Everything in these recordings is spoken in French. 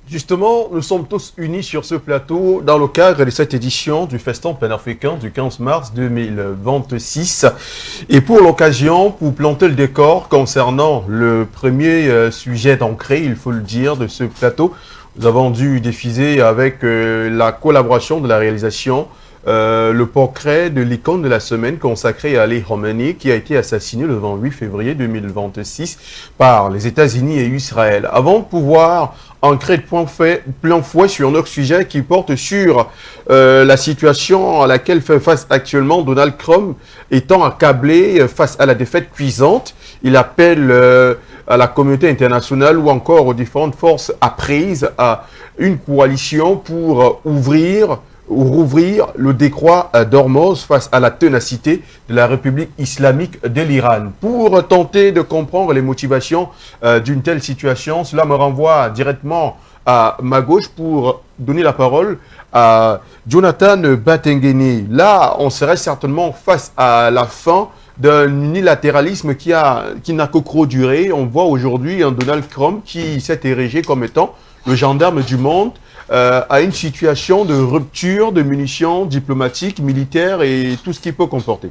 Justement, nous sommes tous unis sur ce plateau dans le cadre de cette édition du Festin panafricain du 15 mars 2026. Et pour l'occasion, pour planter le décor concernant le premier sujet d'ancré, il faut le dire, de ce plateau, nous avons dû diffuser avec la collaboration de la réalisation le portrait de l'icône de la semaine consacré à Ali Khamenei qui a été assassiné le 28 février 2026 par les États-Unis et Israël. Avant de pouvoir ancrer de plein fouet sur notre sujet qui porte sur la situation à laquelle fait face actuellement Donald Trump, étant accablé face à la défaite cuisante, il appelle à la communauté internationale ou encore aux différentes forces apprises à une coalition pour rouvrir le détroit d'Ormuz face à la ténacité de la République islamique de l'Iran. Pour tenter de comprendre les motivations d'une telle situation, cela me renvoie directement à ma gauche pour donner la parole à Jonathan Batengeni. Là, on serait certainement face à la fin d'un unilatéralisme qui n'a que trop duré. On voit aujourd'hui un Donald Trump qui s'est érigé comme étant le gendarme du monde, à une situation de rupture de munitions diplomatiques, militaires et tout ce qui peut comporter.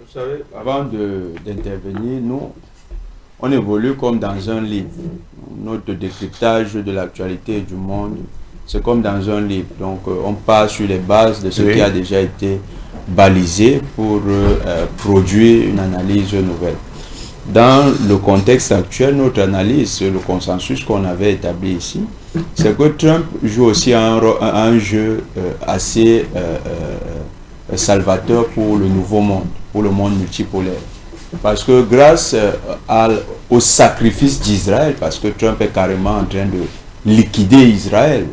Vous savez, avant d'intervenir, nous, on évolue comme dans un livre. Notre décryptage de l'actualité du monde, c'est comme dans un livre. Donc, on part sur les bases de ce qui a déjà été balisé pour produire une analyse nouvelle. Dans le contexte actuel, notre analyse, le consensus qu'on avait établi ici, c'est que Trump joue aussi un jeu assez salvateur pour le nouveau monde, pour le monde multipolaire. Parce que grâce au sacrifice d'Israël, parce que Trump est carrément en train de liquider Israël,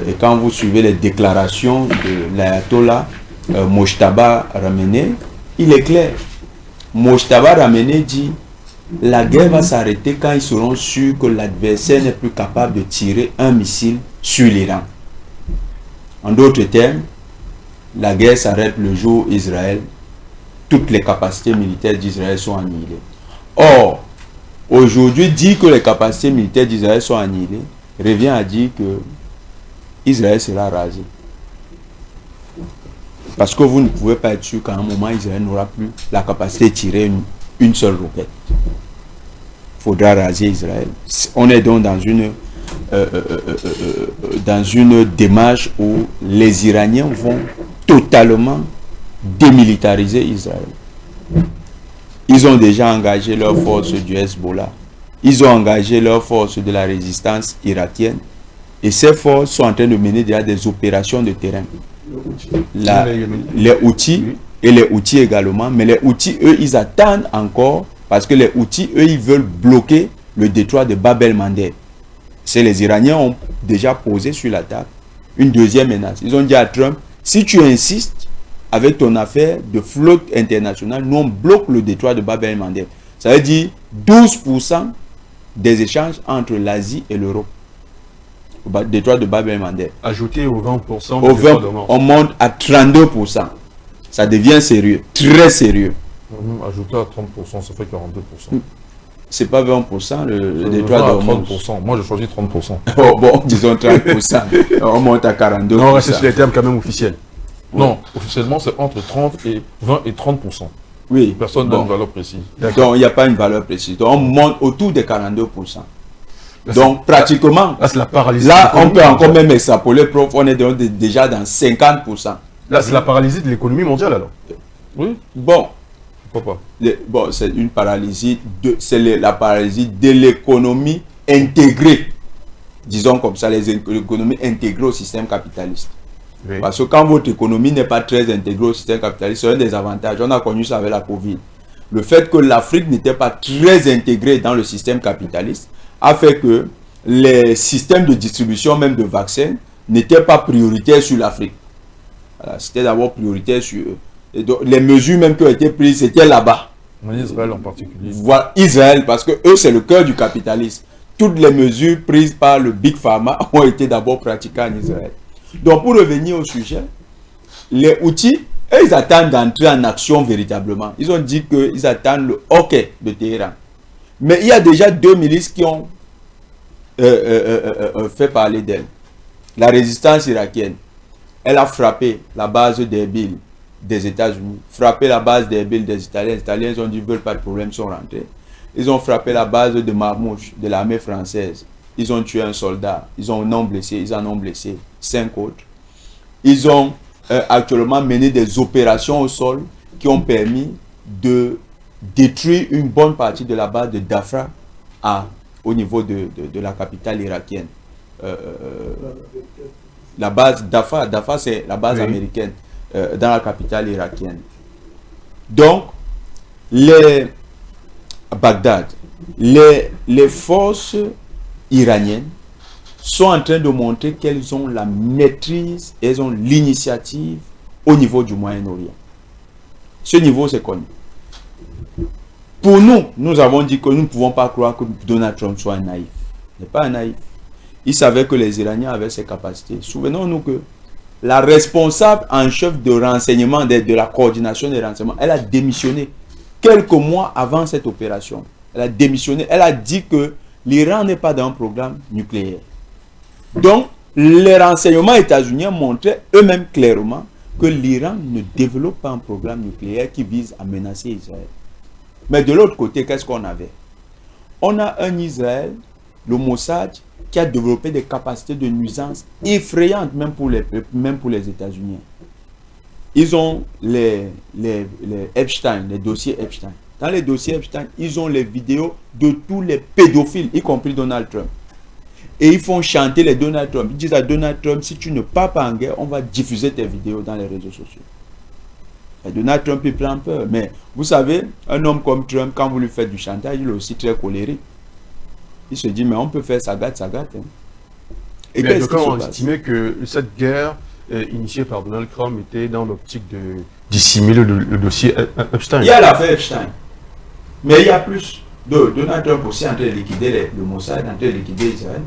et quand vous suivez les déclarations de l'ayatollah Mojtaba Khamenei, il est clair. Mojtaba Khamenei dit la guerre va s'arrêter quand ils seront sûrs que l'adversaire n'est plus capable de tirer un missile sur l'Iran. En d'autres termes, la guerre s'arrête le jour où Israël, toutes les capacités militaires d'Israël sont annihilées. Or, aujourd'hui, dire que les capacités militaires d'Israël sont annihilées revient à dire que Israël sera rasé. Parce que vous ne pouvez pas être sûr qu'à un moment, Israël n'aura plus la capacité de tirer une seule roquette. Il faudra raser Israël. On est donc dans une démarche où les Iraniens vont totalement démilitariser Israël. Ils ont déjà engagé leurs forces du Hezbollah. Ils ont engagé leurs forces de la résistance irakienne. Et ces forces sont en train de mener déjà des opérations de terrain. Les Houthis et les Houthis également, mais les Houthis, eux, ils attendent encore, parce que les Houthis, eux, ils veulent bloquer le détroit de Bab el-Mandeb. C'est les Iraniens ont déjà posé sur la table une deuxième menace. Ils ont dit à Trump, si tu insistes avec ton affaire de flotte internationale, nous on bloque le détroit de Bab el-Mandeb. Ça veut dire 12% des échanges entre l'Asie et l'Europe. Détroit de Bab el-Mandeb. Ajouté aux 20%. On monte à 32%. Ça devient sérieux, très sérieux. Ajouté à 30%, ça fait 42%. C'est pas 20% le détroit de 30%. Moi, je choisis 30%. Oh, bon, disons 30%. On monte à 42%. Non, reste sur les termes quand même officiels. Non, officiellement, c'est entre 20 et 30%. Oui. Personne n'a une valeur précise. Donc, il n'y a pas une valeur précise. Donc, on monte autour des 42%. Donc, pratiquement, là, c'est la paralysie. Là, on peut encore même extrapoler, prof, on est déjà dans 50%. Là, c'est la paralysie de l'économie mondiale, alors. Oui. Bon. Pourquoi pas? Bon, c'est une paralysie, la paralysie de l'économie intégrée. Disons comme ça, l'économie intégrée au système capitaliste. Oui. Parce que quand votre économie n'est pas très intégrée au système capitaliste, c'est un des avantages. On a connu ça avec la Covid. Le fait que l'Afrique n'était pas très intégrée dans le système capitaliste a fait que les systèmes de distribution même de vaccins n'étaient pas prioritaires sur l'Afrique. Voilà, c'était d'abord prioritaire sur eux. Et donc, les mesures même qui ont été prises, c'était là-bas. Israël en particulier. Voilà, Israël, parce que eux, c'est le cœur du capitalisme. Toutes les mesures prises par le Big Pharma ont été d'abord pratiquées en Israël. Donc, pour revenir au sujet, les Houthis, eux, ils attendent d'entrer en action véritablement. Ils ont dit qu'ils attendent le hockey de Téhéran. Mais il y a déjà deux milices qui ont fait parler d'elle. La résistance irakienne, elle a frappé la base d'Erbil des États-Unis, frappé la base d'Erbil des Italiens. Les Italiens ont dit, ils ne veulent pas de problème, ils sont rentrés. Ils ont frappé la base de Marmouche, de l'armée française. Ils ont tué un soldat, ils en ont blessé 5 autres. Ils ont actuellement mené des opérations au sol qui ont permis de détruire une bonne partie de la base de Dafra au niveau de la capitale irakienne. La base Dafra c'est la base américaine dans la capitale irakienne. Donc, Bagdad, les forces iraniennes sont en train de montrer qu'elles ont la maîtrise, elles ont l'initiative au niveau du Moyen-Orient. Ce niveau, c'est connu. Pour nous, nous avons dit que nous ne pouvons pas croire que Donald Trump soit un naïf. Il n'est pas un naïf. Il savait que les Iraniens avaient ces capacités. Souvenons-nous que la responsable en chef de renseignement, de la coordination des renseignements, elle a démissionné quelques mois avant cette opération. Elle a démissionné. Elle a dit que l'Iran n'est pas dans un programme nucléaire. Donc, les renseignements états-uniens montraient eux-mêmes clairement que l'Iran ne développe pas un programme nucléaire qui vise à menacer Israël. Mais de l'autre côté, qu'est-ce qu'on avait? On a un Israël, le Mossad, qui a développé des capacités de nuisance effrayantes, même pour les États-Unis. Ils ont les Epstein, les dossiers Epstein. Dans les dossiers Epstein, ils ont les vidéos de tous les pédophiles, y compris Donald Trump. Et ils font chanter les Donald Trump. Ils disent à Donald Trump, si tu ne pars pas en guerre, on va diffuser tes vidéos dans les réseaux sociaux. Et Donald Trump, il prend peur. Mais vous savez, un homme comme Trump, quand vous lui faites du chantage, il est aussi très colérique. Il se dit, mais on peut faire ça gâte. Hein. Et bien, on estimait que cette guerre initiée par Donald Trump était dans l'optique de dissimuler le dossier Epstein. Il y a l'affaire Epstein. Mais il y a plus. Donald Trump aussi en train de liquider le Mossad, en train de liquider Israël.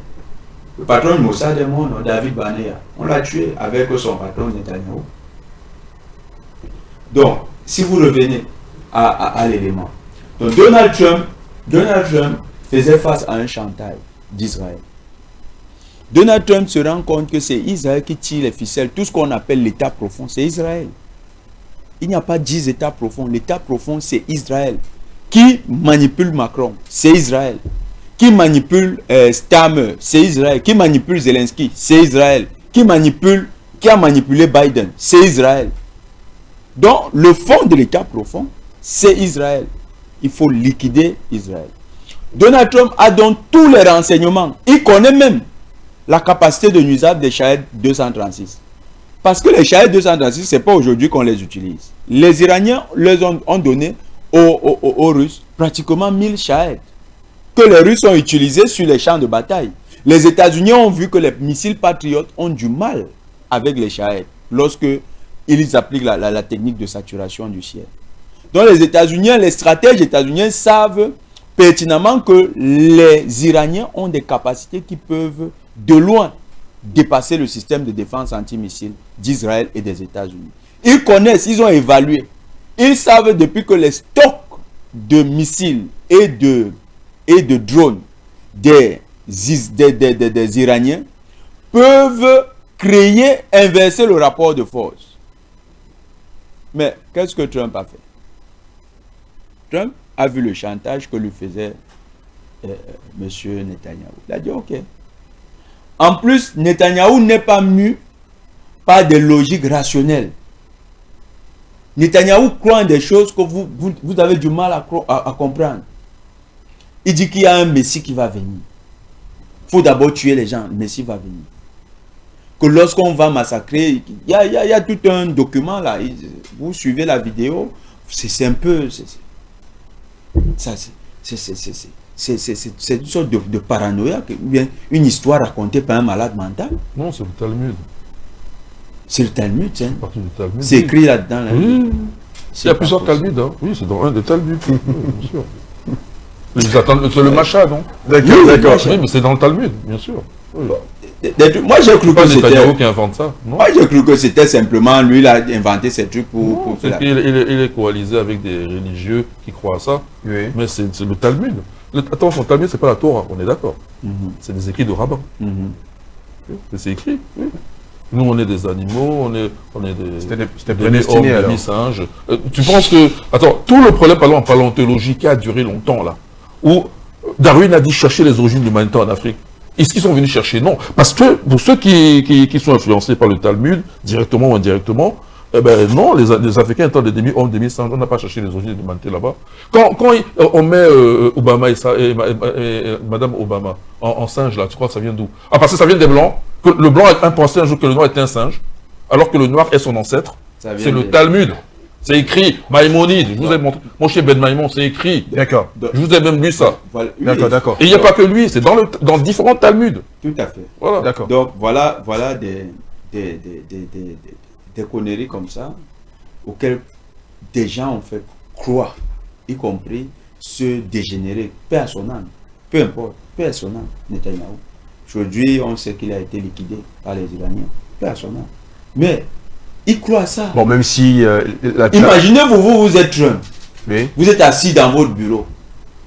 Le patron du Mossad est mort, David Barnea. On l'a tué avec son patron Netanyahu. Donc, si vous revenez à l'élément. Donc, Donald Trump faisait face à un chantage d'Israël. Donald Trump se rend compte que c'est Israël qui tire les ficelles. Tout ce qu'on appelle l'état profond, c'est Israël. Il n'y a pas 10 états profonds. L'état profond, c'est Israël. Qui manipule Macron? C'est Israël. Qui manipule Stammer? C'est Israël. Qui manipule Zelensky? C'est Israël. Qui a manipulé Biden? C'est Israël. Donc, le fond de l'état profond, c'est Israël. Il faut liquider Israël. Donald Trump a donc tous les renseignements. Il connaît même la capacité de nuisance des Shahed 236. Parce que les Shahed 236, ce n'est pas aujourd'hui qu'on les utilise. Les Iraniens les ont donné aux Russes pratiquement 1000 Shahed que les Russes ont utilisés sur les champs de bataille. Les États-Unis ont vu que les missiles patriotes ont du mal avec les Shahed lorsque ils appliquent la technique de saturation du ciel. Donc les stratèges états-uniens savent pertinemment que les Iraniens ont des capacités qui peuvent de loin dépasser le système de défense antimissile d'Israël et des États-Unis. Ils connaissent, ils ont évalué. Ils savent depuis que les stocks de missiles et de drones des Iraniens peuvent inverser le rapport de force. Mais qu'est-ce que Trump a fait? Trump a vu le chantage que lui faisait M. Netanyahou. Il a dit ok. En plus, Netanyahou n'est pas mu par des logiques rationnelles. Netanyahou croit en des choses que vous avez du mal à comprendre. Il dit qu'il y a un Messie qui va venir. Il faut d'abord tuer les gens. Le Messie va venir. Que lorsqu'on va massacrer, il y a tout un document là. Vous suivez la vidéo. C'est un peu... C'est une sorte de paranoïa, une histoire racontée par un malade mental. Non, c'est le Talmud. C'est le Talmud, hein. Talmud, c'est écrit là-dedans. Là. Oui. Il y a plusieurs Talmuds, hein. Oui, c'est dans un des Talmuds, bien sûr. C'est le Macha, non? D'accord. Oui, mais c'est dans le Talmud, bien sûr. Oui. Moi, j'ai cru que c'était... Netanyahou qui invente ça. Non? Moi, j'ai cru que c'était simplement lui, il a inventé ces trucs pour faire il est coalisé avec des religieux qui croient à ça. Oui. Mais c'est le Talmud. Attention, Talmud, c'est pas la Torah, on est d'accord. C'est des écrits de rabbins. C'est écrit, oui. Nous, on est des animaux, on est C'était prédestiné, alors. Demi-singes. Tu penses que... Attends, tout le problème, par exemple, en paléontologie qui a duré longtemps, là, où Darwin a dit chercher les origines de l'humanité en Afrique. Est-ce qu'ils sont venus chercher? Non. Parce que pour ceux qui sont influencés par le Talmud, directement ou indirectement, eh ben non, les Africains étant des demi-hommes, demi-singes, on n'a pas cherché les origines de l'humanité là-bas. Quand on met Obama et Madame Obama en singe, là, tu crois que ça vient d'où? Ah, parce que ça vient des Blancs, que le Blanc a pensé un jour que le Noir était un singe, alors que le Noir est son ancêtre. C'est le Talmud. C'est écrit, Maïmonide, je vous ai montré, mon cher Ben Maïmon, c'est écrit. D'accord. Je vous ai même lu ça. Voilà, D'accord. Et il n'y a pas que lui, c'est dans différents Talmuds. Tout à fait. Voilà. D'accord. Donc voilà des conneries comme ça auxquelles des gens ont fait croire, y compris ceux dégénérés, paix à son âme, peu importe, paix à son âme, Netanyahou. Aujourd'hui, on sait qu'il a été liquidé par les Iraniens, paix à son âme. Mais ils croient à ça. Bon, même si... Imaginez-vous, vous êtes Trump, Oui. vous êtes assis dans votre bureau.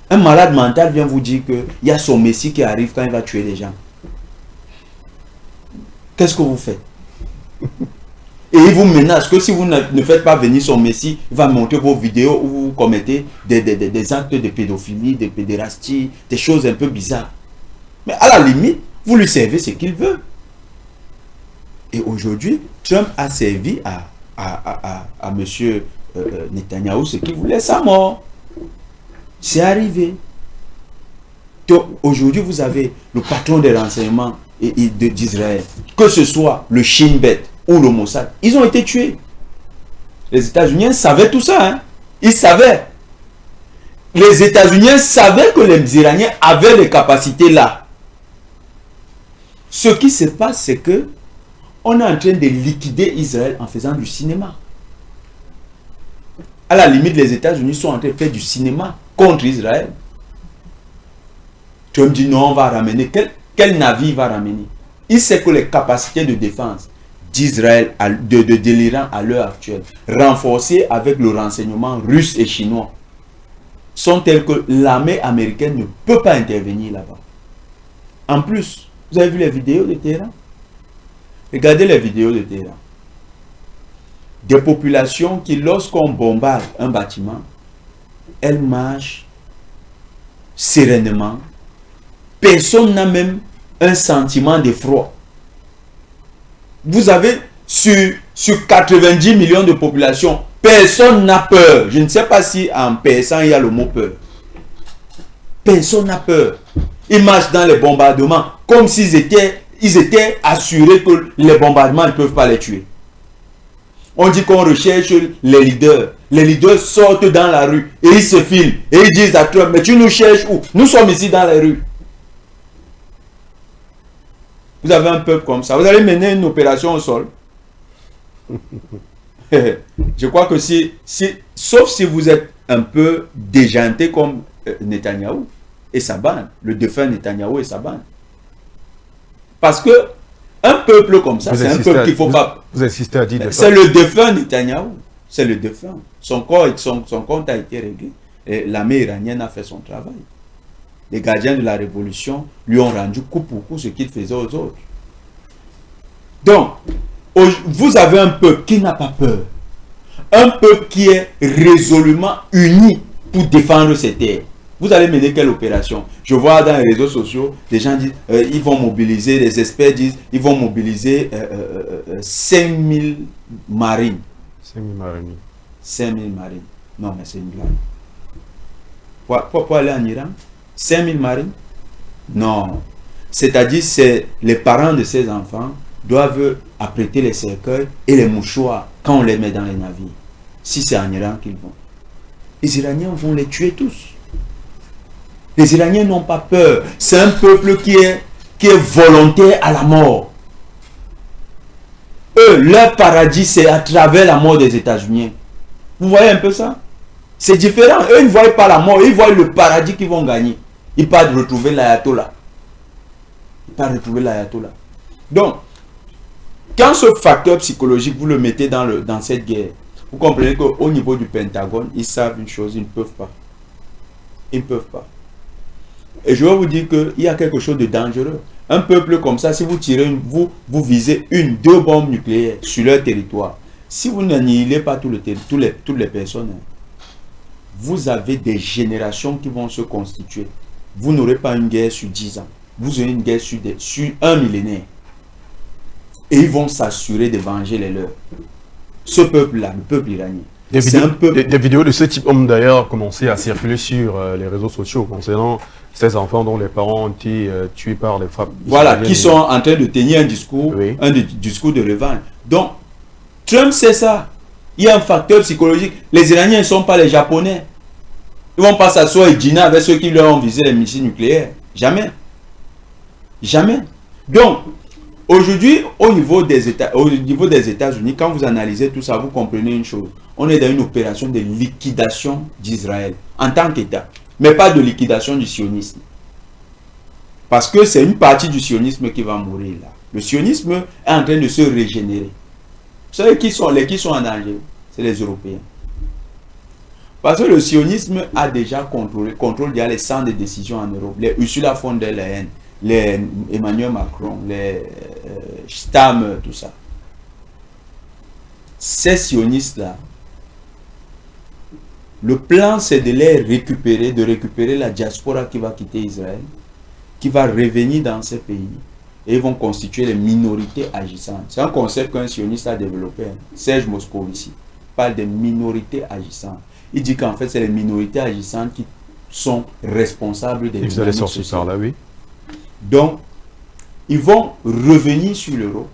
Un malade mental vient vous dire qu'il y a son messie qui arrive quand il va tuer les gens. Qu'est-ce que vous faites? Et il vous menace que si vous ne faites pas venir son messie, il va monter vos vidéos où vous commettez des actes de pédophilie, de pédérastie, des choses un peu bizarres. Mais à la limite, vous lui servez ce qu'il veut. Et aujourd'hui, Trump a servi à M. Netanyahou ce qu'il voulait, sa mort. C'est arrivé. Donc aujourd'hui, vous avez le patron des renseignements d'Israël, que ce soit le Shin Bet ou le Mossad, ils ont été tués. Les États-Unis savaient tout ça. Hein? Ils savaient. Les États-Unis savaient que les Iraniens avaient les capacités là. Ce qui se passe, c'est que on est en train de liquider Israël en faisant du cinéma. À la limite, les États-Unis sont en train de faire du cinéma contre Israël. Tu me dis non, on va ramener. Quel navire va ramener? Il sait que les capacités de défense d'Israël, de l'Iran à l'heure actuelle, renforcées avec le renseignement russe et chinois, sont telles que l'armée américaine ne peut pas intervenir là-bas. En plus, vous avez vu les vidéos de Téhéran? Regardez les vidéos de Téhéran. Des populations qui, lorsqu'on bombarde un bâtiment, elles marchent sereinement. Personne n'a même un sentiment d'effroi. Vous avez sur 90 millions de population, personne n'a peur. Je ne sais pas si en persan il y a le mot peur. Personne n'a peur. Ils marchent dans les bombardements comme s'ils étaient assurés que les bombardements ne peuvent pas les tuer. On dit qu'on recherche les leaders. Les leaders sortent dans la rue et ils se filment. Et ils disent à Trump, mais tu nous cherches où? Nous sommes ici dans les rues. Vous avez un peuple comme ça. Vous allez mener une opération au sol. Je crois que sauf si vous êtes un peu déjanté comme Netanyahou et sa bande, le défunt Netanyahou et sa bande. Parce que un peuple comme ça, c'est un peuple qu'il ne faut pas... Vous insistez à dire... C'est le défunt Netanyahou. C'est le défunt. Son compte a été réglé. Et l'armée iranienne a fait son travail. Les gardiens de la révolution lui ont rendu coup pour coup ce qu'il faisait aux autres. Donc, vous avez un peuple qui n'a pas peur. Un peuple qui est résolument uni pour défendre ses terres. Vous allez mener quelle opération? Je vois dans les réseaux sociaux, des gens disent, ils vont mobiliser, les experts disent, ils vont mobiliser 5000 marines. 5000 marines. 5000 marines. Non, mais c'est une blague. Pourquoi aller en Iran? 5000 marines? Non. C'est-à-dire, c'est les parents de ces enfants doivent apprêter les cercueils et les mouchoirs quand on les met dans les navires. Si c'est en Iran qu'ils vont. Les Iraniens vont les tuer tous. Les Iraniens n'ont pas peur. C'est un peuple qui est volontaire à la mort. Eux, leur paradis, c'est à travers la mort des États-Unis. Vous voyez un peu ça? C'est différent. Eux, ils ne voient pas la mort. Ils voient le paradis qu'ils vont gagner. Ils partent retrouver l'ayatollah. Donc, quand ce facteur psychologique, vous le mettez dans cette guerre, vous comprenez qu'au niveau du Pentagone, ils savent une chose, ils ne peuvent pas. Ils ne peuvent pas. Et je vais vous dire qu'il y a quelque chose de dangereux. Un peuple comme ça, si vous tirez, vous visez 2 bombes nucléaires sur leur territoire, si vous n'annihilez pas toutes les personnes, vous avez des générations qui vont se constituer. Vous n'aurez pas une guerre sur 10 ans. Vous aurez une guerre sur 1 millénaire. Et ils vont s'assurer de venger les leurs. Ce peuple-là, le peuple iranien, des vidéos de ce type ont d'ailleurs commencé à circuler sur les réseaux sociaux concernant ces enfants dont les parents ont été tués par les frappes. Voilà, qui sont en train de tenir un discours, oui. discours de revanche. Donc, Trump sait ça. Il y a un facteur psychologique. Les Iraniens ne sont pas les Japonais. Ils ne vont pas s'asseoir et dîner avec ceux qui leur ont visé les missiles nucléaires. Jamais. Jamais. Donc, aujourd'hui, au niveau des États-Unis, quand vous analysez tout ça, vous comprenez une chose. On est dans une opération de liquidation d'Israël en tant qu'État, mais pas de liquidation du sionisme. Parce que c'est une partie du sionisme qui va mourir là. Le sionisme est en train de se régénérer. Vous savez qui sont en danger? C'est les Européens. Parce que le sionisme a déjà contrôle déjà les centres de décision en Europe. Les Ursula von der Leyen, les Emmanuel Macron, les Stamm, tout ça. Ces sionistes-là, le plan c'est de les récupérer, de récupérer la diaspora qui va quitter Israël, qui va revenir dans ces pays, et ils vont constituer les minorités agissantes. C'est un concept qu'un sioniste a développé. Serge Moscovici parle des minorités agissantes. Il dit qu'en fait c'est les minorités agissantes qui sont responsables des dynamiques sociales. Là, oui. Donc, ils vont revenir sur l'euro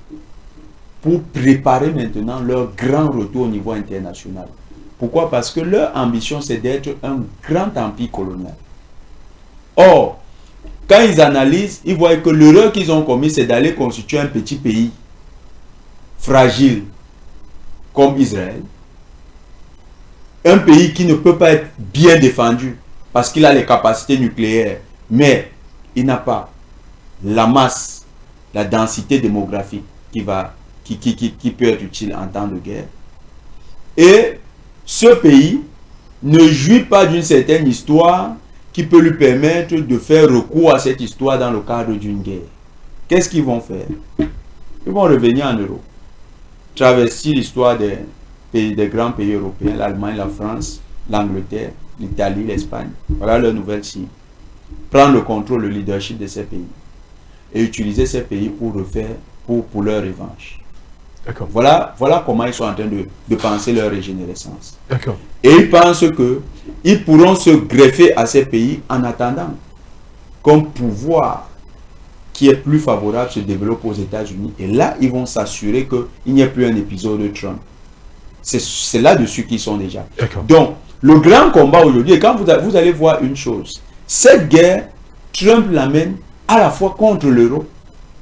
pour préparer maintenant leur grand retour au niveau international. Pourquoi? Parce que leur ambition, c'est d'être un grand empire colonial. Or, quand ils analysent, ils voient que l'erreur qu'ils ont commise, c'est d'aller constituer un petit pays fragile comme Israël. Un pays qui ne peut pas être bien défendu parce qu'il a les capacités nucléaires, mais il n'a pas la masse, la densité démographique qui peut être utile en temps de guerre. Et ce pays ne jouit pas d'une certaine histoire qui peut lui permettre de faire recours à cette histoire dans le cadre d'une guerre. Qu'est-ce qu'ils vont faire? Ils vont revenir en Europe, traverser l'histoire des grands pays européens, l'Allemagne, la France, l'Angleterre, l'Italie, l'Espagne. Voilà leur nouvelle cible. Prendre le contrôle, le leadership de ces pays et utiliser ces pays pour leur revanche. Voilà comment ils sont en train de penser leur régénérescence. Et ils pensent qu'ils pourront se greffer à ces pays en attendant qu'un pouvoir qui est plus favorable se développe aux États-Unis. Et là, ils vont s'assurer qu'il n'y ait plus un épisode de Trump. C'est là-dessus qu'ils sont déjà. Donc, le grand combat aujourd'hui, et quand vous allez voir une chose, cette guerre, Trump l'amène à la fois contre l'Europe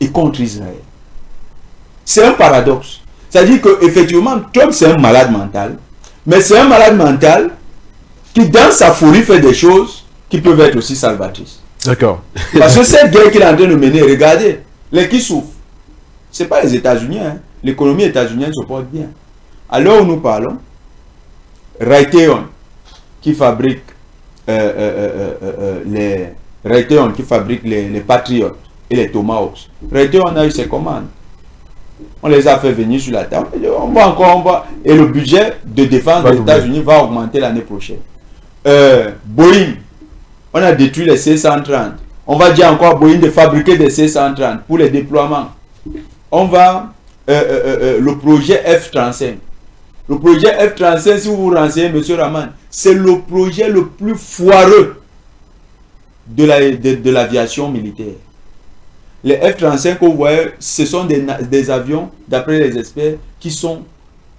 et contre Israël. C'est un paradoxe. C'est-à-dire qu'effectivement, Trump, c'est un malade mental, mais c'est un malade mental qui, dans sa folie, fait des choses qui peuvent être aussi salvatrices. D'accord. Parce que cette guerre qu'il est en train de mener, regardez, les qui souffrent, ce n'est pas les États-Unis. Hein. L'économie états-unienne se porte bien. À l'heure où nous parlons, Raytheon, qui fabrique les Patriots et les Tomahawks, Raytheon a eu ses commandes. On les a fait venir sur la table. Et le budget de défense des États-Unis va augmenter l'année prochaine. Boeing, on a détruit les C-130. On va dire encore à Boeing de fabriquer des C-130 pour les déploiements. On va... le projet F-35. Le projet F-35, si vous vous renseignez, M. Rahman, c'est le projet le plus foireux de l'aviation militaire. Les F-35 que vous voyez, ce sont des avions, d'après les experts, qui sont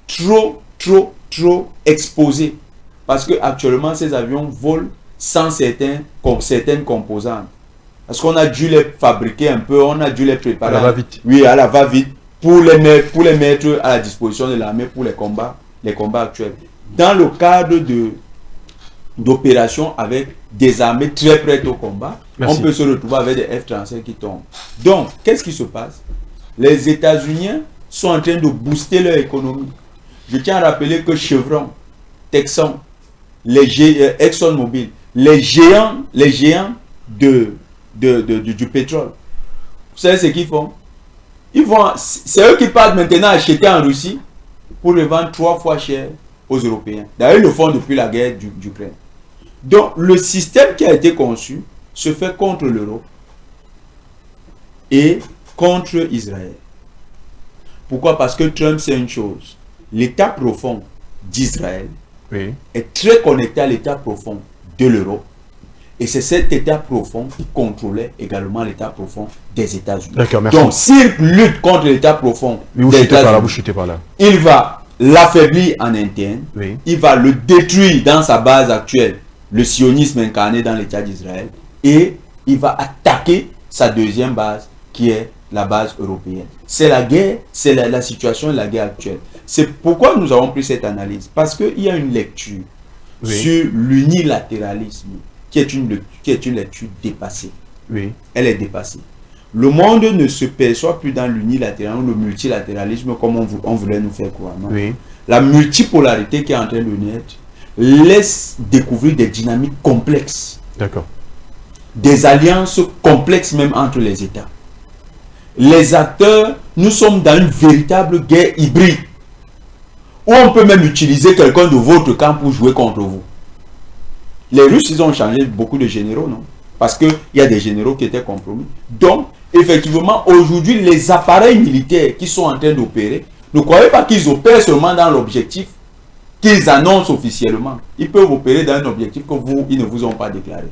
trop exposés. Parce qu'actuellement, ces avions volent sans certaines composantes. Parce qu'on a dû les fabriquer un peu, on a dû les préparer. À la va-vite. Oui, à la va-vite, pour les mettre à la disposition de l'armée pour les combats actuels. Dans le cadre d'opérations avec des armées très prêtes au combat, on peut se retrouver avec des F-35 qui tombent. Donc, qu'est-ce qui se passe? Les États-Unis sont en train de booster leur économie. Je tiens à rappeler que Chevron, Texan, ExxonMobil, les géants du pétrole. Vous savez ce qu'ils font? C'est eux qui partent maintenant acheter en Russie pour le vendre 3 fois cher aux Européens. D'ailleurs, ils le font depuis la guerre d'Ukraine. Donc, le système qui a été conçu se fait contre l'Europe et contre Israël. Pourquoi? Parce que Trump, c'est une chose. L'état profond d'Israël est très connecté à l'état profond de l'Europe. Et c'est cet état profond qui contrôlait également l'état profond des États-Unis. D'accord, merci. Donc, s'il lutte contre l'état profond des États-Unis, il va l'affaiblir en interne, il va le détruire dans sa base actuelle, le sionisme incarné dans l'État d'Israël, et il va attaquer sa deuxième base, qui est la base européenne. C'est la guerre, c'est la situation de la guerre actuelle. C'est pourquoi nous avons pris cette analyse, parce qu'il y a une lecture sur l'unilatéralisme, qui est une lecture dépassée. Elle est dépassée. Le monde ne se perçoit plus dans l'unilatéralisme, le multilatéralisme comme on voulait nous faire croire. Non? La multipolarité qui est en train de naître laisse découvrir des dynamiques complexes. D'accord. Des alliances complexes même entre les États. Les acteurs, nous sommes dans une véritable guerre hybride, où on peut même utiliser quelqu'un de votre camp pour jouer contre vous. Les Russes, ils ont changé beaucoup de généraux, non? Parce qu'il y a des généraux qui étaient compromis. Donc, effectivement, aujourd'hui, les appareils militaires qui sont en train d'opérer, ne croyez pas qu'ils opèrent seulement dans l'objectif qu'ils annoncent officiellement. Ils peuvent opérer dans un objectif que ils ne vous ont pas déclaré.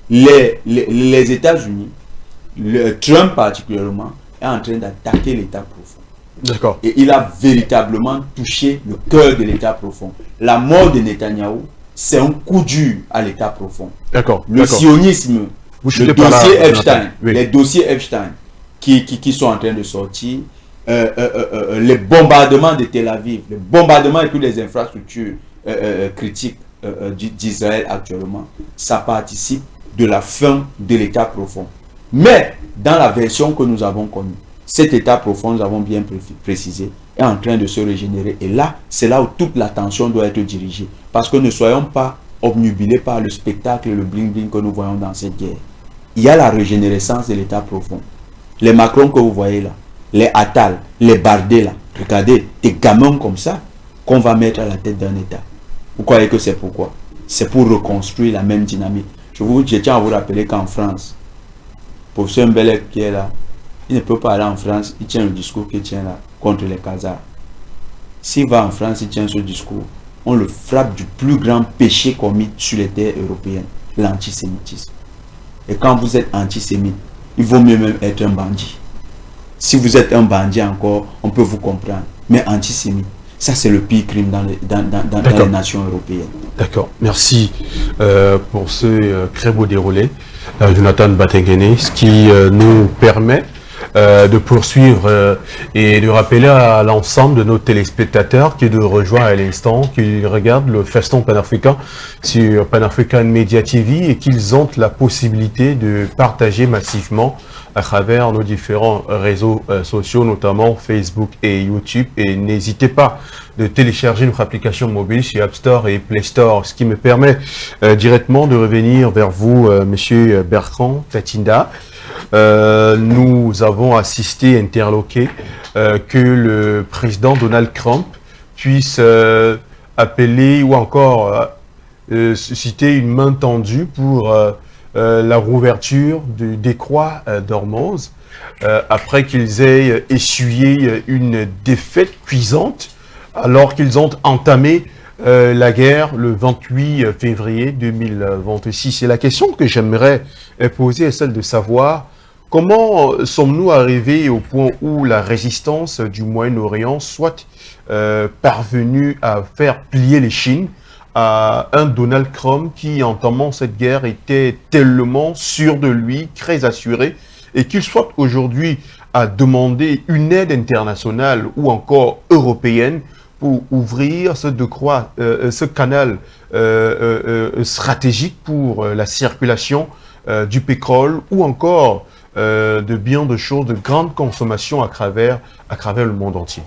Les États-Unis, Trump particulièrement, est en train d'attaquer l'État profond. D'accord. Et il a véritablement touché le cœur de l'État profond. La mort de Netanyahou, c'est un coup dur à l'État profond. D'accord. Le sionisme, le dossier Epstein, les dossiers Epstein qui sont en train de sortir, les bombardements de Tel Aviv, les bombardements et toutes les infrastructures critiques d'Israël actuellement, ça participe de la fin de l'État profond. Mais dans la version que nous avons connue, cet état profond, nous avons bien précisé, est en train de se régénérer. Et là, c'est là où toute l'attention doit être dirigée. Parce que ne soyons pas obnubilés par le spectacle et le bling-bling que nous voyons dans cette guerre. Il y a la régénérescence de l'état profond. Les Macron que vous voyez là, les Attal, les Bardet là, regardez, des gamins comme ça qu'on va mettre à la tête d'un état. Vous croyez que c'est pourquoi? C'est pour reconstruire la même dynamique. Je tiens à vous rappeler qu'en France, pour ce Mbelek qui est là, il ne peut pas aller en France, il tient le discours qu'il tient là contre les Khazars. S'il va en France, il tient ce discours. On le frappe du plus grand péché commis sur les terres européennes, l'antisémitisme. Et quand vous êtes antisémite, il vaut mieux même être un bandit. Si vous êtes un bandit encore, on peut vous comprendre. Mais antisémite, ça c'est le pire crime dans les nations européennes. D'accord. Merci pour ce très beau déroulé, Jonathan Batengene, ce qui nous permet de poursuivre et de rappeler à l'ensemble de nos téléspectateurs qui de rejoindre à l'instant, qui regardent le feston panafricain sur Pan-African Media TV et qu'ils ont la possibilité de partager massivement à travers nos différents réseaux sociaux, notamment Facebook et YouTube. Et n'hésitez pas de télécharger notre application mobile sur App Store et Play Store, ce qui me permet directement de revenir vers vous, Monsieur Bertrand Tatinda. Nous avons assisté, interloqué, que le président Donald Trump puisse appeler ou encore susciter une main tendue pour la rouverture du détroit d'Ormuz, après qu'ils aient essuyé une défaite cuisante alors qu'ils ont entamé la guerre le 28 février 2026. Et la question que j'aimerais poser est celle de savoir comment sommes-nous arrivés au point où la résistance du Moyen-Orient soit parvenue à faire plier les Chines à un Donald Trump qui, entamant cette guerre, était tellement sûr de lui, très assuré, et qu'il soit aujourd'hui à demander une aide internationale ou encore européenne pour ouvrir ce canal stratégique pour la circulation du pétrole ou encore de biens de choses de grande consommation à travers le monde entier.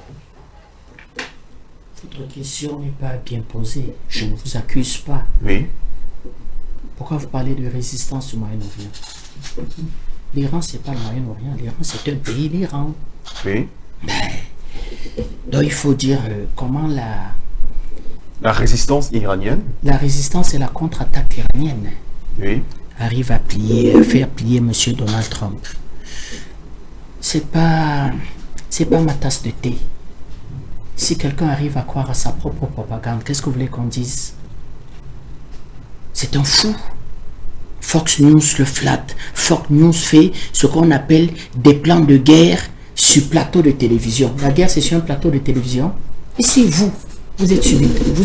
Votre question n'est pas bien posée. Je ne vous accuse pas. Oui. Pourquoi vous parlez de résistance au Moyen-Orient? L'Iran, c'est pas le Moyen-Orient. L'Iran, c'est un pays, l'Iran. Oui. Donc, il faut dire comment La résistance iranienne. la résistance et la contre-attaque iranienne Oui. arrive à faire plier M. Donald Trump. C'est pas ma tasse de thé. Si quelqu'un arrive à croire à sa propre propagande, qu'est-ce que vous voulez qu'on dise? C'est un fou. Fox News le flatte. Fox News fait ce qu'on appelle des plans de guerre sur plateau de télévision. La guerre, c'est sur un plateau de télévision. Et si vous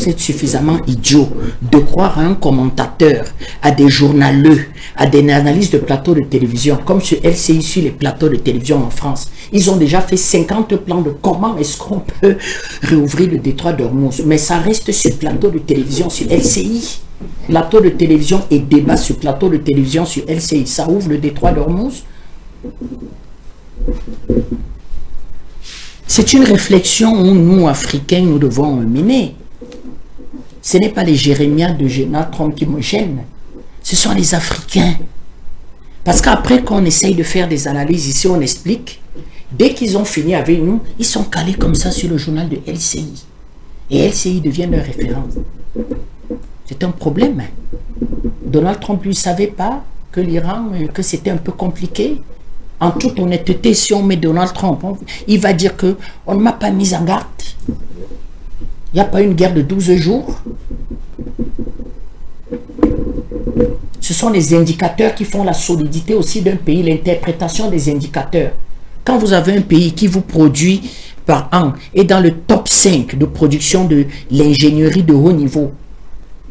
êtes suffisamment idiot de croire à un commentateur, à des journaleux, à des analystes de plateaux de télévision, comme sur LCI, sur les plateaux de télévision en France. Ils ont déjà fait 50 plans de comment est-ce qu'on peut réouvrir le détroit d'Ormuz. Mais ça reste sur plateau de télévision, sur LCI. Plateau de télévision et débat sur plateau de télévision sur LCI. Ça ouvre le détroit d'Ormuz. C'est une réflexion où nous, Africains, nous devons mener. Ce n'est pas les Jérémias de Donald Trump qui me gênent. Ce sont les Africains. Parce qu'après qu'on essaye de faire des analyses ici, on explique. Dès qu'ils ont fini avec nous, ils sont calés comme ça sur le journal de LCI. Et LCI devient leur référence. C'est un problème. Donald Trump, lui, ne savait pas que l'Iran, que c'était un peu compliqué. En toute honnêteté, si on met Donald Trump, il va dire que on ne m'a pas mis en garde. Il n'y a pas une guerre de 12 jours. Ce sont les indicateurs qui font la solidité aussi d'un pays, l'interprétation des indicateurs. Quand vous avez un pays qui vous produit par an et dans le top 5 de production de l'ingénierie de haut niveau,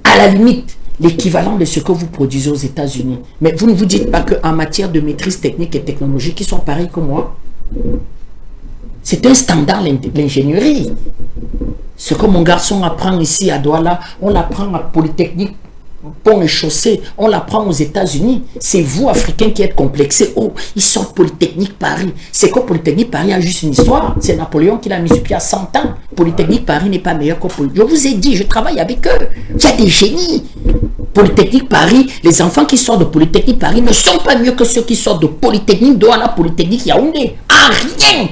à la limite, l'équivalent de ce que vous produisez aux États-Unis. Mais vous ne vous dites pas qu'en matière de maîtrise technique et technologique, ils sont pareils que moi. C'est un standard, l'ingénierie. Ce que mon garçon apprend ici à Douala, on l'apprend à Polytechnique, Pont et Chaussée, on l'apprend aux États-Unis. C'est vous, Africains, qui êtes complexés. Oh, ils sortent Polytechnique Paris. C'est quoi Polytechnique Paris a juste une histoire. C'est Napoléon qui l'a mis sur pied à 100 ans. Polytechnique Paris n'est pas meilleur que Polytechnique. Je vous ai dit, je travaille avec eux. Il y a des génies. Polytechnique Paris, les enfants qui sortent de Polytechnique Paris ne sont pas mieux que ceux qui sortent de Polytechnique Douala, Polytechnique Yaoundé. Ah, rien.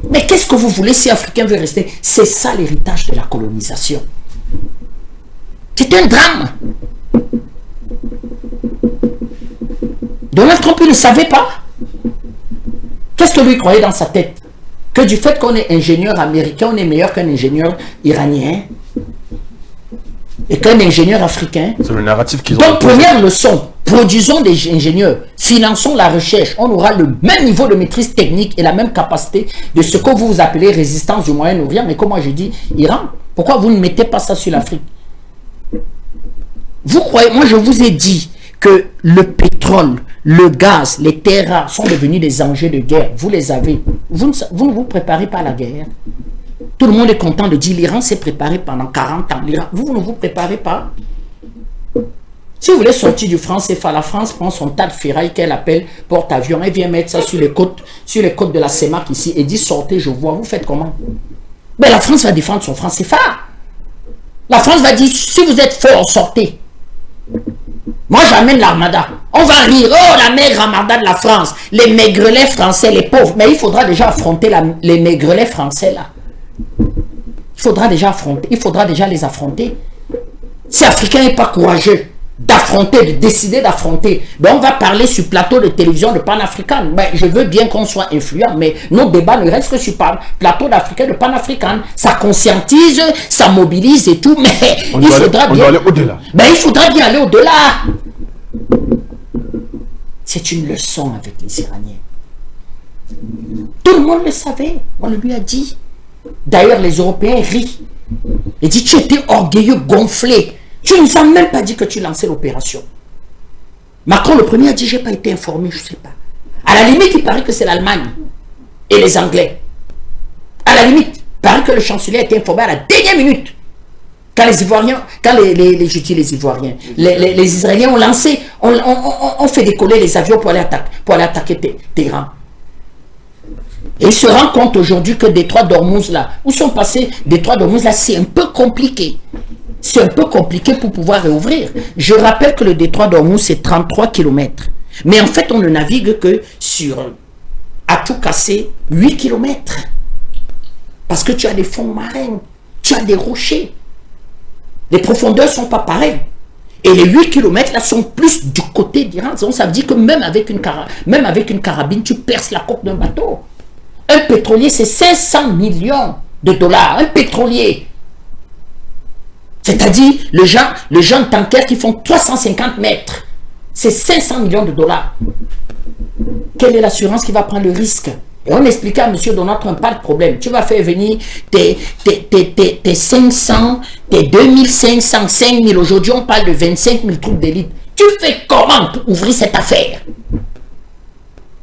Mais qu'est-ce que vous voulez si Africain veut rester? C'est ça l'héritage de la colonisation. C'est un drame. Donald Trump, il ne savait pas. Qu'est-ce que lui croyait dans sa tête? Que du fait qu'on est ingénieur américain, on est meilleur qu'un ingénieur iranien et qu'un ingénieur africain. C'est le narratif qu'ils ont. Donc, première leçon, produisons des ingénieurs, finançons la recherche, on aura le même niveau de maîtrise technique et la même capacité de ce que vous appelez résistance du Moyen-Orient. Mais comme moi je dis, Iran, pourquoi vous ne mettez pas ça sur l'Afrique? Vous croyez, moi je vous ai dit que le pétrole, le gaz, les terres rares sont devenus des enjeux de guerre. Vous les avez. Vous ne vous préparez pas à la guerre. Tout le monde est content de dire l'Iran s'est préparé pendant 40 ans. Vous ne vous préparez pas. Si vous voulez sortir du franc CFA, la France prend son tas de ferraille qu'elle appelle porte-avions et vient mettre ça sur les côtes de la CEMAC ici et dit sortez, je vois. Vous faites comment? Mais la France va défendre son franc CFA. La France va dire si vous êtes fort, sortez. Moi j'amène l'armada. On va rire, oh la maigre armada de la France, les maigrelets français, les pauvres. Mais il faudra déjà affronter les maigrelets français là. Il faudra déjà les affronter. Si Africain n'est pas courageux d'affronter, de décider d'affronter, ben on va parler sur plateau de télévision de panafricain. Ben, je veux bien qu'on soit influent, mais nos débats ne restent que sur plateau d'Africain de panafricain. Ça conscientise, ça mobilise et tout, mais il faudra bien aller au-delà. Ben, il faudra bien aller au-delà. C'est une leçon avec les Iraniens. Tout le monde le savait, on le lui a dit. D'ailleurs, les Européens rient. Ils disent, tu étais orgueilleux, gonflé. Tu ne nous as même pas dit que tu lançais l'opération. Macron, le premier, a dit, je n'ai pas été informé, je ne sais pas. À la limite, il paraît que c'est l'Allemagne et les Anglais. À la limite, il paraît que le chancelier a été informé à la dernière minute. Quand les Ivoiriens, je dis les Ivoiriens, les Israéliens ont lancé, on fait décoller les avions pour aller attaquer Téhéran. Et ils se rendent compte aujourd'hui que Détroit d'Ormuz là, où sont passés Détroit d'Ormuz là, c'est un peu compliqué. c'est un peu compliqué pour pouvoir réouvrir. Je rappelle que le détroit d'Ormuz, c'est 33 km. Mais en fait, on ne navigue que sur, à tout casser, 8 km. Parce que tu as des fonds marins, tu as des rochers. Les profondeurs ne sont pas pareilles. Et les 8 km là sont plus du côté d'Iran. Donc ça veut dire que même avec une carabine, tu perces la coque d'un bateau. Un pétrolier, c'est 500 millions de dollars. Un pétrolier. C'est-à-dire, le genre tanker qui font 350 mètres. C'est 500 millions de dollars. Quelle est l'assurance qui va prendre le risque? Et on expliquait à M. Donald Trump, pas de problème. Tu vas faire venir tes 500, tes 2500, 5000. Aujourd'hui, on parle de 25 000 troupes d'élite. Tu fais comment pour ouvrir cette affaire?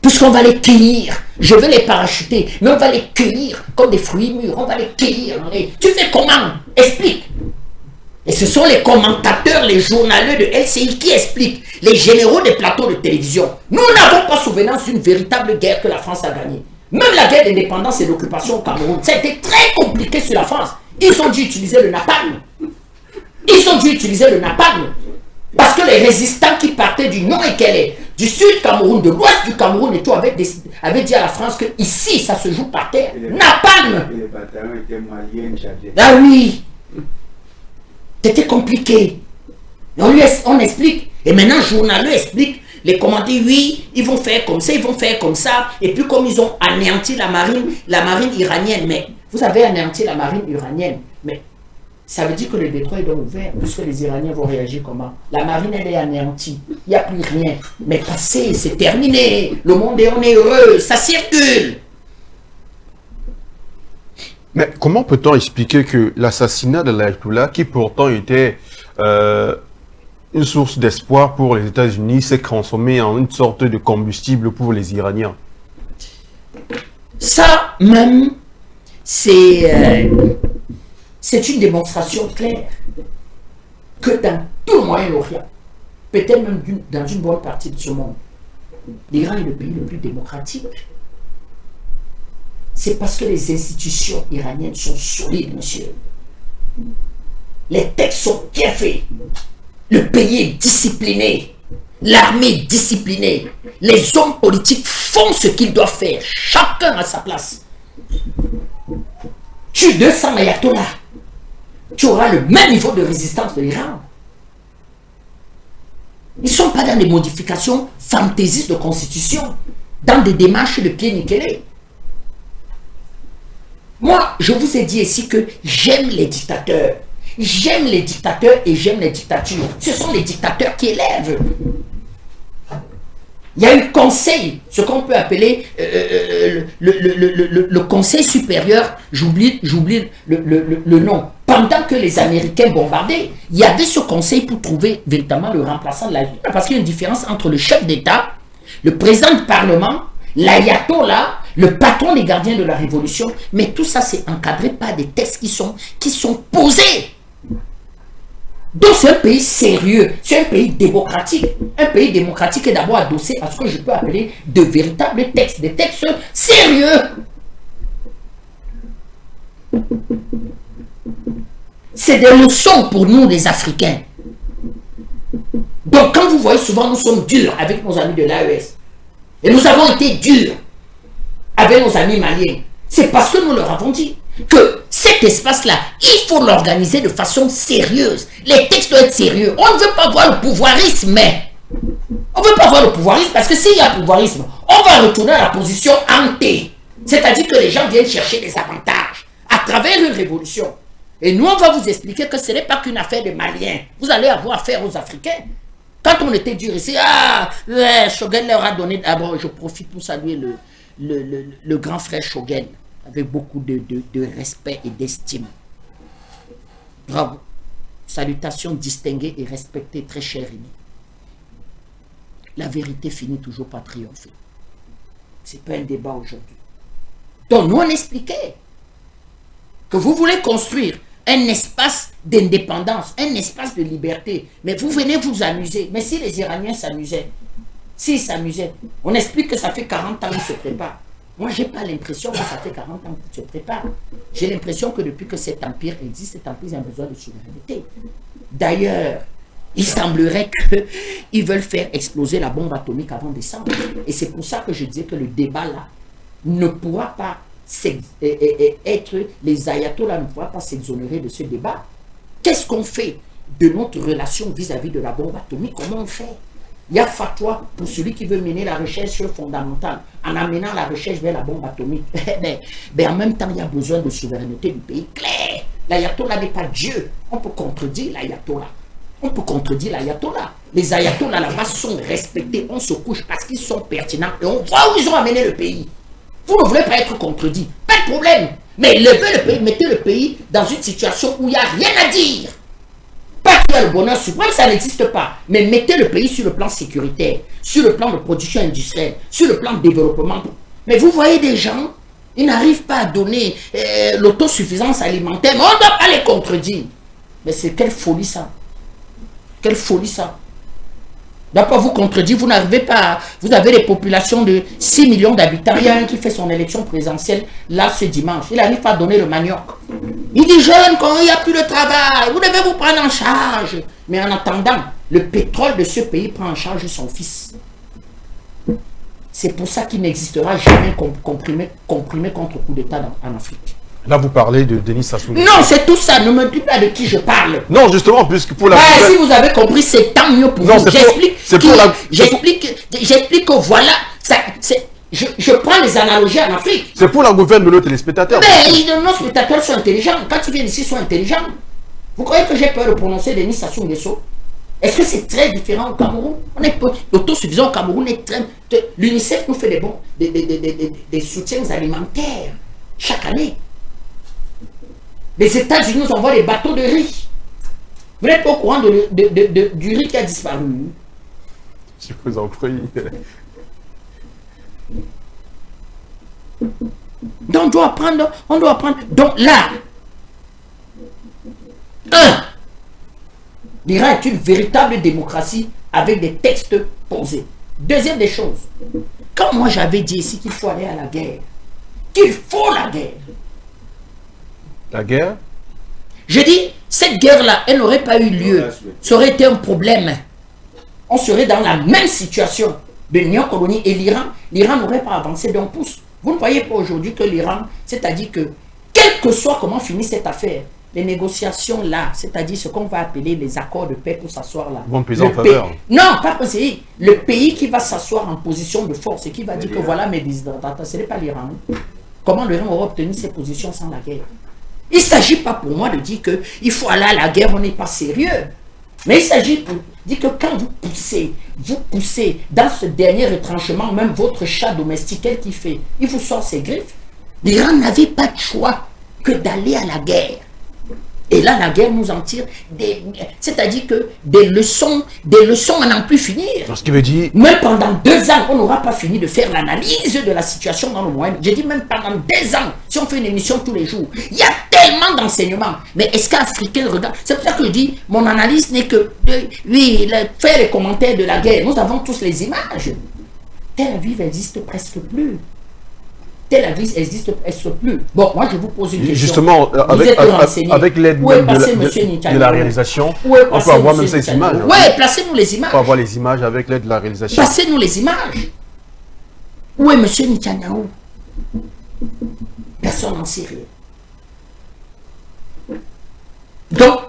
Puisqu'on va les cueillir. Je veux les parachuter, mais on va les cueillir comme des fruits mûrs. On va les cueillir. Tu fais comment? Explique. Et ce sont les commentateurs, les journalistes de LCI qui expliquent, les généraux des plateaux de télévision. Nous n'avons pas souvenance d'une véritable guerre que la France a gagnée. Même la guerre d'indépendance et d'occupation au Cameroun, ça a été très compliqué sur la France. Ils ont dû utiliser le napalm. Parce que les résistants qui partaient du nord et Kélé, du sud Cameroun, de l'ouest du Cameroun et tout, avaient dit à la France que ici, ça se joue par terre. Napalm. Ah oui. C'était compliqué. On explique. Et maintenant, le journal explique. Les commandants, oui, ils vont faire comme ça, ils vont faire comme ça. Et puis comme ils ont anéanti la marine iranienne. Mais vous avez anéanti la marine iranienne. Mais ça veut dire que le détroit est donc ouvert. Puisque les Iraniens vont réagir comment? La marine, elle est anéantie. Il n'y a plus rien. Mais passé, c'est terminé. Le monde est, on est heureux. Ça circule. Mais comment peut-on expliquer que l'assassinat de l'Ayatollah, qui pourtant était une source d'espoir pour les États-Unis, s'est transformé en une sorte de combustible pour les Iraniens? Ça même, c'est une démonstration claire que dans tout le Moyen-Orient, peut-être même dans une bonne partie de ce monde, l'Iran est le pays le plus démocratique. C'est parce que les institutions iraniennes sont solides, monsieur. Les textes sont bien faits. Le pays est discipliné. L'armée est disciplinée. Les hommes politiques font ce qu'ils doivent faire. Chacun à sa place. Tu 200 ayatollahs. Tu auras le même niveau de résistance de l'Iran. Ils ne sont pas dans des modifications fantaisistes de constitution, dans des démarches de pied nickelés. Moi, je vous ai dit ici que j'aime les dictateurs. J'aime les dictateurs et j'aime les dictatures. Ce sont les dictateurs qui élèvent. Il y a un conseil, ce qu'on peut appeler le conseil supérieur, j'oublie le nom. Pendant que les Américains bombardaient, il y avait ce conseil pour trouver véritablement le remplaçant de l'Ayatollah. Parce qu'il y a une différence entre le chef d'État, le président du Parlement, l'Ayatollah, le patron des gardiens de la révolution. Mais tout ça, c'est encadré par des textes qui sont posés. Donc c'est un pays sérieux, c'est un pays démocratique. Un pays démocratique est d'abord adossé à ce que je peux appeler de véritables textes, des textes sérieux. C'est des leçons pour nous les Africains. Donc quand vous voyez souvent nous sommes durs avec nos amis de l'AES, et nous avons été durs avec nos amis maliens, c'est parce que nous leur avons dit que cet espace-là, il faut l'organiser de façon sérieuse. Les textes doivent être sérieux. On ne veut pas voir le pouvoirisme. On ne veut pas voir le pouvoirisme parce que s'il y a pouvoirisme, on va retourner à la position ante. C'est-à-dire que les gens viennent chercher des avantages à travers une révolution. Et nous, on va vous expliquer que ce n'est pas qu'une affaire de Maliens. Vous allez avoir affaire aux Africains. Quand on était dur ici, Choguel leur a donné... D'abord, je profite pour saluer le grand frère Choguel, avec beaucoup de respect et d'estime. Bravo. Salutations distinguées et respectées, très chère Rémi. La vérité finit toujours par triompher. Ce n'est pas un débat aujourd'hui. Donc nous on expliquait que vous voulez construire un espace d'indépendance, un espace de liberté, mais vous venez vous amuser. Mais si les Iraniens s'amusaient, s'ils s'amusaient, on explique que ça fait 40 ans qu'ils se préparent. Moi, je n'ai pas l'impression que ça fait 40 ans qu'il se prépare. J'ai l'impression que depuis que cet empire existe, cet empire a besoin de souveraineté. D'ailleurs, il semblerait qu'ils veulent faire exploser la bombe atomique avant décembre. Et c'est pour ça que je disais que le débat là ne pourra pas être, les ayatollahs ne pourront pas s'exonérer de ce débat. Qu'est-ce qu'on fait de notre relation vis-à-vis de la bombe atomique? Comment on fait? Il y a fatwa pour celui qui veut mener la recherche fondamentale en amenant la recherche vers la bombe atomique. Mais en même temps, il y a besoin de souveraineté du pays clair. L'ayatollah n'est pas Dieu. On peut contredire l'ayatollah. On peut contredire l'ayatollah. Les ayatollahs là-bas sont respectés. On se couche parce qu'ils sont pertinents et on voit où ils ont amené le pays. Vous ne voulez pas être contredit. Pas de problème. Mais levez le pays, mettez le pays dans une situation où il n'y a rien à dire. Pas qu'il y a le bonheur suprême, ça n'existe pas. Mais mettez le pays sur le plan sécuritaire, sur le plan de production industrielle, sur le plan de développement. Mais vous voyez des gens, ils n'arrivent pas à donner l'autosuffisance alimentaire, mais on ne doit pas les contredire. Mais c'est quelle folie ça. Quelle folie ça. Ne doit pas vous contredire, vous n'arrivez pas, vous avez des populations de 6 millions d'habitants. Il y a un qui fait son élection présidentielle là ce dimanche. Il n'arrive pas à donner le manioc. Il dit jeune, quand il n'y a plus de travail, vous devez vous prendre en charge. Mais en attendant, le pétrole de ce pays prend en charge son fils. C'est pour ça qu'il n'existera jamais comprimé contre coup d'État en Afrique. Là, vous parlez de Denis Sassou Nguesso. Non, c'est tout ça. Ne me dites pas de qui je parle. Non, justement, puisque pour la... si vous avez compris, c'est tant mieux pour vous. J'explique que voilà, je prends les analogies en Afrique. C'est pour la gouverne de nos téléspectateurs. Mais nos spectateurs sont intelligents. Quand ils viennent ici, ils sont intelligents. Vous croyez que j'ai peur de prononcer Denis Sassou Nguesso? Est-ce que c'est très différent au Cameroun? On est autosuffisant au Cameroun. L'UNICEF nous fait des soutiens alimentaires chaque année. Les États-Unis nous envoient des bateaux de riz. Vous n'êtes pas au courant du riz qui a disparu? Je vous en prie. Donc on doit apprendre. Donc là, l'Iran est une véritable démocratie avec des textes posés. Deuxième des choses, quand moi j'avais dit ici qu'il faut aller à la guerre, qu'il faut la guerre. La guerre? Je dis, cette guerre-là, elle n'aurait pas eu lieu. Ça aurait été un problème. On serait dans la même situation de néocolonie et l'Iran n'aurait pas avancé d'un pouce. Vous ne voyez pas aujourd'hui que l'Iran, c'est-à-dire que, quel que soit comment finit cette affaire, les négociations là, c'est-à-dire ce qu'on va appeler les accords de paix pour s'asseoir là. Vont peser en faveur. Non, pas peser. Le pays qui va s'asseoir en position de force et qui va dire que voilà mes déshydratateurs, ce n'est pas l'Iran. Comment l'Iran aura obtenu ces positions sans la guerre? Il ne s'agit pas pour moi de dire qu'il faut aller à la guerre, on n'est pas sérieux. Mais il s'agit pour dire que quand vous poussez dans ce dernier retranchement, même votre chat domestique, quel qu'il fait, il vous sort ses griffes. L'Iran n'avait pas de choix que d'aller à la guerre. Et là, la guerre nous en tire c'est-à-dire que des leçons à n'en plus finir. Ce qui veut dire... Même pendant 2 ans, on n'aura pas fini de faire l'analyse de la situation dans le Moyen. J'ai dit même pendant 2 ans, si on fait une émission tous les jours, il y a tellement d'enseignements. Mais est-ce qu'Africain regarde? C'est pour ça que je dis, mon analyse n'est que faire les commentaires de la guerre. Nous avons tous les images. Tel Aviv n'existe presque plus. Tel Aviv n'existe presque plus. Bon, moi je vous pose une question. Justement, avec l'aide de la réalisation, on peut avoir même ces images. Oui, placez-nous les images. On peut avoir les images avec l'aide de la réalisation. Placez-nous les images. Où est M. Netanyahu? Personne n'en sait rien. Donc,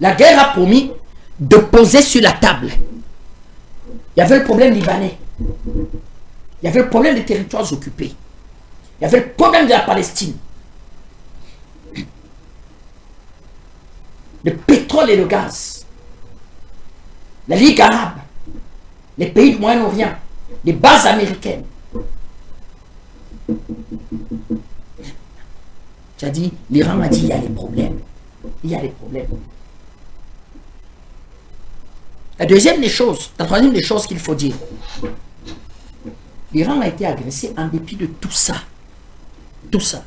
la guerre a promis de poser sur la table. Il y avait le problème libanais. Il y avait le problème des territoires occupés. Il y avait le problème de la Palestine. Le pétrole et le gaz. La Ligue arabe. Les pays du Moyen-Orient. Les bases américaines. Tu dit, l'Iran a dit, il y a des problèmes. Il y a des problèmes. La troisième des choses qu'il faut dire. L'Iran a été agressé en dépit de tout ça. Tout ça.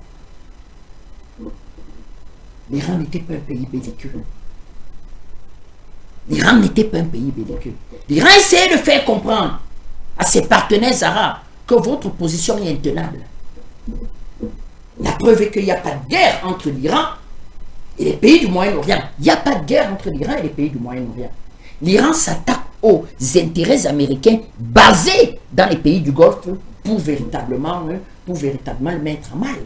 L'Iran n'était pas un pays belliqueux. L'Iran n'était pas un pays belliqueux. L'Iran essayait de faire comprendre à ses partenaires arabes que votre position est intenable. La preuve est qu'il n'y a pas de guerre entre l'Iran et les pays du Moyen-Orient. Il n'y a pas de guerre entre l'Iran et les pays du Moyen-Orient. L'Iran s'attaque aux intérêts américains basés dans les pays du Golfe pour véritablement le mettre à mal.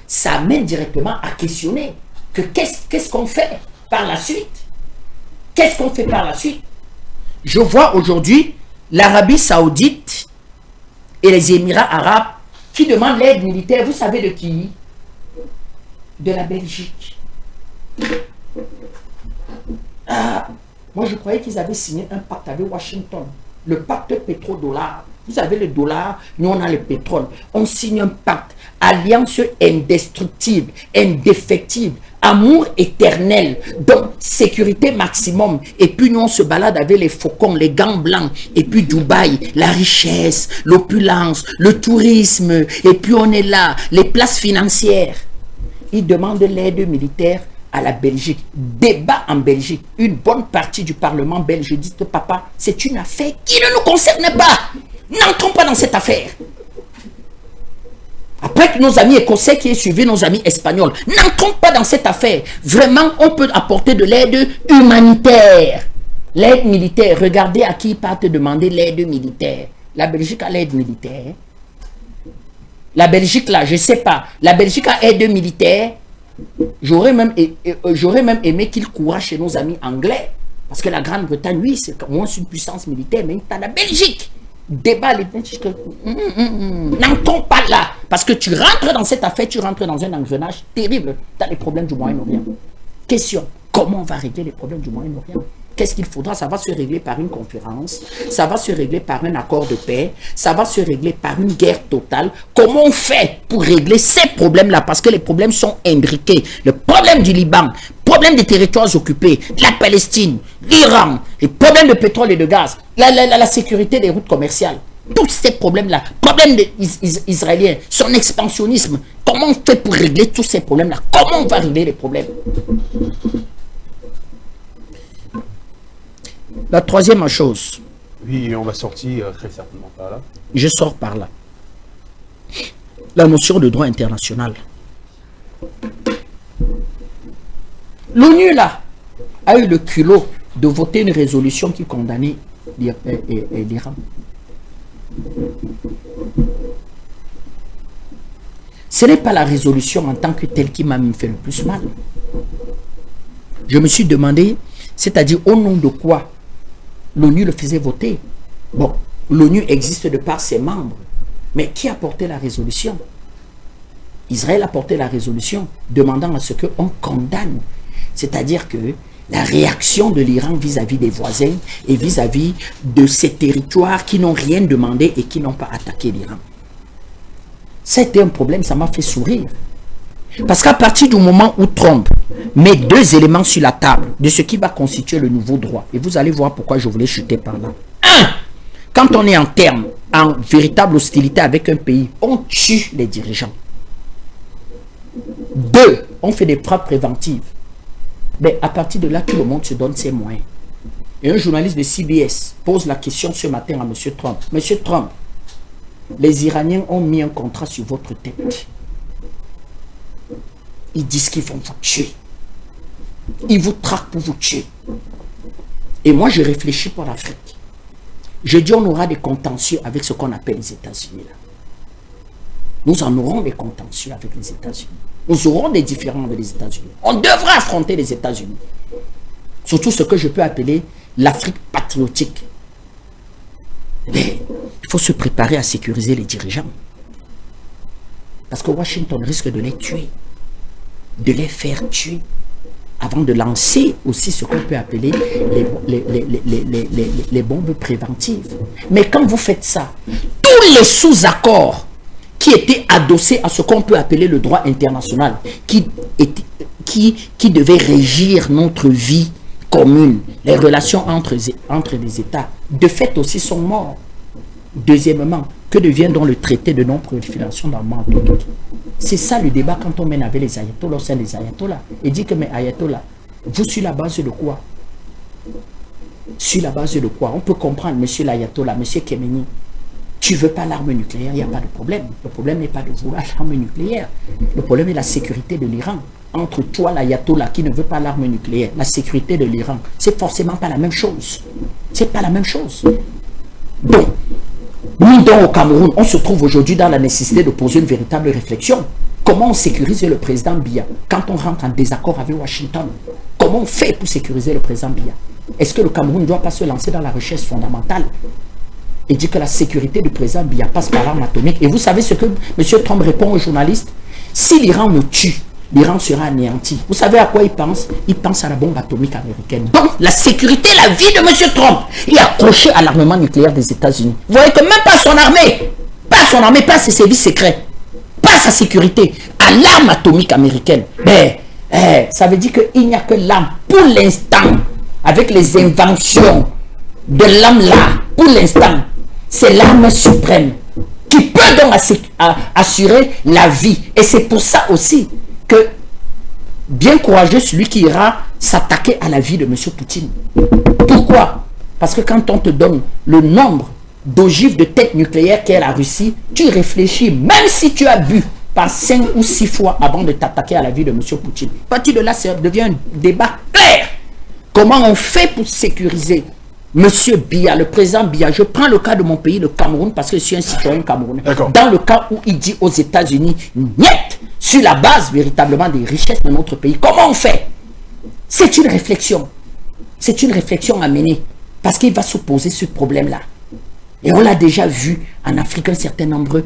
Ça amène directement à questionner que qu'est-ce qu'on fait par la suite? Qu'est-ce qu'on fait par la suite? Je vois aujourd'hui l'Arabie Saoudite et les Émirats Arabes qui demandent l'aide militaire. Vous savez de qui? De la Belgique. Moi, je croyais qu'ils avaient signé un pacte avec Washington. Le pacte pétrodollar. Vous avez le dollar, nous on a le pétrole. On signe un pacte. Alliance indestructible, indéfectible, amour éternel, donc sécurité maximum. Et puis nous on se balade avec les faucons, les gants blancs. Et puis Dubaï, la richesse, l'opulence, le tourisme. Et puis on est là, les places financières. Ils demandent l'aide militaire à la Belgique. Débat en Belgique. Une bonne partie du Parlement belge dit que papa, c'est une affaire qui ne nous concerne pas. N'entrons pas dans cette affaire. Après que nos amis écossais qui aient suivi nos amis espagnols, n'entrons pas dans cette affaire. Vraiment, on peut apporter de l'aide humanitaire. L'aide militaire. Regardez à qui ils partent demander l'aide militaire. La Belgique a l'aide militaire. La Belgique, là, je ne sais pas. La Belgique a aide militaire. J'aurais même aimé qu'il courra chez nos amis anglais. Parce que la Grande-Bretagne, oui, c'est moins une puissance militaire, mais tu as la Belgique. Débat, n'entends pas là. Parce que tu rentres dans cette affaire, tu rentres dans un engrenage terrible. Tu as les problèmes du Moyen-Orient. Question, comment on va régler les problèmes du Moyen-Orient? Qu'est-ce qu'il faudra? Ça va se régler par une conférence, ça va se régler par un accord de paix, ça va se régler par une guerre totale. Comment on fait pour régler ces problèmes-là? Parce que les problèmes sont imbriqués. Le problème du Liban, problème des territoires occupés, la Palestine, l'Iran, les problèmes de pétrole et de gaz, la sécurité des routes commerciales. Tous ces problèmes-là, problème israélien, son expansionnisme, comment on fait pour régler tous ces problèmes-là? Comment on va régler les problèmes? La troisième chose. Oui, on va sortir très certainement par là. Je sors par là. La notion de droit international. L'ONU, là, a eu le culot de voter une résolution qui condamnait l'Iran. Ce n'est pas la résolution en tant que telle qui m'a fait le plus mal. Je me suis demandé, c'est-à-dire au nom de quoi l'ONU le faisait voter. Bon, l'ONU existe de par ses membres. Mais qui a porté la résolution? Israël a porté la résolution demandant à ce qu'on condamne. C'est-à-dire que la réaction de l'Iran vis-à-vis des voisins et vis-à-vis de ces territoires qui n'ont rien demandé et qui n'ont pas attaqué l'Iran. C'était un problème, ça m'a fait sourire. Parce qu'à partir du moment où Trump met deux éléments sur la table de ce qui va constituer le nouveau droit, et vous allez voir pourquoi je voulais chuter par là. 1. Quand on est en véritable hostilité avec un pays, on tue les dirigeants. 2. On fait des frappes préventives. Mais à partir de là, tout le monde se donne ses moyens. Et un journaliste de CBS pose la question ce matin à M. Trump. Monsieur Trump, les Iraniens ont mis un contrat sur votre tête. Ils disent qu'ils vont vous tuer. Ils vous traquent pour vous tuer. Et moi, je réfléchis pour l'Afrique. Je dis, on aura des contentieux avec ce qu'on appelle les États-Unis. Nous en aurons des contentieux avec les États-Unis. Nous aurons des différends avec les États-Unis. On devra affronter les États-Unis. Surtout ce que je peux appeler l'Afrique patriotique. Mais il faut se préparer à sécuriser les dirigeants. Parce que Washington risque de les tuer. De les faire tuer avant de lancer aussi ce qu'on peut appeler les bombes préventives. Mais quand vous faites ça, tous les sous-accords qui étaient adossés à ce qu'on peut appeler le droit international, qui devait régir notre vie commune, les relations entre les États, de fait aussi sont morts. Deuxièmement, que devient donc le traité de non-prolifération dans le monde atomique? C'est ça le débat quand on mène avec les ayatollahs au sein des ayatollahs. Et dit que, mais ayatollahs, vous sur la base de quoi? Sur la base de quoi? On peut comprendre, monsieur l'ayatollah, monsieur Khamenei. tu ne veux pas l'arme nucléaire, il n'y a pas de problème. Le problème n'est pas de vouloir l'arme nucléaire. Le problème est la sécurité de l'Iran. Entre toi, l'ayatollah qui ne veut pas l'arme nucléaire, la sécurité de l'Iran, c'est forcément pas la même chose. C'est pas la même chose. Donc, nous, au Cameroun, on se trouve aujourd'hui dans la nécessité de poser une véritable réflexion. Comment on sécurise le président Biya quand on rentre en désaccord avec Washington? Comment on fait pour sécuriser le président Biya? Est-ce que le Cameroun ne doit pas se lancer dans la recherche fondamentale et dire que la sécurité du président Biya passe par l'arme atomique? Et vous savez ce que M. Trump répond aux journalistes? Si l'Iran me tue, l'Iran sera anéanti. Vous savez à quoi il pense? Il pense à la bombe atomique américaine. Donc, la sécurité, la vie de M. Trump est accrochée à l'armement nucléaire des États-Unis. Vous voyez que même pas son armée, pas ses services secrets, pas sa sécurité, à l'arme atomique américaine. Mais, ça veut dire qu'il n'y a que l'arme, pour l'instant, avec les inventions de l'arme là, pour l'instant, c'est l'arme suprême qui peut donc assurer la vie. Et c'est pour ça aussi que bien courageux celui qui ira s'attaquer à la vie de M. Poutine. Pourquoi? Parce que quand on te donne le nombre d'ogives de tête nucléaire qu'est la Russie, tu réfléchis, même si tu as bu par 5 ou 6 fois avant de t'attaquer à la vie de M. Poutine. À partir de là, ça devient un débat clair. Comment on fait pour sécuriser M. Biya, le président Biya? Je prends le cas de mon pays, le Cameroun, parce que je suis un citoyen camerounais. Dans le cas où il dit aux États-Unis, niet, sur la base véritablement des richesses de notre pays, comment on fait? C'est une réflexion. C'est une réflexion à mener, parce qu'il va se poser ce problème-là. Et on l'a déjà vu en Afrique, un certain nombre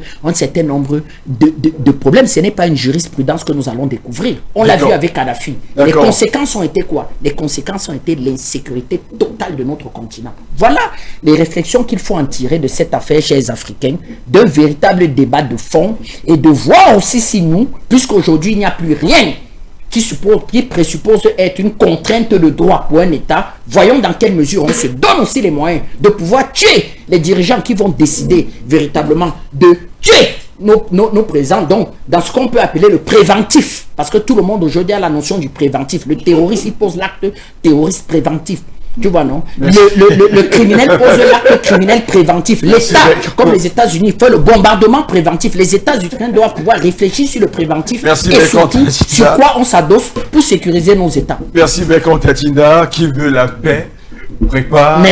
de problèmes. Ce n'est pas une jurisprudence que nous allons découvrir. On l'a vu avec Kadhafi. Les conséquences ont été quoi? Les conséquences ont été l'insécurité totale de notre continent. Voilà les réflexions qu'il faut en tirer de cette affaire chez les Africains, d'un véritable débat de fond et de voir aussi si nous, puisqu'aujourd'hui il n'y a plus rien qui présuppose être une contrainte de droit pour un État, voyons dans quelle mesure on se donne aussi les moyens de pouvoir tuer les dirigeants qui vont décider véritablement de tuer nos présidents, donc dans ce qu'on peut appeler le préventif, parce que tout le monde aujourd'hui a la notion du préventif. Le terroriste, il pose l'acte terroriste préventif. Tu vois, non? Le criminel pose l'acte criminel préventif. L'État, comme les États-Unis, fait le bombardement préventif. Les États-Unis doivent pouvoir réfléchir sur le préventif et surtout sur quoi on s'adosse pour sécuriser nos États. Merci Bekon Tatinda, qui veut la paix prépare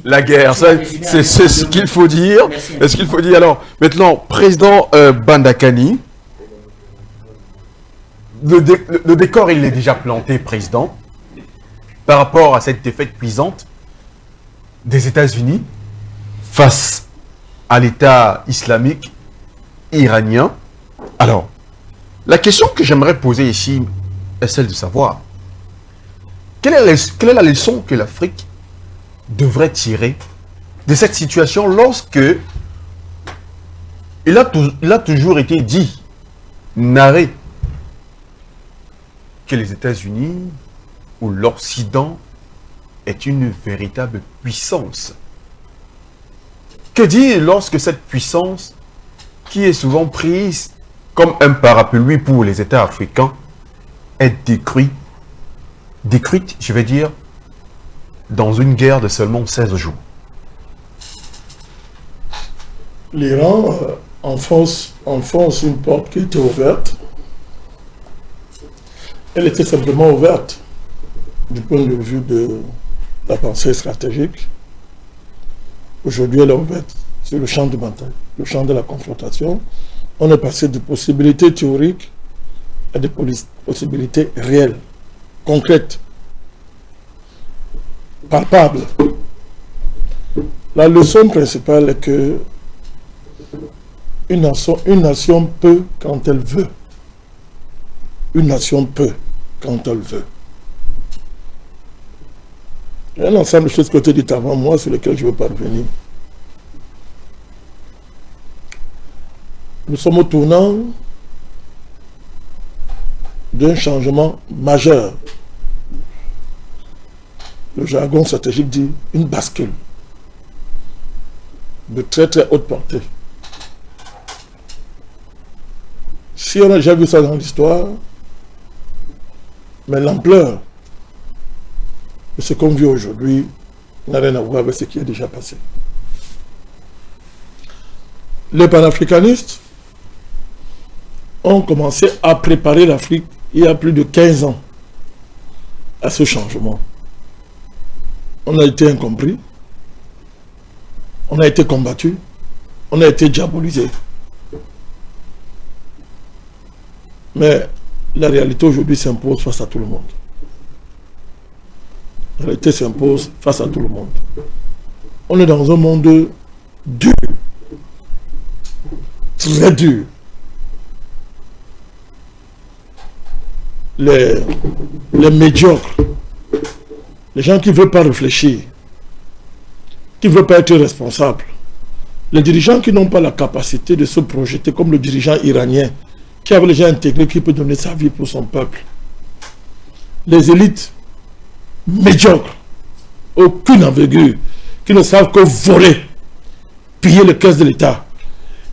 la guerre. C'est ce qu'il faut dire. C'est ce qu'il faut dire. Alors, maintenant, président Bandakani, le décor, il est déjà planté, président, par rapport à cette défaite cuisante des États-Unis face à l'État islamique iranien. Alors, la question que j'aimerais poser ici est celle de savoir quelle est la leçon que l'Afrique devrait tirer de cette situation lorsque il a toujours été dit, narré, que les États-Unis ou l'Occident est une véritable puissance. Que dire lorsque cette puissance, qui est souvent prise comme un parapluie pour les États africains, est détruite, je vais dire, dans une guerre de seulement 16 jours? L'Iran enfonce une porte qui était ouverte. Elle était simplement ouverte du point de vue de la pensée stratégique. Aujourd'hui, elle est ouverte sur le champ de bataille, le champ de la confrontation. On est passé de possibilités théoriques à des possibilités réelles, concrètes, palpables. La leçon principale est que une nation peut quand elle veut. Une nation peut quand elle veut. Il y a un ensemble de choses que tu as dites avant moi sur lesquelles je ne veux pas revenir. Nous sommes au tournant d'un changement majeur. Le jargon stratégique dit une bascule de très très haute portée. Si on a déjà vu ça dans l'histoire, mais l'ampleur de ce qu'on vit aujourd'hui n'a rien à voir avec ce qui est déjà passé. les panafricanistes ont commencé à préparer l'Afrique il y a plus de 15 ans à ce changement. On a été incompris, on a été combattu, on a été diabolisé. Mais la réalité aujourd'hui s'impose face à tout le monde. La réalité s'impose face à tout le monde. On est dans un monde dur, très dur. Les médiocres, les gens qui ne veulent pas réfléchir, qui ne veulent pas être responsables, les dirigeants qui n'ont pas la capacité de se projeter comme le dirigeant iranien, qui avait déjà intégré, qui peut donner sa vie pour son peuple. Les élites médiocres, aucune envergure, qui ne savent que voler, piller les caisses de l'État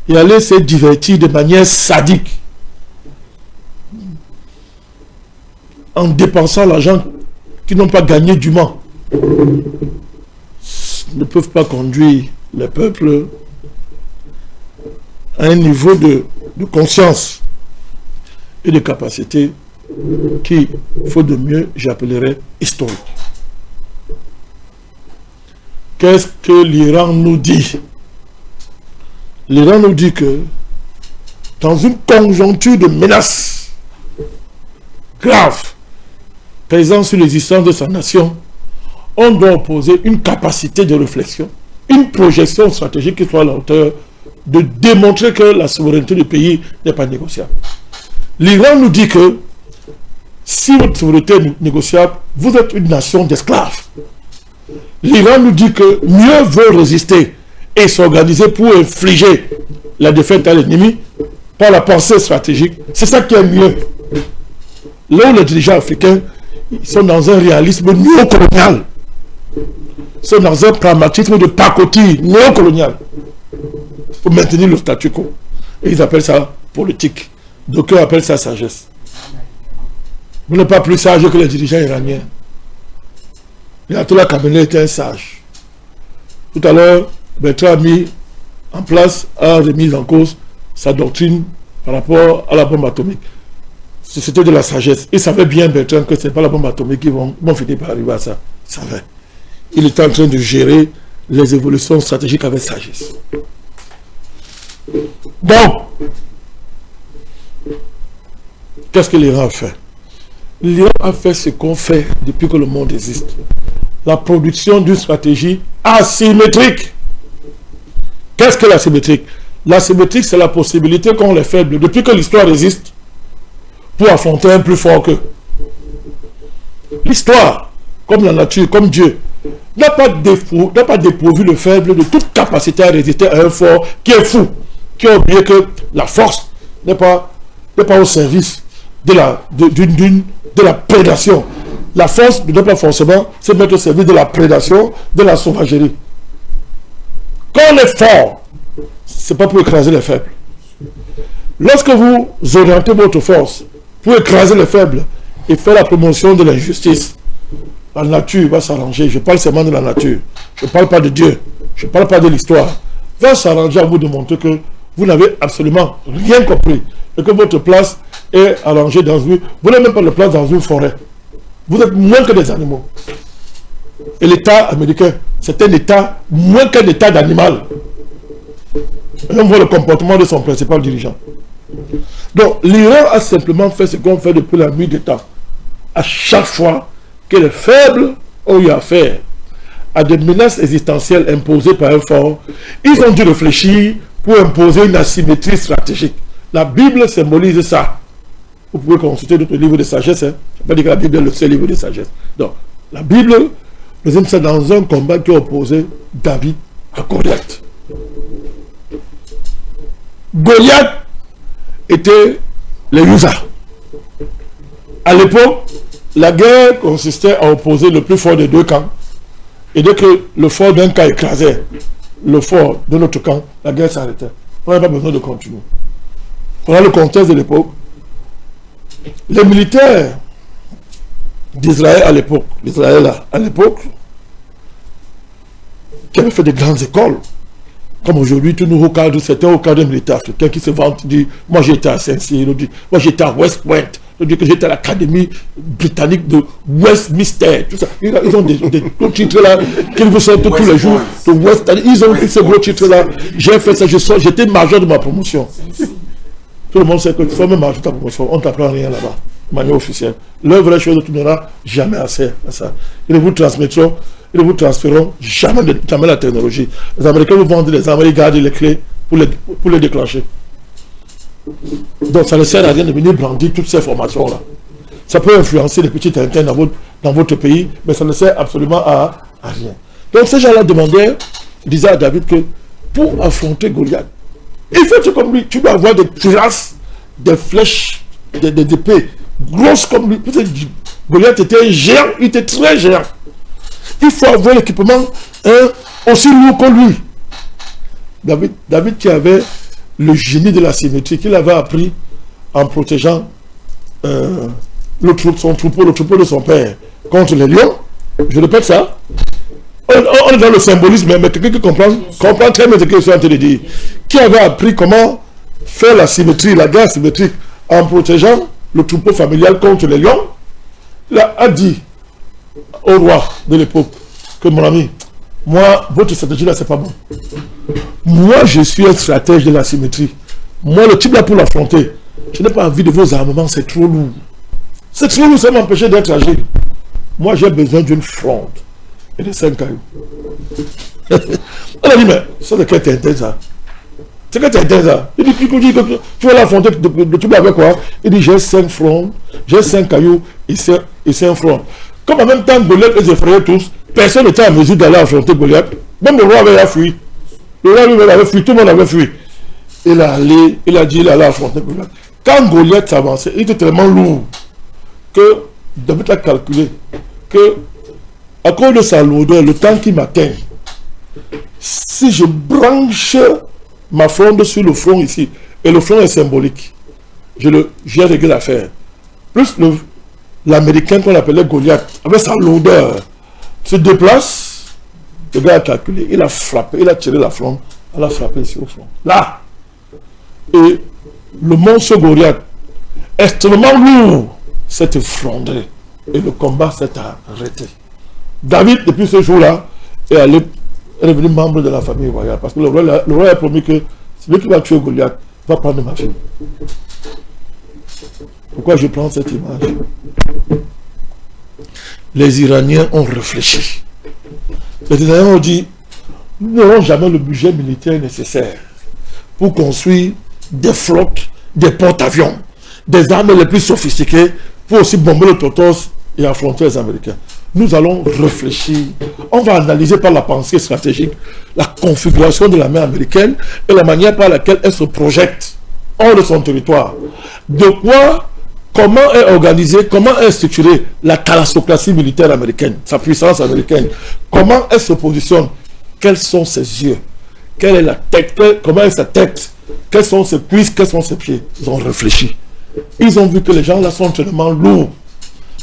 et aller se divertir de manière sadique en dépensant l'argent qu'ils n'ont pas gagné dûment, ne peuvent pas conduire le peuple à un niveau de conscience et de capacité qui, faute de mieux, j'appellerais historique. Qu'est-ce que l'Iran nous dit? L'Iran nous dit que dans une conjoncture de menaces graves pesant sur l'existence de sa nation, on doit opposer une capacité de réflexion, une projection stratégique qui soit à la hauteur de démontrer que la souveraineté du pays n'est pas négociable. L'Iran nous dit que si votre souveraineté est négociable, vous êtes une nation d'esclaves. L'Iran nous dit que mieux vaut résister et s'organiser pour infliger la défaite à l'ennemi par la pensée stratégique. C'est ça qui est mieux. Là où les dirigeants africains sont dans un réalisme néocolonial, sont dans un pragmatisme de pacotille néocolonial pour maintenir le statu quo. Et ils appellent ça politique. D'aucuns appellent ça sagesse. Vous n'êtes pas plus sage que les dirigeants iraniens. L'Ayatollah Khamenei était un sage. Tout à l'heure, Bertrand a mis en place, a remis en cause sa doctrine par rapport à la bombe atomique. C'était de la sagesse. Il savait bien, Bertrand, que ce n'est pas la bombe atomique qui vont finir par arriver à ça. Il savait. Il était en train de gérer les évolutions stratégiques avec sagesse. Donc, qu'est-ce que l'Iran a fait? L'Iran a fait ce qu'on fait depuis que le monde existe. La production d'une stratégie asymétrique. Qu'est-ce que l'asymétrique? L'asymétrique, c'est la possibilité qu'ont les faibles, depuis que l'histoire existe, pour affronter un plus fort qu'eux. L'histoire, comme la nature, comme Dieu, n'a pas dépourvu le faible de toute capacité à résister à un fort qui est fou, qui a oublié que la force n'est pas au service de la prédation. La force ne doit pas forcément se mettre au service de la prédation, de la sauvagerie. Quand on est fort, ce n'est pas pour écraser les faibles. Lorsque vous orientez votre force pour écraser les faibles et faire la promotion de l'injustice, la nature va s'arranger. Je parle seulement de la nature. Je ne parle pas de Dieu. Je ne parle pas de l'histoire. Va s'arranger à vous de montrer que vous n'avez absolument rien compris et que votre place est arrangée dans une... Vous n'avez même pas de place dans une forêt. Vous êtes moins que des animaux. Et l'État américain, c'est un État moins qu'un État d'animal. Et on voit le comportement de son principal dirigeant. Donc, l'Iran a simplement fait ce qu'on fait depuis la nuit des temps. À chaque fois que les faibles ont eu affaire à des menaces existentielles imposées par un fort, ils ont dû réfléchir pour imposer une asymétrie stratégique. La Bible symbolise ça. Vous pouvez consulter d'autres livres de sagesse. Je ne vais pas dire que la Bible est le seul livre de sagesse. Donc, la Bible résume ça dans un combat qui a opposé David à Goliath. Goliath était les Usa. À l'époque, la guerre consistait à opposer le plus fort des deux camps. Et dès que le fort d'un camp écrasait le fort de l'autre camp, la guerre s'arrêtait. On n'avait pas besoin de continuer. Voilà le contexte de l'époque. Les militaires d'Israël à l'époque, qui avaient fait des grandes écoles, Comme aujourd'hui, tout nouveau cadre, c'était au cadre militaire africain qui se vante, dit, moi j'étais à Saint-Cyr, dit, moi j'étais à West Point, dit que j'étais à l'Académie britannique de Westminster, tout ça. Ils ont des gros titres là, qu'ils vous sortent tous les jours, de West, ils ont ces gros titres là. J'ai fait ça, j'étais major de ma promotion. Tout le monde sait que tu fais même major de ta promotion, on ne t'apprend rien là-bas, de manière officielle. Leur vraie chose ne tournera jamais assez à ça. Ils vous transmettront. Ils ne vous transféreront jamais la technologie. Les Américains vous vendent les armes, ils gardent les clés pour les déclencher. Donc ça ne sert à rien de venir brandir toutes ces formations-là. Ça peut influencer les petits Tintins dans votre pays, mais ça ne sert absolument à rien. Donc ces gens-là demandaient, disaient à David que pour affronter Goliath, il faut être comme lui. Tu dois avoir des cuirasses, des flèches, des épées grosses comme lui. Goliath était un géant, il était très géant. Il faut avoir l'équipement aussi lourd que lui. David qui avait le génie de la symétrie, qu'il avait appris en protégeant son troupeau, le troupeau de son père contre les lions. Je répète ça. On est dans le symbolisme, mais quelqu'un qui comprend très bien ce que je suis en train de dire. Qui avait appris comment faire la symétrie, la guerre symétrique, en protégeant le troupeau familial contre les lions. Il a dit au roi de l'époque que mon ami, moi, votre stratégie là, c'est pas bon. Moi, je suis un stratège de la symétrie. Moi, le type là pour l'affronter, je n'ai pas envie de vos armements, c'est trop lourd. C'est trop lourd, ça m'empêche d'être agile. Moi, j'ai besoin d'une fronde et de 5 cailloux. On a dit, mais ça, c'est quel Tintin ça? C'est quel Tintin ça? Il dit, tu vas l'affronter, le type avec quoi? Il dit, j'ai 5 frondes, j'ai 5 cailloux et 5 frondes. Comme en même temps Goliath les effrayait tous, personne n'était en mesure d'aller affronter Goliath. Même le roi avait fui. Le roi lui avait fui, tout le monde avait fui. Il a dit il allait affronter Goliath. Quand Goliath s'avançait, il était tellement lourd que David a calculé que, à cause de sa lourdeur, le temps qu'il m'atteint, si je branche ma fronde sur le front ici, et le front est symbolique, j'ai réglé l'affaire. Plus l'Américain qu'on appelait Goliath, avec sa lourdeur, se déplace, le gars a calculé, il a frappé, il a tiré la fronde, il a frappé ici au front. Là! Et le monstre Goliath, extrêmement lourd, s'est effondré. Et le combat s'est arrêté. David, depuis ce jour-là, est devenu membre de la famille royale. Parce que le roi a promis que celui qui va tuer Goliath va prendre ma fille. Pourquoi je prends cette image? Les Iraniens ont réfléchi. Les Iraniens ont dit, nous n'aurons jamais le budget militaire nécessaire pour construire des flottes, des porte-avions, des armes les plus sophistiquées pour aussi bomber le Totos et affronter les Américains. Nous allons réfléchir. On va analyser par la pensée stratégique la configuration de la mer américaine et la manière par laquelle elle se projette hors de son territoire. De quoi, comment est organisée, comment est structurée la thalassocratie militaire américaine, sa puissance américaine, comment elle se positionne, quels sont ses yeux, quelle est la tête, comment est sa tête, quelles sont ses cuisses, quels sont ses pieds. Ils ont réfléchi. Ils ont vu que les gens là sont tellement lourds.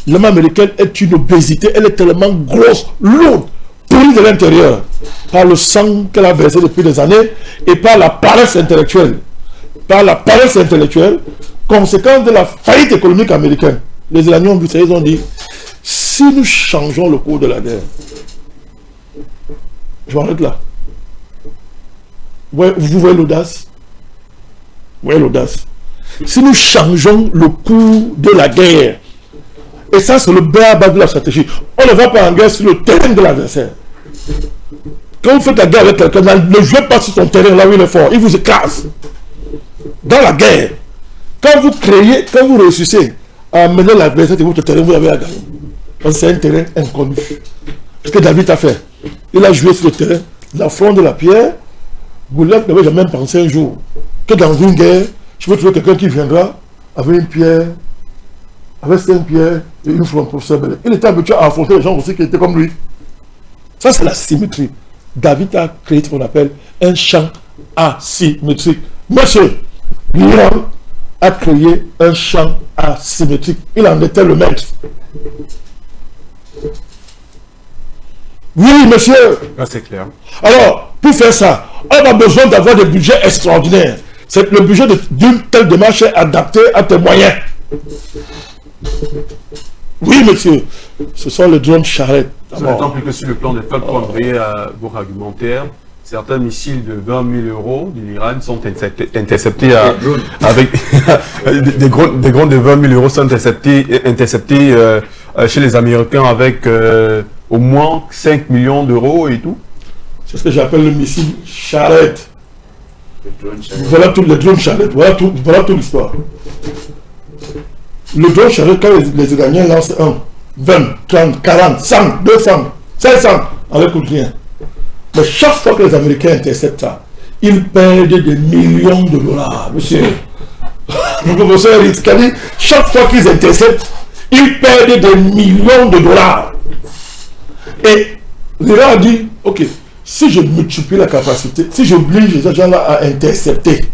L'armée américaine est une obésité, elle est tellement grosse, lourde, pourrie de l'intérieur, par le sang qu'elle a versé depuis des années et par la paresse intellectuelle. Par la paresse intellectuelle, conséquence de la faillite économique américaine. Les Iraniens ont vu ça, ils ont dit, si nous changeons le cours de la guerre, je m'arrête là. Vous voyez l'audace? Vous voyez l'audace? Si nous changeons le cours de la guerre, et ça c'est le bas de la stratégie, on ne va pas en guerre sur le terrain de l'adversaire. Quand vous faites la guerre avec quelqu'un, ne jouez pas sur son terrain là où il est fort, il vous écrase. Dans la guerre, quand vous réussissez à amener l'adversaire de votre terrain, vous avez à gagner. Parce que c'est un terrain inconnu. Ce que David a fait, il a joué sur le terrain, la fronde de la pierre. Goliath n'avait jamais pensé un jour que dans une guerre, je peux trouver quelqu'un qui viendra avec une pierre, avec 5 pierres et une fronde pour se mêler. Il était habitué à affronter les gens aussi qui étaient comme lui. Ça, c'est la symétrie. David a créé ce qu'on appelle un champ asymétrique. Monsieur, l'Iran a créé un champ asymétrique. Il en était le maître. Oui, monsieur. Ah, c'est clair. Alors, pour faire ça, on a besoin d'avoir des budgets extraordinaires. Le budget d'une telle démarche est adapté à tes moyens. Oui, monsieur. Ce sont les drones charrettes. D'autant plus que sur le plan des faits, pour envoyer vos argumentaires, certains missiles de 20 000 € de l'Iran sont interceptés avec des drones de 20 000 € sont interceptés chez les Américains avec au moins 5 millions d'euros et tout. C'est ce que j'appelle le missile charrette. Voilà tous les drones charrettes. Voilà toute l'histoire. Le drone charrette, quand les Iraniens lancent 1, 20, 30, 40, 100, 200, 500, on n'écoute rien. Mais chaque fois que les Américains interceptent ça, ils perdent des millions de dollars, monsieur. Le professeur Rizkani, chaque fois qu'ils interceptent, ils perdent des millions de dollars. Et l'Iran a dit, ok, si je multiplie la capacité, si j'oblige les gens-là à intercepter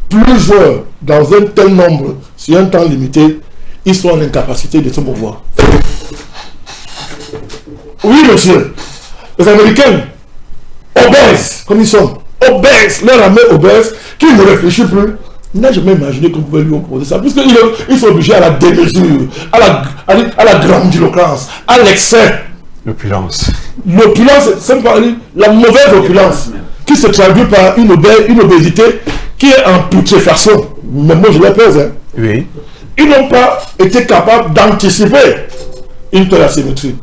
plusieurs dans un tel nombre, sur un temps limité, ils sont en incapacité de se mouvoir. Oui, monsieur. Les Américains, obèses, comme ils sont, obèses, leur armée obèse, qui ne réfléchit plus, n'a jamais imaginé qu'on pouvait lui opposer ça, puisqu'ils sont obligés à la démesure, à la grandiloquence, à l'excès. L'opulence. L'opulence, c'est la mauvaise opulence, qui se traduit par une obésité qui est en putréfaction. Mais moi, je l'ai pèse. Hein. Oui. Ils n'ont pas été capables d'anticiper une telle asymétrie.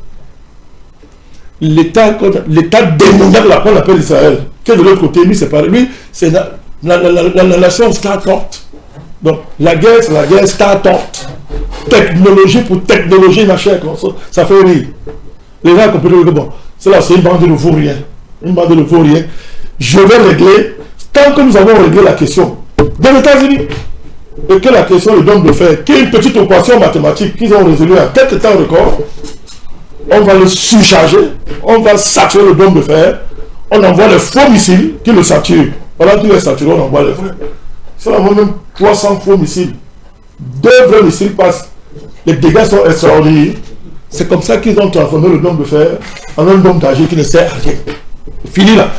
L'État démoniaque là qu'on appelle Israël, qui est de l'autre côté, lui c'est pareil. Lui, c'est la nation start-up. Donc la guerre, c'est la guerre start-up. Technologie pour technologie, machin, ça fait rire. Les gens comprennent que bon, c'est une bande de vauriens. Une bande de vauriens. Je vais régler, tant que nous avons réglé la question des États-Unis, et que la question du nombre de fer, qui est une petite opération mathématique qu'ils ont résolue à quelques temps record, on va le surcharger, on va saturer le dôme de fer, on envoie les faux missiles qui le saturent. Pendant qu'il est saturé, on envoie les vrais. Si on envoie même 300 faux missiles, 2 vrais missiles passent, les dégâts sont extraordinaires. C'est comme ça qu'ils ont transformé le dôme de fer en un dôme d'argile qui ne sert à rien. Fini là.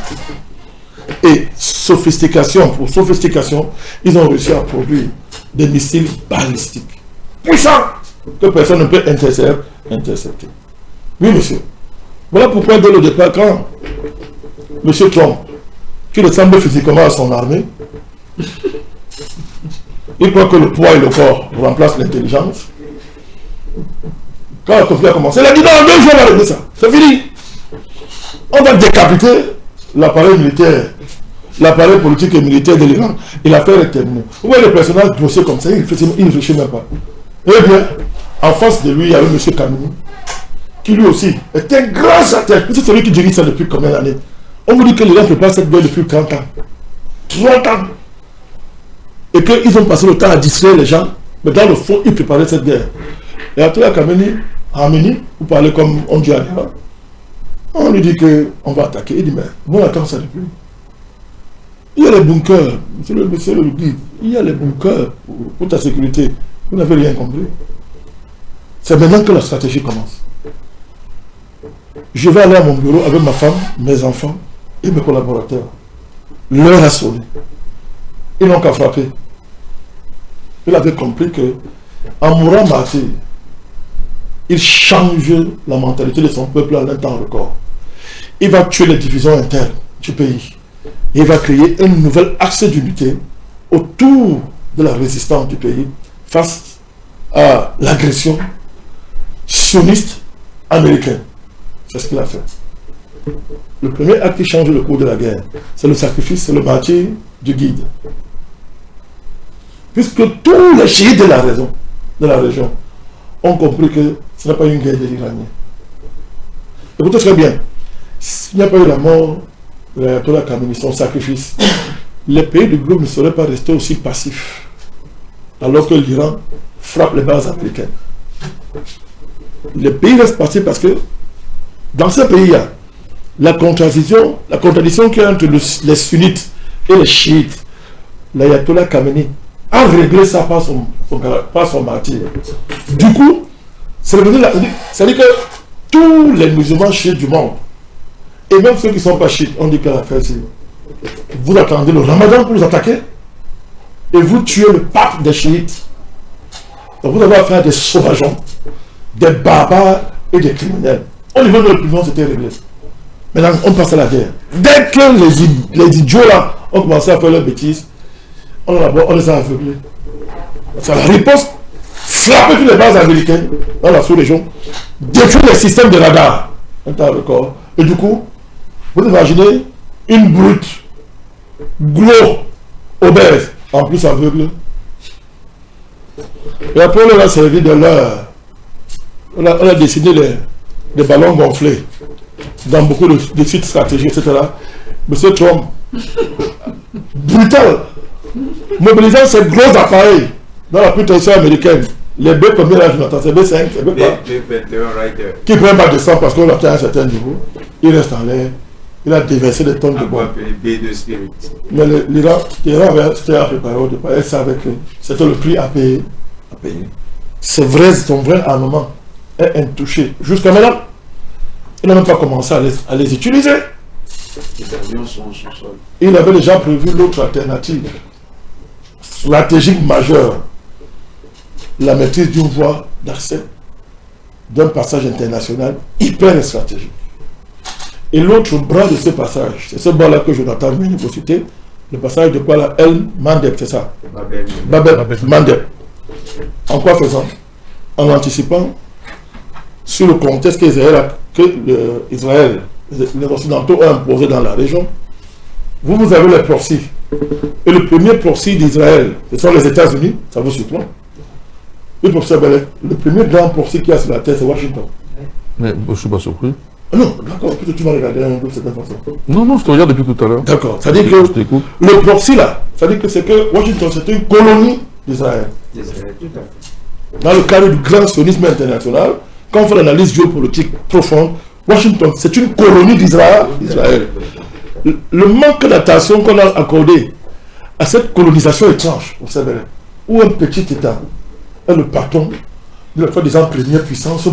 Et sophistication pour sophistication, ils ont réussi à produire des missiles balistiques puissants que personne ne peut intercepter. Oui, monsieur. Voilà pourquoi, dès le départ, quand M. Trump, qui ressemble physiquement à son armée, il croit que le poids et le corps remplacent l'intelligence. Quand le conflit a commencé, il a dit non, 2 jours, on va régler ça. C'est fini. On va décapiter l'appareil militaire, l'appareil politique et militaire de l'Iran. Et l'affaire est terminée. Vous voyez les personnages grossiers comme ça, il ne réfléchit même pas. Eh bien, en face de lui, il y avait M. Khamenei, qui lui aussi est un grand stratège. C'est celui qui dirige ça depuis combien d'années? On vous dit que l'Iran prépare cette guerre depuis 30 ans. 30 ans. Et qu'ils ont passé le temps à distraire les gens, mais dans le fond, ils préparaient cette guerre. Et après, Khamenei, vous parlez comme on dit à l'Iran. On lui dit qu'on va attaquer. Il dit, mais bon, attends, ça depuis. Il y a les bunkers, monsieur le guide, il y a les bunkers pour ta sécurité. Vous n'avez rien compris. C'est maintenant que la stratégie commence. Je vais aller à mon bureau avec ma femme, mes enfants et mes collaborateurs. L'heure a sonné. Ils n'ont qu'à frapper. Il avait compris que, en mourant martyr, il change la mentalité de son peuple en un temps record. Il va tuer les divisions internes du pays. Il va créer un nouvel axe d'unité autour de la résistance du pays face à l'agression sioniste américaine. C'est ce qu'il a fait. Le premier acte qui change le cours de la guerre, c'est le sacrifice, c'est le martyre du guide. Puisque tous les chiites de la région ont compris que ce n'est pas une guerre de l'Iranien. Écoutez très bien, s'il n'y a pas eu la mort de l'ayatollah Khamenei, son sacrifice, les pays du globe ne seraient pas restés aussi passifs alors que l'Iran frappe les bases américaines. Les pays restent passifs parce que dans ce pays-là, la contradiction qu'il y a entre les sunnites et les chiites, l'ayatollah Khamenei a réglé ça par son martyr. Du coup, c'est-à-dire que tous les musulmans chiites du monde Et même ceux qui ne sont pas chiites, on dit que l'affaire c'est... Vous attendez le ramadan pour vous attaquer et vous tuez le pape des chiites. Donc vous avez affaire à des sauvageons, des barbares et des criminels. Au niveau de l'opinion, c'était réglé. Maintenant, on passe à la guerre. Dès que les idiots là ont commencé à faire leurs bêtises, on les a aveuglés. C'est la réponse. Frapper toutes les bases américaines dans la sous-région, détruire les systèmes de radar. Et du coup, vous imaginez une brute, gros, obèse, en plus aveugle. Et après, on a servi de leur. On a dessiné des ballons gonflés dans beaucoup de sites stratégiques, etc. Monsieur Trump, brutal, mobilisant ces gros appareils dans la protection américaine. Les deux premiers là, je n'entends, c'est B5, c'est B pas. Qui ne prennent pas de sang parce qu'on atteint à un certain niveau. Il reste en l'air. Il a déversé des tonnes de bombes. Mais l'Iran, c'était à préparer au départ. Elle savait que c'était le prix à payer. C'est vrai, son vrai armement est intouché. Jusqu'à maintenant, il n'a même pas commencé à les utiliser. Les avions sont sous sol. Il avait déjà prévu l'autre alternative stratégique majeure. La maîtrise d'une voie d'accès, d'un passage international hyper stratégique. Et l'autre bras de ce passage, c'est ce bras-là que Jonathan vient de vous citer, le passage de quoi là, El Mandeb, c'est ça? Babel Mandeb. En quoi faisant? En anticipant sur le contexte que les Occidentaux ont imposé dans la région. Vous avez les proxys. Et le premier proxy d'Israël, ce sont les États-Unis, ça vous surprend. Le premier grand proxy qu'il y a sur la terre, c'est Washington. Mais je ne suis pas surpris. Non, d'accord, peut-être tu m'as regardé de cette façon. Non, je te regarde depuis tout à l'heure. D'accord, c'est-à-dire que le proxy là, c'est-à-dire que c'est que Washington, c'est une colonie d'Israël. Dans le cadre du grand sionisme international, quand on fait l'analyse géopolitique profonde, Washington, c'est une colonie d'Israël. Le manque d'attention qu'on a accordé à cette colonisation étrange, vous savez, où un petit État est le patron de la soi-disant première puissance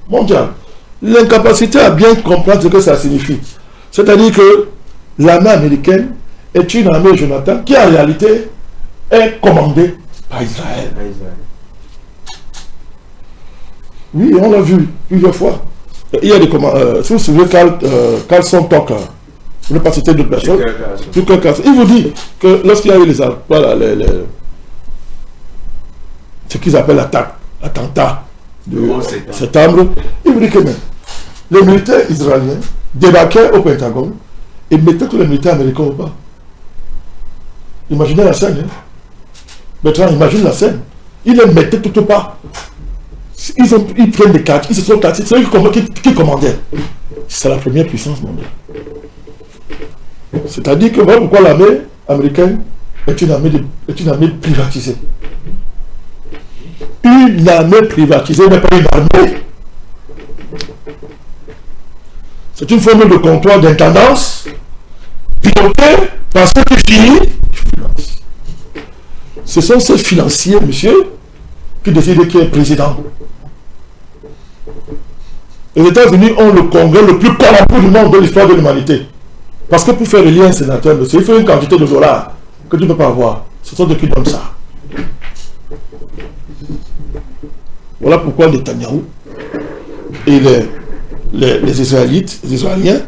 mondiale. L'incapacité à bien comprendre ce que ça signifie. C'est-à-dire que l'armée américaine est une armée, Jonathan, qui en réalité est commandée par Israël. Oui, on l'a vu plusieurs fois. Il y a des commandes. Si vous vous souvenez, Carlson Tucker, je ne vais pas citer d'autres personnes. Il vous dit que lorsqu'il y a eu ce qu'ils appellent l'attentat de septembre, il vous dit que même les militaires israéliens débarquaient au Pentagone et mettaient tous les militaires américains au bas. Imaginez la scène. Hein? Bertrand, imagine la scène. Ils les mettaient tout au bas. Ils prennent des cartes, ils se sont cassés. C'est eux qui commandaient. C'est la première puissance mondiale. C'est-à-dire que voilà pourquoi l'armée américaine est une armée privatisée. Une armée privatisée n'est pas une armée. C'est une forme de contrôle d'intendance pilotée par ceux qui financent. Ce sont ces financiers, monsieur, qui décident qui est président. Les États-Unis ont le congrès le plus corrompu du monde de l'histoire de l'humanité. Parce que pour faire élire un sénateur, monsieur, il faut une quantité de dollars que tu ne peux pas avoir. Ce sont ceux qui donnent ça. Voilà pourquoi Netanyahou et les Israélites, les Israéliens,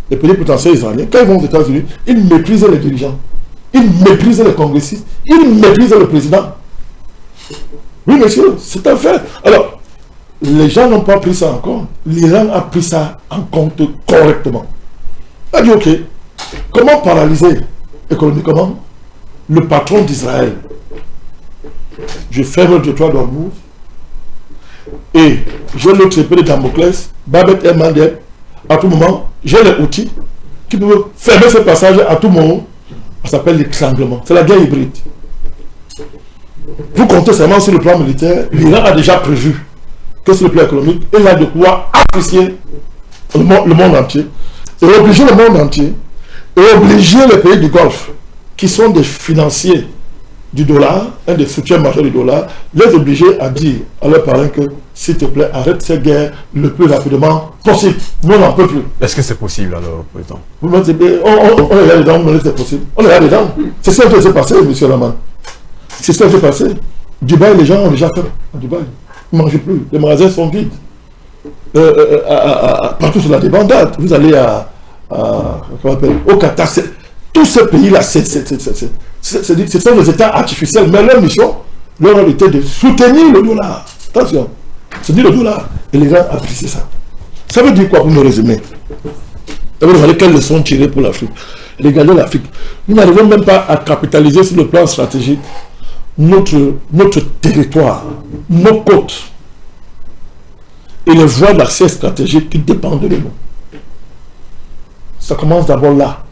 les pays potentiels israéliens, quand ils vont aux États-Unis, ils méprisent les dirigeants, ils méprisent les congressistes, ils méprisent le président. Oui, monsieur, c'est un fait. Alors, les gens n'ont pas pris ça en compte. L'Iran a pris ça en compte correctement. Il a dit, ok, comment paralyser économiquement le patron d'Israël? Je ferme le détroit d'Ormuz et j'ai l'autre épée de Damoclès, Babet El Mandeb. À tout moment, j'ai les outils qui peuvent fermer ce passage à tout moment. Ça s'appelle l'étranglement. C'est la guerre hybride. Vous comptez seulement sur le plan militaire. L'Iran a déjà prévu que sur le plan économique, il a de pouvoir apprécier le monde entier et obliger le monde entier et obliger les pays du Golfe qui sont des financiers du dollar, un des soutiens majeurs du dollar, les obliger à dire à leurs parents que, s'il te plaît, arrête cette guerre le plus rapidement possible. Nous, on n'en peut plus. Est-ce que c'est possible alors, président? Vous me dites, on est là dedans, on c'est possible. On est là dedans. C'est ce qui s'est passé, M. Raman. C'est ce qui s'est passé. Dubaï, les gens ont déjà fait. À Dubaï, ils ne mangent plus. Les magasins sont vides. Partout sur la débandade. Vous allez au Qatar. Tous ces pays-là, ce sont des États artificiels. Mais leur mission, leur rôle était de soutenir le dollar. Attention, soutenir le dollar. Et les gens apprécient ça. Ça veut dire quoi pour me résumer? Vous regardez quelles leçons tirer pour l'Afrique. Regardez l'Afrique. Nous n'arrivons même pas à capitaliser sur le plan stratégique notre territoire, nos côtes et les voies d'accès stratégiques qui dépendent de nous. Ça commence d'abord là.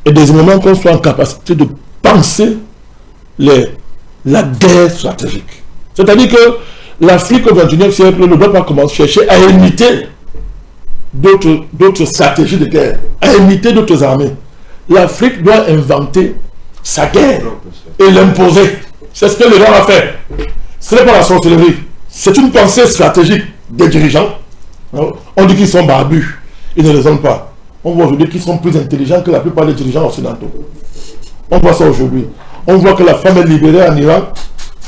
Et des moments qu'on soit en capacité de penser la guerre stratégique. C'est-à-dire que l'Afrique au XXIe siècle ne doit pas commencer à chercher à imiter d'autres stratégies de guerre, à imiter d'autres armées. L'Afrique doit inventer sa guerre et l'imposer. C'est ce que l'Iran a fait. Ce n'est pas la sorcellerie. C'est une pensée stratégique des dirigeants. On dit qu'ils sont barbus. Ils ne raisonnent pas. On voit aujourd'hui qu'ils sont plus intelligents que la plupart des dirigeants occidentaux. On voit ça aujourd'hui. On voit que la femme est libérée en Iran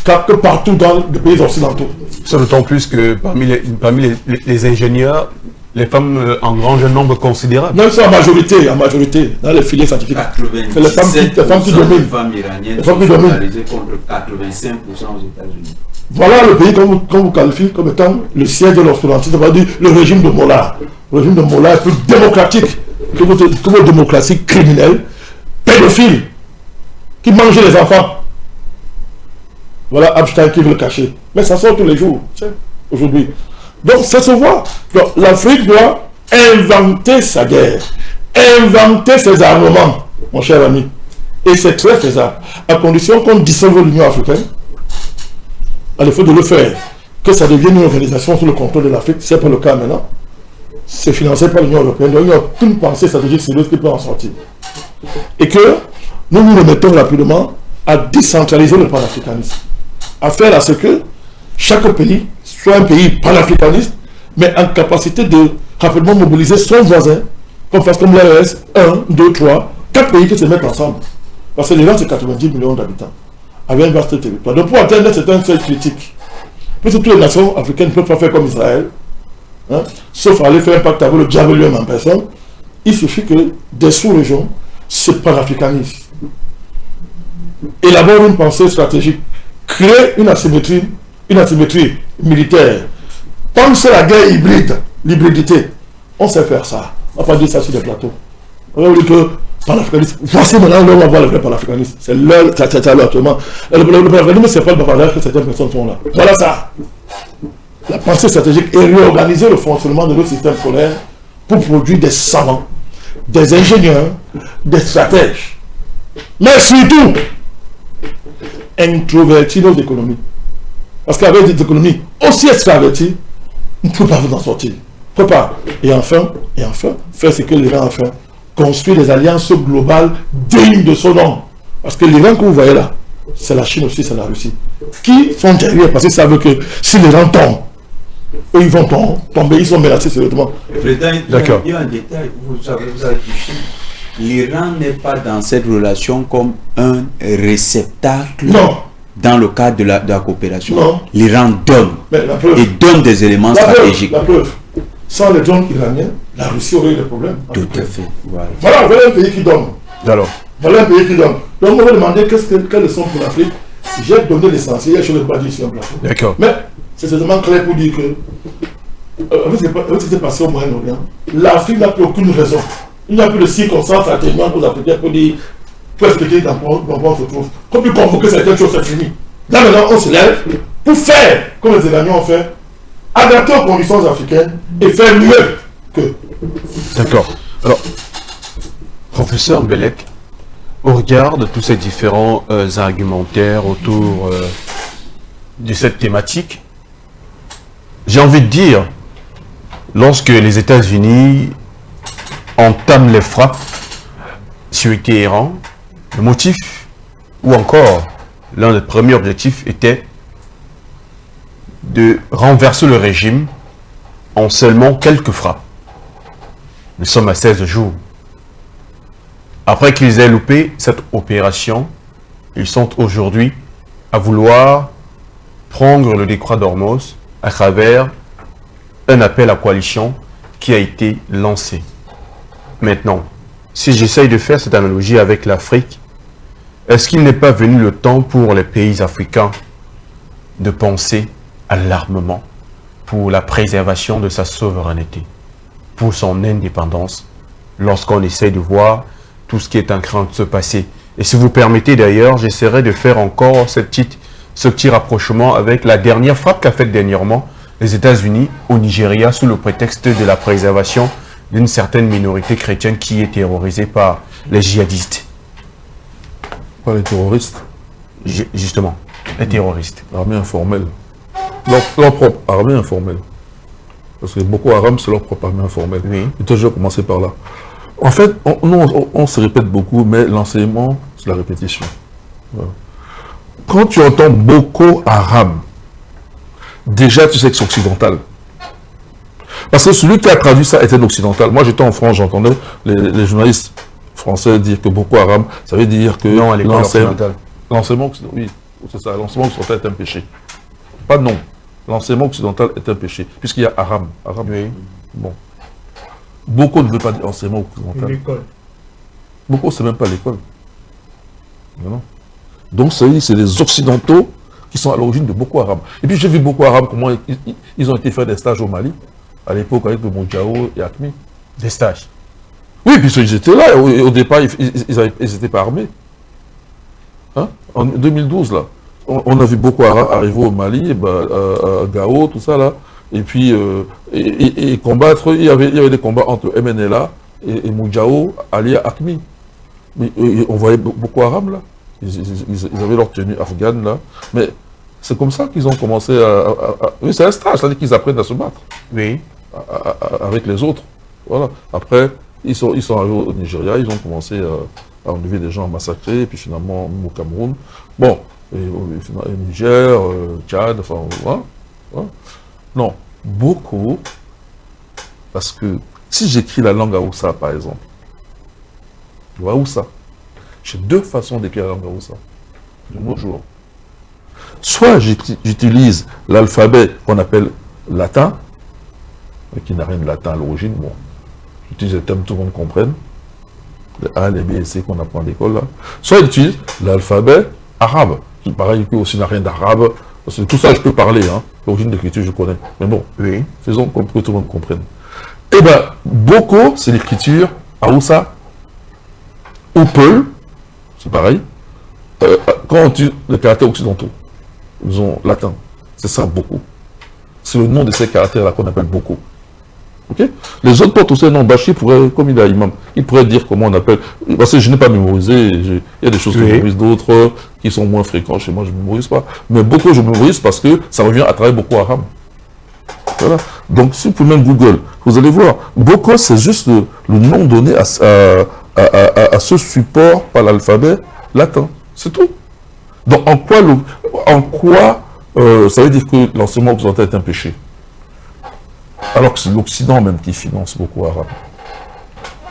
que partout dans les pays occidentaux. C'est d'autant plus que parmi les ingénieurs, les femmes en grand nombre considérable. Non, ils sont en majorité, dans les filières scientifiques. C'est les femmes qui dominent. Les femmes iraniennes sont polarisées contre 85% aux États-Unis. Voilà le pays qu'on vous qualifie comme étant le siège de l'obscurantisme, c'est-à-dire le régime de Mollah. Le régime de Mollah est plus démocratique que votre démocratie criminelle, pédophile, qui mange les enfants. Voilà Epstein qui veut le cacher. Mais ça sort tous les jours, aujourd'hui. Donc ça se voit. L'Afrique doit inventer sa guerre, inventer ses armements, mon cher ami. Et c'est très faisable, à condition qu'on dissolve l'Union africaine, à défaut de le faire, que ça devienne une organisation sous le contrôle de l'Afrique. C'est pas le cas maintenant. C'est financé par l'Union européenne. Donc il n'y a aucune pensée stratégique sérieuse qui peut en sortir. Et que nous nous remettons rapidement à décentraliser le panafricanisme, à faire à ce que chaque pays soit un pays panafricaniste, mais en capacité de rapidement mobiliser son voisin, qu'on fasse comme l'AES, 1, 2, 3, 4 pays qui se mettent ensemble. Parce que l'Iran, c'est 90 millions d'habitants, avec un vaste territoire. Donc pour atteindre certains seuils critiques, puisque toutes les nations africaines ne peuvent pas faire comme Israël, sauf aller faire un pacte avec le diable lui-même en personne, il suffit que des sous-régions se panafricanisent. Élaborer une pensée stratégique, créer une asymétrie militaire, penser la guerre hybride, l'hybridité. On sait faire ça. On va pas dire ça sur des plateaux. On va dire que panafricanisme, voici maintenant là on va voir le vrai panafricanisme. C'est l'heure, c'est à l'heure actuellement. Le panafricanisme, c'est pas le bavardage que certaines personnes font là. Voilà ça. La pensée stratégique est réorganiser le fonctionnement de notre système scolaire pour produire des savants, des ingénieurs, des stratèges. Mais surtout, introvertir nos économies. Parce qu'avec des économies aussi extraverties, on ne peut pas vous en sortir. On ne peut pas. Et enfin, faire ce que l'Iran a fait. Construire des alliances globales dignes de son nom. Parce que l'Iran que vous voyez là, c'est la Chine aussi, c'est la Russie. Qui sont derrière parce qu'ils savent que si l'Iran tombe, eux ils vont tomber, ils sont menacés sérieusement. D'accord. Il y a un détail, vous avez touché. L'Iran n'est pas dans cette relation comme un réceptacle. Non. Dans le cadre de la coopération. Non. L'Iran donne. Et donne des éléments stratégiques. La preuve. Sans les drones iraniens, la Russie aurait eu des problèmes. Tout à fait. Voilà un pays qui donne. Alors. Voilà un pays qui donne. Donc on va demander quelles leçons pour l'Afrique. J'ai donné l'essentiel, je ne vais pas dire sur un plateau. D'accord. Mais c'est seulement clair pour dire que, avec ce qui s'est passé au Moyen-Orient, l'Afrique n'a plus aucune raison. Il n'y a plus de circonstances atténuantes aux Africains pour dire, pour expliquer dans quoi on se trouve. Comme plus convoquer certaines choses, c'est fini. Là maintenant, on se lève pour faire, comme les Iraniens ont fait, adapter aux conditions africaines et faire mieux que. D'accord. Alors, professeur Mbelek, au regard de tous ces différents argumentaires autour de cette thématique, j'ai envie de dire, lorsque les États-Unis entament les frappes sur Téhéran, le motif ou encore l'un des premiers objectifs était de renverser le régime en seulement quelques frappes. Nous sommes à 16 jours. Après qu'ils aient loupé cette opération, ils sont aujourd'hui à vouloir prendre le décroix d'Ormuz à travers un appel à coalition qui a été lancé. Maintenant, si j'essaye de faire cette analogie avec l'Afrique, est-ce qu'il n'est pas venu le temps pour les pays africains de penser à l'armement pour la préservation de sa souveraineté, pour son indépendance, lorsqu'on essaie de voir tout ce qui est en train de se passer? Et si vous permettez d'ailleurs, j'essaierai de faire encore ce petit rapprochement avec la dernière frappe qu'a faite dernièrement les États-Unis au Nigeria sous le prétexte de la préservation d'une certaine minorité chrétienne qui est terrorisée par les djihadistes. Pas les terroristes. Justement, les terroristes. Armée informelle. Leur propre armée informelle. Parce que Boko Haram, c'est leur propre armée informelle. Oui. Et toi, je vais commencer par là. En fait, on se répète beaucoup, mais l'enseignement, c'est la répétition. Voilà. Quand tu entends Boko Haram, déjà tu sais que c'est occidental. Parce que celui qui a traduit ça était occidental. Moi, j'étais en France, j'entendais les journalistes français dire que Boko Haram, ça veut dire que l'enseignement, oui, c'est ça, l'enseignement occidental est un péché. Pas non. L'enseignement occidental est un péché, puisqu'il y a Haram. Haram. Oui. Bon. Boko ne veut pas dire enseignement occidental. L'école. Boko, c'est même pas l'école. Non. Donc, c'est les Occidentaux qui sont à l'origine de Boko Haram. Et puis, j'ai vu Boko Haram, comment ils ont été faire des stages au Mali, à l'époque avec le Moudjao et Akmi. Des stages. Oui, puis ils étaient là. Au départ, ils n'étaient pas armés. Hein? En 2012, là, on a vu Boko Haram arriver au Mali, à Gao, tout ça, là. Et puis, et combattre, il y avait des combats entre MNLA et Moudjao, alliés à Akmi. Mais, on voyait Boko Haram, là. Ils avaient leur tenue afghane, là. Mais c'est comme ça qu'ils ont commencé oui, c'est un stage, c'est-à-dire qu'ils apprennent à se battre. Oui. Avec les autres. Voilà. Après, ils sont arrivés au Nigeria, ils ont commencé à enlever des gens, à massacrer, et puis finalement, au Cameroun. Bon, et Niger, Tchad, enfin, voilà. Voilà. Non, beaucoup, parce que si j'écris la langue Haoussa, par exemple, ou Haoussa, j'ai deux façons d'écrire la langue Haoussa, de nos jours. Soit j'utilise l'alphabet qu'on appelle latin, qui n'a rien de latin à l'origine, bon, j'utilise les termes que tout le monde comprenne, les A, les B et C qu'on apprend à l'école, là. Soit j'utilise l'alphabet arabe, qui pareil, qui aussi n'a rien d'arabe, parce que tout ça je peux parler, hein. L'origine de l'écriture je connais, mais bon, Oui. faisons comme que tout le monde comprenne. Eh bien, Boko, c'est l'écriture Haoussa, ou Peul, c'est pareil, quand on tue les caractères occidentaux, disons latin, c'est ça Boko. C'est le nom de ces caractères-là qu'on appelle Boko. Ok? Les autres portent aussi un nom. Bachir pourrait, comme il est imam, il pourrait dire comment on appelle. Parce que je n'ai pas mémorisé, il y a des choses que je mémorise, d'autres qui sont moins fréquentes chez moi, je ne mémorise pas. Mais Boko, je mémorise parce que ça revient à travers Boko Haram. Voilà. Donc, si vous pouvez même Google, vous allez voir, Boko, c'est juste le nom donné à ce support par l'alphabet latin. C'est tout. Donc, en quoi ça veut dire que l'enseignement occidental est un péché? Alors que c'est l'Occident même qui finance Boko Haram.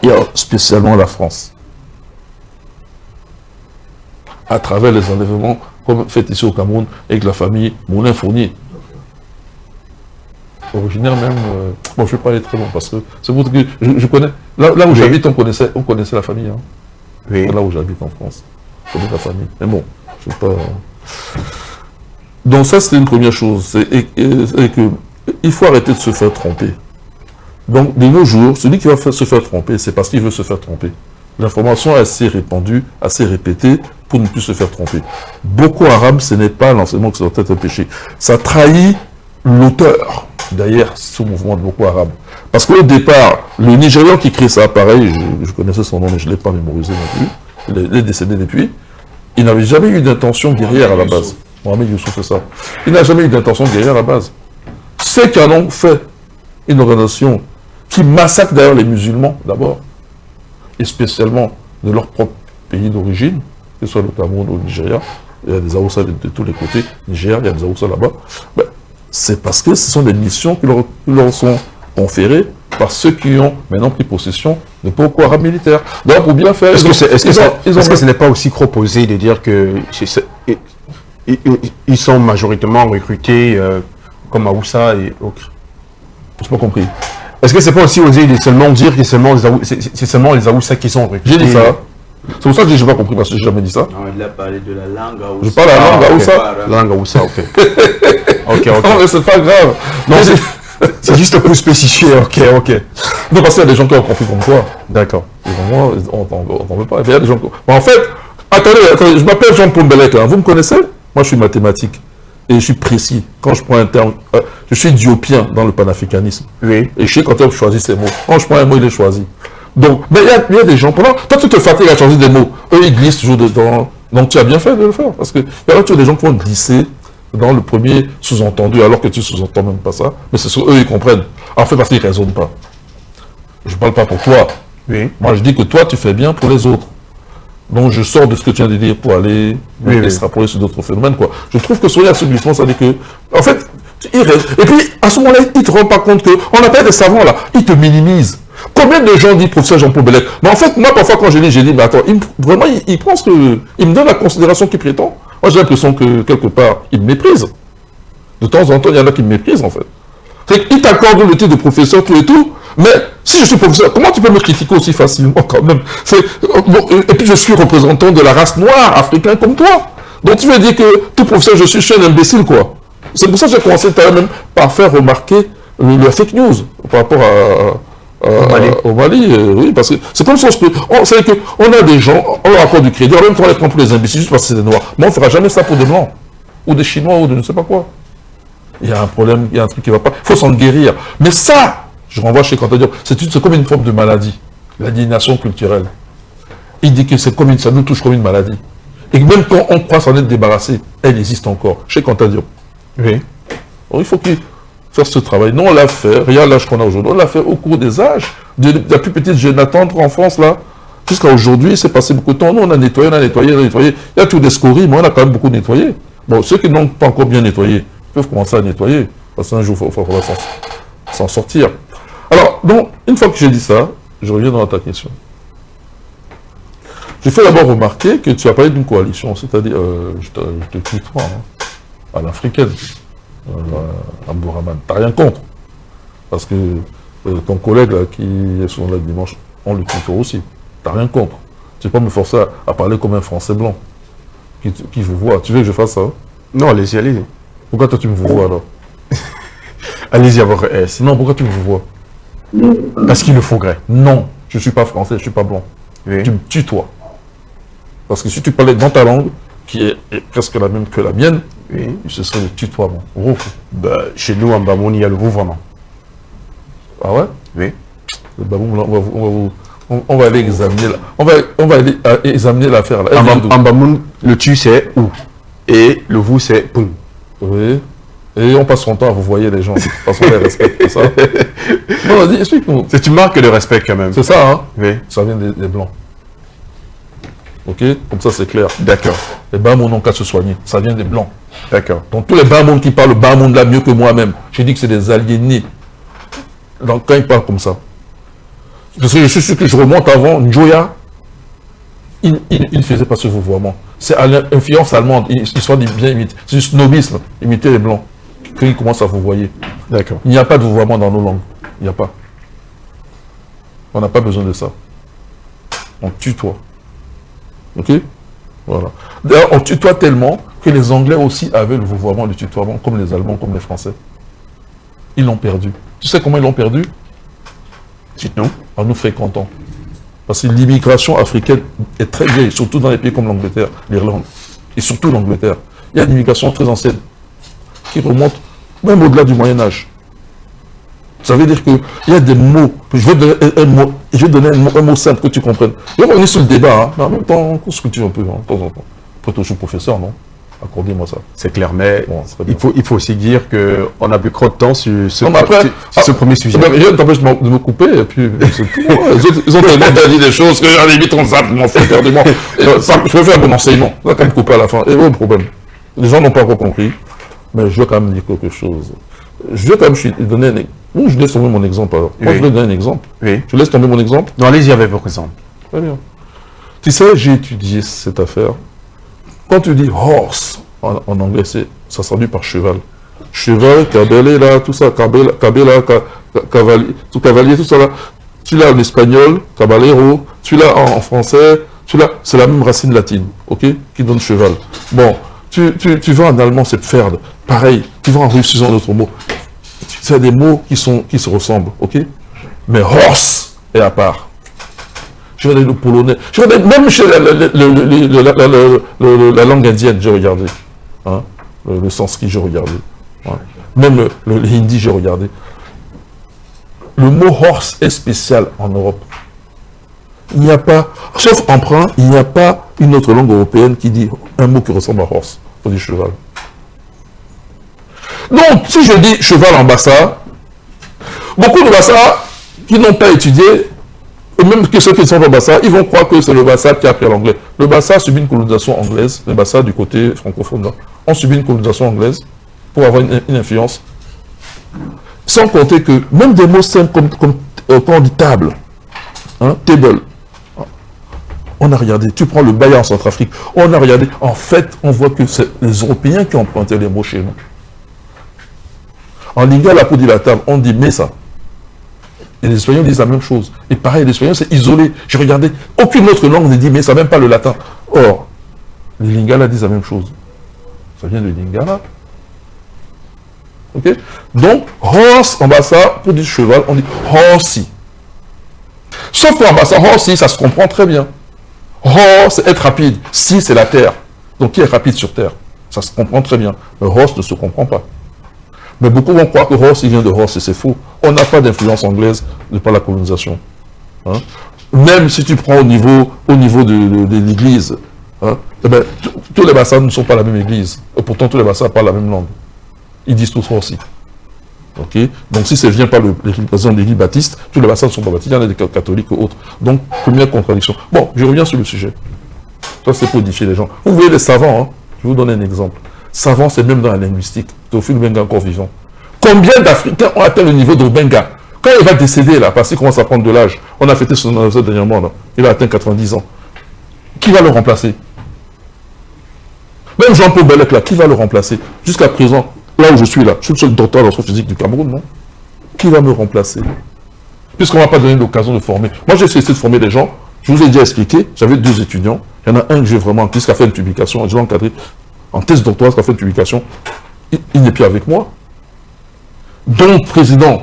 Et spécialement la France. À travers les enlèvements, comme fait ici au Cameroun, avec la famille Moulin Fournier. Originaire même... bon, je ne vais pas aller très loin, parce que c'est pour que je connais... Là où j'habite, on connaissait la famille. Hein. Oui. Là où j'habite en France. Je connais la famille. Mais bon, je ne sais pas... Donc ça, c'est une première chose. C'est que il faut arrêter de se faire tromper. Donc, de nos jours, celui qui va se faire tromper, c'est parce qu'il veut se faire tromper. L'information est assez répandue, assez répétée, pour ne plus se faire tromper. Boko Haram, ce n'est pas l'enseignement que ça doit être un péché. Ça trahit l'auteur, derrière ce mouvement de Boko Haram. Parce qu'au départ, le Nigérian qui crée ça, pareil, je connaissais son nom, mais je ne l'ai pas mémorisé non plus, il est décédé depuis, il n'avait jamais eu d'intention guerrière à la base. Mohamed Youssouf, c'est ça. Il n'a jamais eu d'intention guerrière à la base. Ceux qui en ont fait une organisation qui massacre d'ailleurs les musulmans d'abord, et spécialement de leur propre pays d'origine, que ce soit le Cameroun ou le Nigeria, il y a des Aoussa de tous les côtés, Niger, il y a des Aoussa là-bas, ben, c'est parce que ce sont des missions qui leur sont conférées par ceux qui ont maintenant pris possession de Boko Haram militaire. Donc, pour bien faire... Est-ce que ce n'est pas aussi trop posé de dire que ils sont majoritairement recrutés comme Aoussa et autres? Je n'ai pas compris. Est-ce que c'est pas aussi osé de seulement dire que c'est seulement les Aoussa qui sont recrutés? J'ai dit ça. C'est pour ça que je n'ai pas compris, parce que je n'ai jamais dit ça. Non, il a parlé de la langue Aoussa. Je parle la langue Aoussa. La langue Aoussa, ok. Ok. Non, mais c'est pas grave. Non, c'est juste pour spécifier, ok. Non, parce qu'il y a des gens qui ont compris comme toi. D'accord. Et vraiment, on t'en veut pas. Il y a des gens qui... En fait, attendez, je m'appelle Jean Pombelec, hein. Vous me connaissez? Moi, je suis mathématique. Et je suis précis. Quand je prends un terme, je suis diopien dans le panafricanisme. Oui. Et je sais quand on choisit ces mots. Quand je prends un mot, il est choisi. Donc, mais il y a des gens, toi tu te fatigues à changer des mots. Eux, ils glissent toujours dedans. Donc tu as bien fait de le faire. Parce que il y a toujours des gens qui vont glisser dans le premier sous-entendu, alors que tu sous-entends même pas ça. Mais c'est sur eux, ils comprennent. En fait, parce qu'ils ne raisonnent pas. Je ne parle pas pour toi. Oui. Moi, je dis que toi, tu fais bien pour les autres. Donc, je sors de ce que tu viens de dire pour aller extrapoler sur d'autres phénomènes, quoi. Je trouve que soyez assouplissement, ça veut dire que, en fait, ils restent. Et puis, à ce moment-là, ils ne te rendent pas compte qu'on appelle des savants, là. Ils te minimisent. Combien de gens disent professeur Jean Pombelec? Mais en fait, moi, parfois, quand j'ai dit, mais attends, vraiment, ils pensent que, ils me donnent la considération qu'ils prétendent. Moi, j'ai l'impression que, quelque part, ils me méprisent. De temps en temps, il y en a qui me méprisent, en fait. C'est qu'ils t'accordent le titre de professeur, tout et tout, mais si je suis professeur, comment tu peux me critiquer aussi facilement, quand même? Bon, et puis, je suis représentant de la race noire, africaine comme toi. Donc, tu veux dire que tout professeur, je suis un imbécile, quoi. C'est pour ça que j'ai commencé même par faire remarquer le fake news par rapport au Mali, oui, parce que c'est comme ça, on a des gens, on leur accorde du crédit, en même temps on les prend pour les imbéciles juste parce que c'est des noirs. Mais on ne fera jamais ça pour des blancs, ou des chinois, ou de je ne sais pas quoi. Il y a un problème, il y a un truc qui ne va pas, il faut s'en guérir. Mais ça, je renvoie chez Cantadio, c'est comme une forme de maladie, l'aliénation culturelle. Il dit que c'est comme ça nous touche comme une maladie. Et que même quand on croit s'en être débarrassé, elle existe encore, chez Cantadio. Oui. Alors, il faut qu'il faire ce travail. Nous, on l'a fait, regarde l'âge qu'on a aujourd'hui, on l'a fait au cours des âges, de la plus petite jeune attendre en France, là, jusqu'à aujourd'hui, c'est passé beaucoup de temps. Nous, on a nettoyé. Il y a tout des scories, mais on a quand même beaucoup nettoyé. Bon, ceux qui n'ont pas encore bien nettoyé peuvent commencer à nettoyer, parce qu'un jour, il faudra s'en sortir. Alors, donc, une fois que j'ai dit ça, je reviens dans ta question. Je fais d'abord remarquer que tu as parlé d'une coalition, c'est-à-dire, je te tutoie, hein, à l'africaine. Abdourahmane, t'as rien contre. Parce que ton collègue là, qui est souvent là le dimanche, on le tutoie aussi. T'as rien contre. Tu ne peux pas me forcer à parler comme un Français blanc qui vous voit. Tu veux que je fasse ça? Non, allez-y. Pourquoi toi tu me vois alors? Allez-y à votre S. Non, pourquoi tu me vois? Parce qu'il le faudrait. Non, je ne suis pas français, je ne suis pas blanc. Oui. Tu me tutoies. Parce que si tu parlais dans ta langue, qui est presque la même que la mienne, Oui. ce serait le tutoiement. Bah, chez nous, en Bamoun, il y a le vouvoiement. Ah ouais? Oui. Le baboum, on va aller examiner on va aller examiner l'affaire là. En Bamoun, le tu c'est où? Et le vous c'est poum. Oui. Et on passe son temps à vous voyer les gens, parce qu'on les respecte, c'est ça? Non, vas-y, explique-nous. C'est une marque de respect quand même. C'est ça, hein? Oui. Ça vient des blancs. Ok? Comme ça, c'est clair. D'accord. Les Bamoun n'ont qu'à se soigner. Ça vient des blancs. D'accord. Donc tous les Bamoun qui parlent Bamoun là mieux que moi-même, j'ai dit que c'est des aliénés. Donc quand ils parlent comme ça. Parce que je suis sûr que je remonte avant, Njoya, il ne faisait pas ce vouvoiement. C'est à l'influence allemande, histoire de bien imiter. C'est du snobisme, imiter les blancs. Quand ils commencent à vous voyer. D'accord. Il n'y a pas de vouvoiement dans nos langues. Il n'y a pas. On n'a pas besoin de ça. On tutoie. Ok? Voilà. D'ailleurs, on tutoie tellement que les Anglais aussi avaient le vouvoiement, le tutoiement, comme les Allemands, comme les Français. Ils l'ont perdu. Tu sais comment ils l'ont perdu? Dites-nous. En nous fréquentant. Parce que l'immigration africaine est très vieille, surtout dans les pays comme l'Angleterre, l'Irlande, et surtout l'Angleterre. Il y a une immigration très ancienne, qui remonte même au-delà du Moyen-Âge. Ça veut dire qu'il y a des mots, je vais donner un mot simple que tu comprennes. Et on est sur le débat, hein, mais en même temps, on se cultive un peu, hein, de temps en temps. Après, toujours professeur, non? Accordez-moi ça. C'est clair, mais Bon, c'est très bien. il faut aussi dire qu'on a plus trop de temps sur ce, Non, mais après, sur ce premier sujet. Rien ne t'empêche de me couper, et puis c'est tout. Ils ont tellement dit des choses que à la limite on zappe, on fait perdre moi. Je peux faire mon enseignement. On va quand même couper à la fin. Et autre problème. Les gens n'ont pas encore compris, mais je vais quand même dire quelque chose. Je vais quand même donner un exemple. Ou je laisse tomber mon exemple alors. Moi, Oui. je vais donner un exemple. Oui. Je laisse tomber mon exemple. Non, allez-y avec vos exemples. Très bien. Tu sais, j'ai étudié cette affaire. Quand tu dis horse, en anglais, ça se traduit par cheval. Cheval, cabella, tout ça, cabella, cavalier, tout cavalier, tout ça là. Tu l'as en espagnol, caballero, tu l'as en français, tu l'as, c'est la même racine latine, ok, qui donne cheval. Bon, tu vas en allemand, c'est pferd, pareil, tu vas en russe, c'est un autre mot. C'est des mots qui se ressemblent, ok? Mais horse est à part. Je vais aller le polonais. Je vais aller même chez la langue indienne, j'ai regardé. Hein? Le sanskrit, j'ai regardé. Hein? Même le hindi, j'ai regardé. Le mot horse est spécial en Europe. Il n'y a pas, sauf emprunt, il n'y a pas une autre langue européenne qui dit un mot qui ressemble à horse. On dit cheval. Donc, si je dis cheval en bassa, beaucoup de bassa qui n'ont pas étudié, et même que ceux qui ne sont pas bassa, ils vont croire que c'est le bassa qui a appris l'anglais. Le bassa subit une colonisation anglaise, le bassa du côté francophone, là, on subit une colonisation anglaise pour avoir une influence. Sans compter que même des mots simples comme quand on dit table, hein, table, on a regardé, tu prends le baya en Centrafrique, on a regardé, en fait, on voit que c'est les Européens qui ont emprunté les mots chez nous. En lingala, pour dire la table, on dit mesa. Et les Espagnols disent la même chose. Et pareil, les Espagnols, c'est isolé. J'ai regardé, aucune autre langue ne dit mesa, même pas le latin. Or, les lingala disent la même chose. Ça vient de lingala. Ok? Donc, horse, en bassa, pour dire cheval, on dit horsey. Sauf qu'en bassa, horsey, ça se comprend très bien. Horse, c'est être rapide. Si, c'est la terre. Donc, qui est rapide sur terre? Ça se comprend très bien. Le horse ne se comprend pas. Mais beaucoup vont croire que horse, il vient de horse, et c'est faux. On n'a pas d'influence anglaise de par la colonisation. Hein? Même si tu prends au niveau de l'église, hein, eh ben, tous les bassins ne sont pas la même église. Et pourtant, tous les bassins parlent la même langue. Ils disent tous horse. Ok? Donc, si ça vient par l'église baptiste, tous les bassins ne sont pas baptistes. Il y en a des catholiques ou autres. Donc, première contradiction. Bon, je reviens sur le sujet. Ça, c'est pour édifier les gens. Vous voyez les savants, hein? Je vais vous donner un exemple. Savant, c'est même dans la linguistique. Théophile Benga encore vivant. Combien d'Africains ont atteint le niveau de Benga? Quand il va décéder, là, parce qu'il commence à prendre de l'âge, on a fêté son anniversaire dernièrement, là, il a atteint 90 ans. Qui va le remplacer? Même Jean-Paul Bellec, là, qui va le remplacer? Jusqu'à présent, là où je suis là, je suis le seul docteur d'astrophysique du Cameroun, non? Qui va me remplacer? Puisqu'on ne m'a pas donné l'occasion de former. Moi, j'ai essayé de former des gens. Je vous ai déjà expliqué, j'avais 2 étudiants. Il y en a un que j'ai vraiment, qui a fait une publication, je l'ai encadré en thèse doctorale, qui a fait une publication. Il n'est plus avec moi. Donc, président,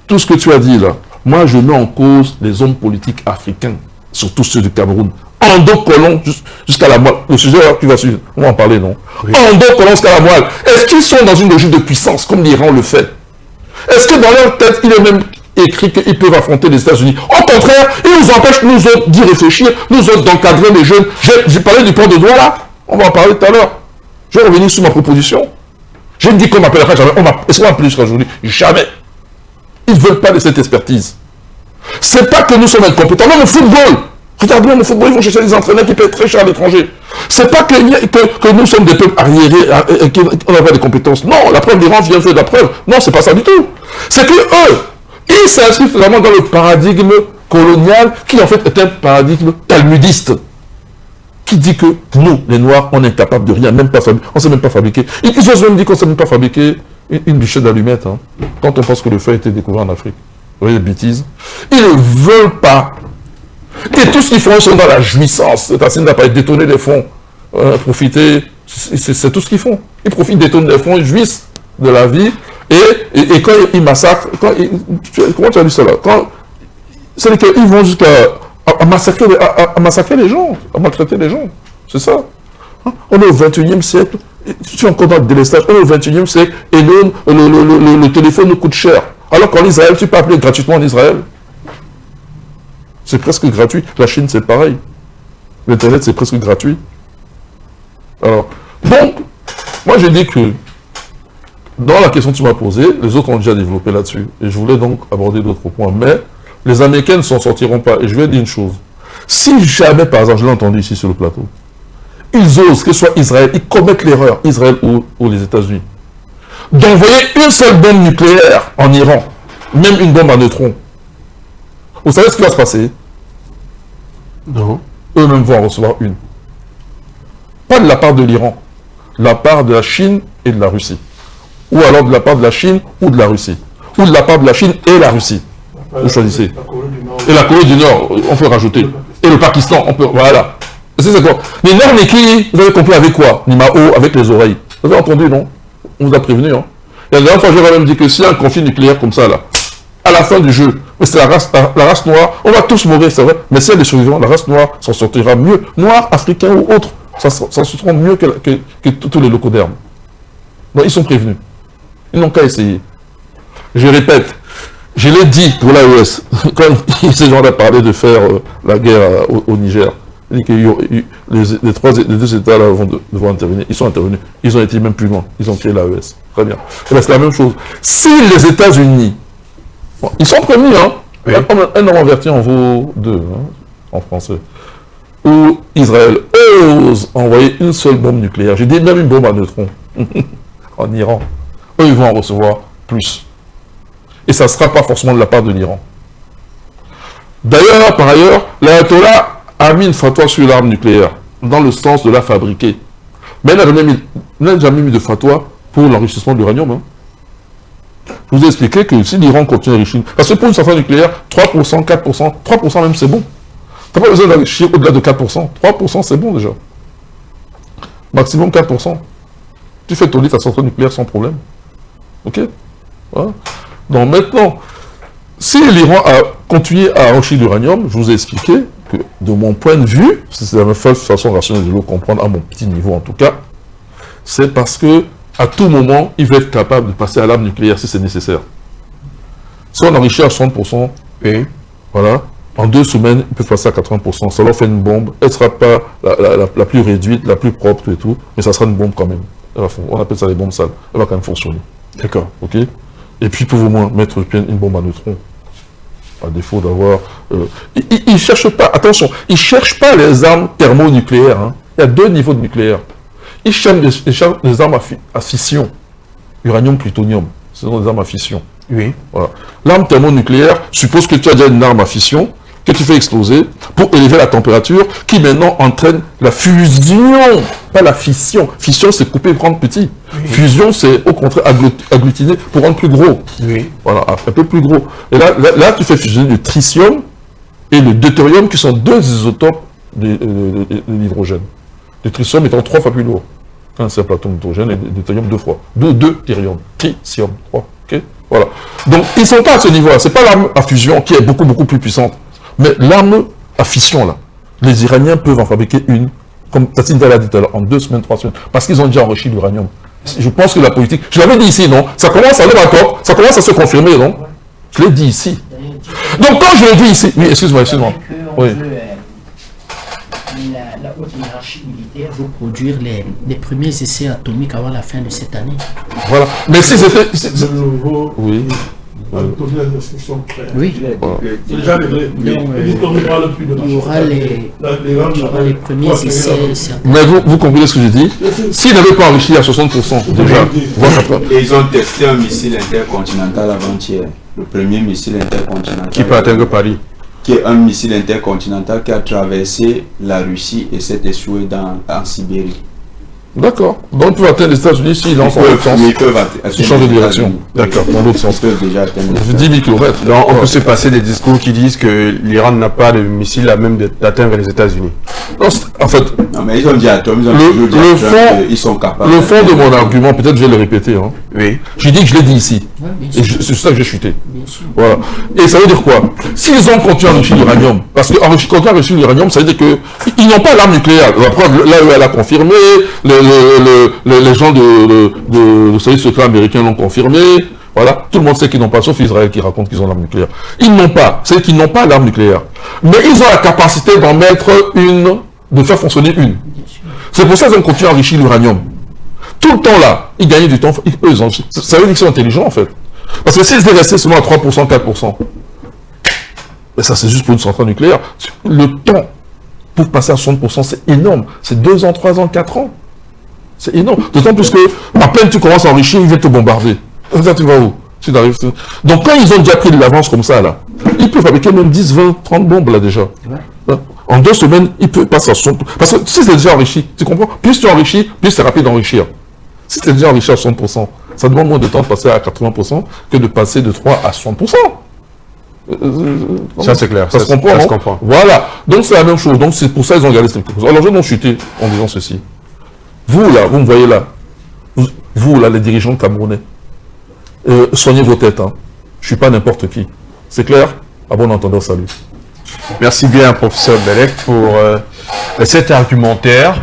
tout ce que tu as dit là, moi je mets en cause les hommes politiques africains, surtout ceux du Cameroun. Endo-colons jusqu'à la moelle. Le sujet là, tu vas suivre, on va en parler, non? Oui. Endo-colons jusqu'à la moelle. Est-ce qu'ils sont dans une logique de puissance, comme l'Iran le fait? Est-ce que dans leur tête, il est même écrit qu'ils peuvent affronter les États-Unis? Au contraire, ils nous empêchent, nous autres, d'y réfléchir, nous autres, d'encadrer les jeunes. J'ai parlé du port de doigt là, on va en parler tout à l'heure. Je vais revenir sur ma proposition. J'ai dit qu'on m'appellera jamais. Est-ce qu'on m'appelle jusqu'à aujourd'hui? Jamais. Ils ne veulent pas de cette expertise. C'est pas que nous sommes incompétents. Même le football. Regardez, le football, ils vont chercher des entraîneurs qui payent très cher à l'étranger. C'est pas que nous sommes des peuples arriérés et qu'on n'a pas de compétences. Non, la preuve d'Iran vient faire la preuve. Non, c'est pas ça du tout. C'est que eux, ils s'inscrivent vraiment dans le paradigme colonial qui en fait est un paradigme talmudiste. Qui dit que nous, les Noirs, on est incapables de rien, même pas fabriquer. On ne sait même pas fabriquer. Ils osent même dire qu'on ne sait même pas fabriquer une bûchette d'allumettes. Hein, quand on pense que le feu a été découvert en Afrique. Vous voyez les bêtises? Ils ne veulent pas. Et tout ce qu'ils font, ils sont dans la jouissance. C'est-à-dire n'a pas détourner les fonds, profiter. C'est tout ce qu'ils font. Ils profitent, détournent les fonds, ils jouissent de la vie. Et quand ils massacrent, comment tu as dit ça là? C'est qu'ils vont jusqu'à à massacrer les gens, à maltraiter les gens. C'est ça. Hein? On est au 21e siècle. Tu es encore dans le délestage. On est au 21e siècle et le téléphone nous coûte cher. Alors qu'en Israël, tu peux appeler gratuitement en Israël. C'est presque gratuit. La Chine, c'est pareil. L'Internet, c'est presque gratuit. Alors, donc, moi j'ai dit que dans la question que tu m'as posée, les autres ont déjà développé là-dessus. Et je voulais donc aborder d'autres points. Mais les Américains ne s'en sortiront pas. Et je vais dire une chose. Si jamais, par exemple, je l'ai entendu ici sur le plateau, ils osent, que ce soit Israël, ils commettent l'erreur, Israël ou les États-Unis, d'envoyer une seule bombe nucléaire en Iran, même une bombe à neutrons. Vous savez ce qui va se passer? Non. Eux-mêmes vont en recevoir une. Pas de la part de l'Iran, de la part de la Chine et de la Russie. Ou alors de la part de la Chine ou de la Russie. Ou de la part de la Chine et la Russie. Vous choisissez. Et la Corée du Nord, on peut rajouter. Et le Pakistan, on peut... Voilà. C'est quoi? Les Nord, mais qui, vous avez compris avec quoi? Nimao, avec les oreilles. Vous avez entendu, non? On vous a prévenu, hein? Et la dernière fois, j'aurais même dit que s'il y a un conflit nucléaire comme ça, là, à la fin du jeu, mais c'est la race noire, on va tous mourir, c'est vrai, mais si elle est survivante, la race noire s'en sortira mieux. Noir, africain ou autre, ça sortira mieux que tous les locaux d'herbe. Donc, ils sont prévenus. Ils n'ont qu'à essayer. Je répète, je l'ai dit pour l'AES, quand ces gens-là parlaient de faire la guerre au Niger, il dit que les deux États-là vont intervenir. Ils sont intervenus. Ils ont été même plus loin. Ils ont créé l'AES. Très bien. Et bien, c'est la même chose. Si les États-Unis, bon, ils sont prévenus, hein, oui. Un nom averti en vaut deux, hein, en français, où Israël ose envoyer une seule bombe nucléaire, j'ai dit même une bombe à neutrons, en Iran, eux, ils vont en recevoir plus. Et ça ne sera pas forcément de la part de l'Iran. D'ailleurs, par ailleurs, l'Ayatollah a mis une fatwa sur l'arme nucléaire, dans le sens de la fabriquer. Mais elle n'a jamais mis de fatwa pour l'enrichissement de l'uranium. Hein. Je vous ai expliqué que si l'Iran continue à enrichir, parce que pour une centrale nucléaire, 3%, 4%, 3% même c'est bon. Tu n'as pas besoin d'enrichir au-delà de 4%. 3% c'est bon déjà. Maximum 4%. Tu fais tourner ta centrale nucléaire sans problème. Ok? Voilà. Donc maintenant, si l'Iran a continué à enrichir l'uranium, je vous ai expliqué que de mon point de vue, c'est la même façon rationnelle de le comprendre, à mon petit niveau en tout cas, c'est parce que à tout moment, il va être capable de passer à l'arme nucléaire si c'est nécessaire. Si on enrichit à 60%, et voilà, en 2 semaines, ils peuvent passer à 80%. Ça leur fait une bombe. Elle ne sera pas la plus réduite, la plus propre et tout, mais ça sera une bombe quand même. On appelle ça les bombes sales. Elle va quand même fonctionner. D'accord. Ok. Et puis, pour au moins mettre une bombe à neutrons. À défaut d'avoir... ils ne cherchent pas, attention, ils ne cherchent pas les armes thermonucléaires. Hein. Il y a 2 niveaux de nucléaire. Ils cherchent les armes à fission. Uranium, plutonium. Ce sont des armes à fission. Oui. Voilà. L'arme thermonucléaire suppose que tu as déjà une arme à fission que tu fais exploser pour élever la température qui maintenant entraîne la fusion, pas la fission. Fission, c'est couper et prendre petit. Oui. Fusion, c'est au contraire agglutiner pour rendre plus gros. Oui. Voilà, un peu plus gros. Et là tu fais fusionner le tritium et le deutérium qui sont 2 isotopes de l'hydrogène. Le tritium étant 3 fois plus lourd. Un simple atome d'hydrogène et le deutérium 2 fois. 2 thérium. Tritium 3. Ok. Voilà. Donc, ils ne sont pas à ce niveau-là. Ce n'est pas l'arme à fusion qui est beaucoup, beaucoup plus puissante. Mais l'arme à fission, là, les Iraniens peuvent en fabriquer une, comme Tassine l'a dit tout à l'heure, en 2 semaines, 3 semaines, parce qu'ils ont déjà enrichi l'uranium. Je pense que la politique, je l'avais dit ici, non? Ça commence à aller d'accord, ça commence à se confirmer, non? Je l'ai dit ici. Donc, quand je l'ai dit ici, oui, excuse-moi. Oui. La haute hiérarchie militaire veut produire les premiers essais atomiques avant la fin de cette année. Voilà. Mais si c'était... Oui. Oui. C'est déjà réglé. Il y aura les premiers essais. Mais vous comprenez ce que j'ai dit? S'ils n'avaient pas enrichi à 60% déjà, et ils ont testé un missile intercontinental avant-hier. Le premier missile intercontinental. Qui peut atteindre Paris. Qui est un missile intercontinental qui a traversé la Russie et s'est échoué en Sibérie. D'accord. Donc ils peuvent atteindre les États-Unis s'ils lancent en l'autre sens. Ils changent de direction. D'accord, dans l'autre sens. Ils peuvent déjà atteindre. 10 000 km. Donc on peut se passer des discours qui disent que l'Iran n'a pas de missile à même d'atteindre les États-Unis. En fait, non, mais ils ont dit atomes, ils sont capables. Le fond de mon argument, peut-être je vais le répéter. Hein. Oui. J'ai dit que je l'ai dit ici. Et c'est ça que j'ai chuté. Voilà. Et ça veut dire quoi? S'ils ont continué à enrichir l'uranium, parce que continuer à enrichir l'uranium, ça veut dire qu'ils n'ont pas l'arme nucléaire. La preuve, là où elle a confirmé, les gens de service secret américain l'ont confirmé. Voilà, tout le monde sait qu'ils n'ont pas, sauf Israël qui raconte qu'ils ont l'arme nucléaire. Ils n'ont pas, c'est qu'ils n'ont pas l'arme nucléaire. Mais ils ont la capacité d'en mettre une, de faire fonctionner une. C'est pour ça qu'ils ont continué à enrichir l'uranium. Tout le temps là, ils gagnaient du temps. Ça veut dire qu'ils sont intelligents en fait. Parce que s'ils étaient restés seulement à 3%, 4%, mais ça c'est juste pour une centrale nucléaire. Le temps pour passer à 60%, c'est énorme. C'est 2 ans, 3 ans, 4 ans. C'est énorme. D'autant plus que, à peine tu commences à enrichir, ils viennent te bombarder. Là, tu vas où? Donc quand ils ont déjà pris de l'avance comme ça, là, ils peuvent fabriquer même 10, 20, 30 bombes là déjà. En 2 semaines, ils peuvent passer à 60%. Parce que si c'est déjà enrichi, tu comprends? Plus tu enrichis, plus c'est rapide d'enrichir. Si c'est déjà enrichi à 60%, ça demande moins de temps de passer à 80% que de passer de 3 à 60%. Ça c'est clair, ça se comprend, ça se non? comprend. Voilà, donc c'est la même chose, donc c'est pour ça qu'ils ont gardé cette chose. Alors je vais m'en chuter en disant ceci. Vous là, vous me voyez là, vous là, les dirigeants camerounais, soignez vos têtes, hein. Je suis pas n'importe qui. C'est clair? À bon entendeur, salut. Merci bien, professeur Belek, pour cet argumentaire.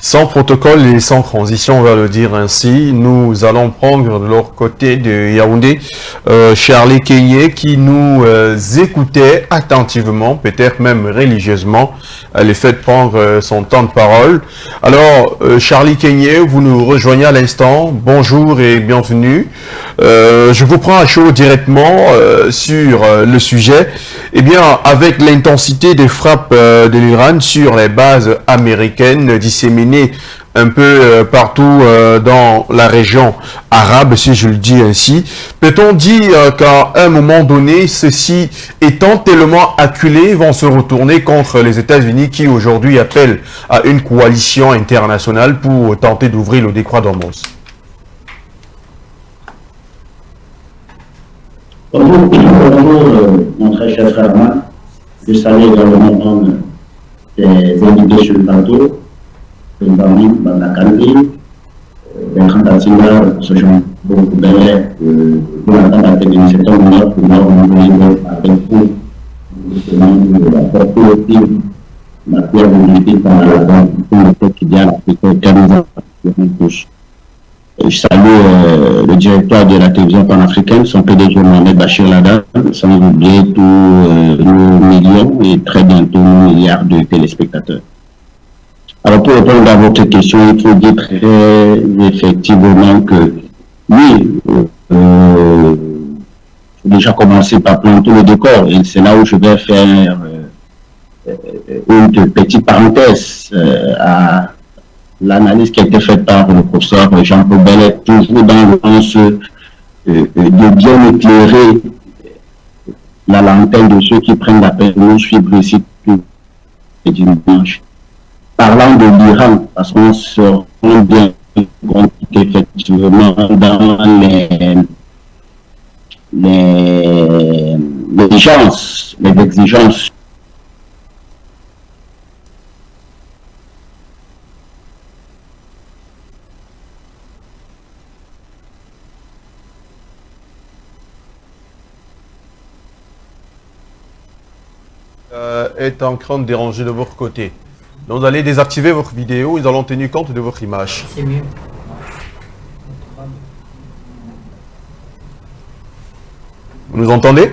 Sans protocole et sans transition, on va le dire ainsi, nous allons prendre de l'autre côté de Yaoundé Charlie Kenyé qui nous écoutait attentivement, peut-être même religieusement, le fait de prendre son temps de parole. Alors, Charlie Kenyé, vous nous rejoignez à l'instant. Bonjour et bienvenue. Je vous prends à chaud directement sur le sujet. Eh bien, avec l'intensité des frappes de l'Iran sur les bases américaines disséminées un peu partout dans la région arabe, si je le dis ainsi, peut-on dire qu'à un moment donné, ceux-ci étant tellement acculés vont se retourner contre les États-Unis qui aujourd'hui appellent à une coalition internationale pour tenter d'ouvrir le détroit d'Ormuz? Bonjour, mon très cher frère Marc. Je salue également des invités sur le plateau, Bambam, Bandakandi, Bertrand Tassila, ce genre de Belek, pour l'attendre à tenir cet homme-là, pour moi, on va avec vous, la portée la pierre de l'unité par la banque, pour le fait qu'il y a l'Afrique tous. Je salue le directeur de la télévision panafricaine, son PDG Mohamed Bachir Ladan, sans oublier tous nos millions et très bientôt nos milliards de téléspectateurs. Alors pour répondre à votre question, il faut dire très effectivement que oui, faut déjà commencer par planter le décor et c'est là où je vais faire une petite parenthèse à l'analyse qui a été faite par le professeur Jean-Paul Bellet, toujours dans le sens de bien éclairer la lanterne de ceux qui prennent la peine de nous suivre ici tout les dimanches. Parlant de l'Iran, parce qu'on se rend bien compte qu'effectivement dans les exigences est en train de déranger de votre côté. Donc vous allez désactiver votre vidéo, nous allons tenir compte de votre image. C'est mieux. Vous nous entendez?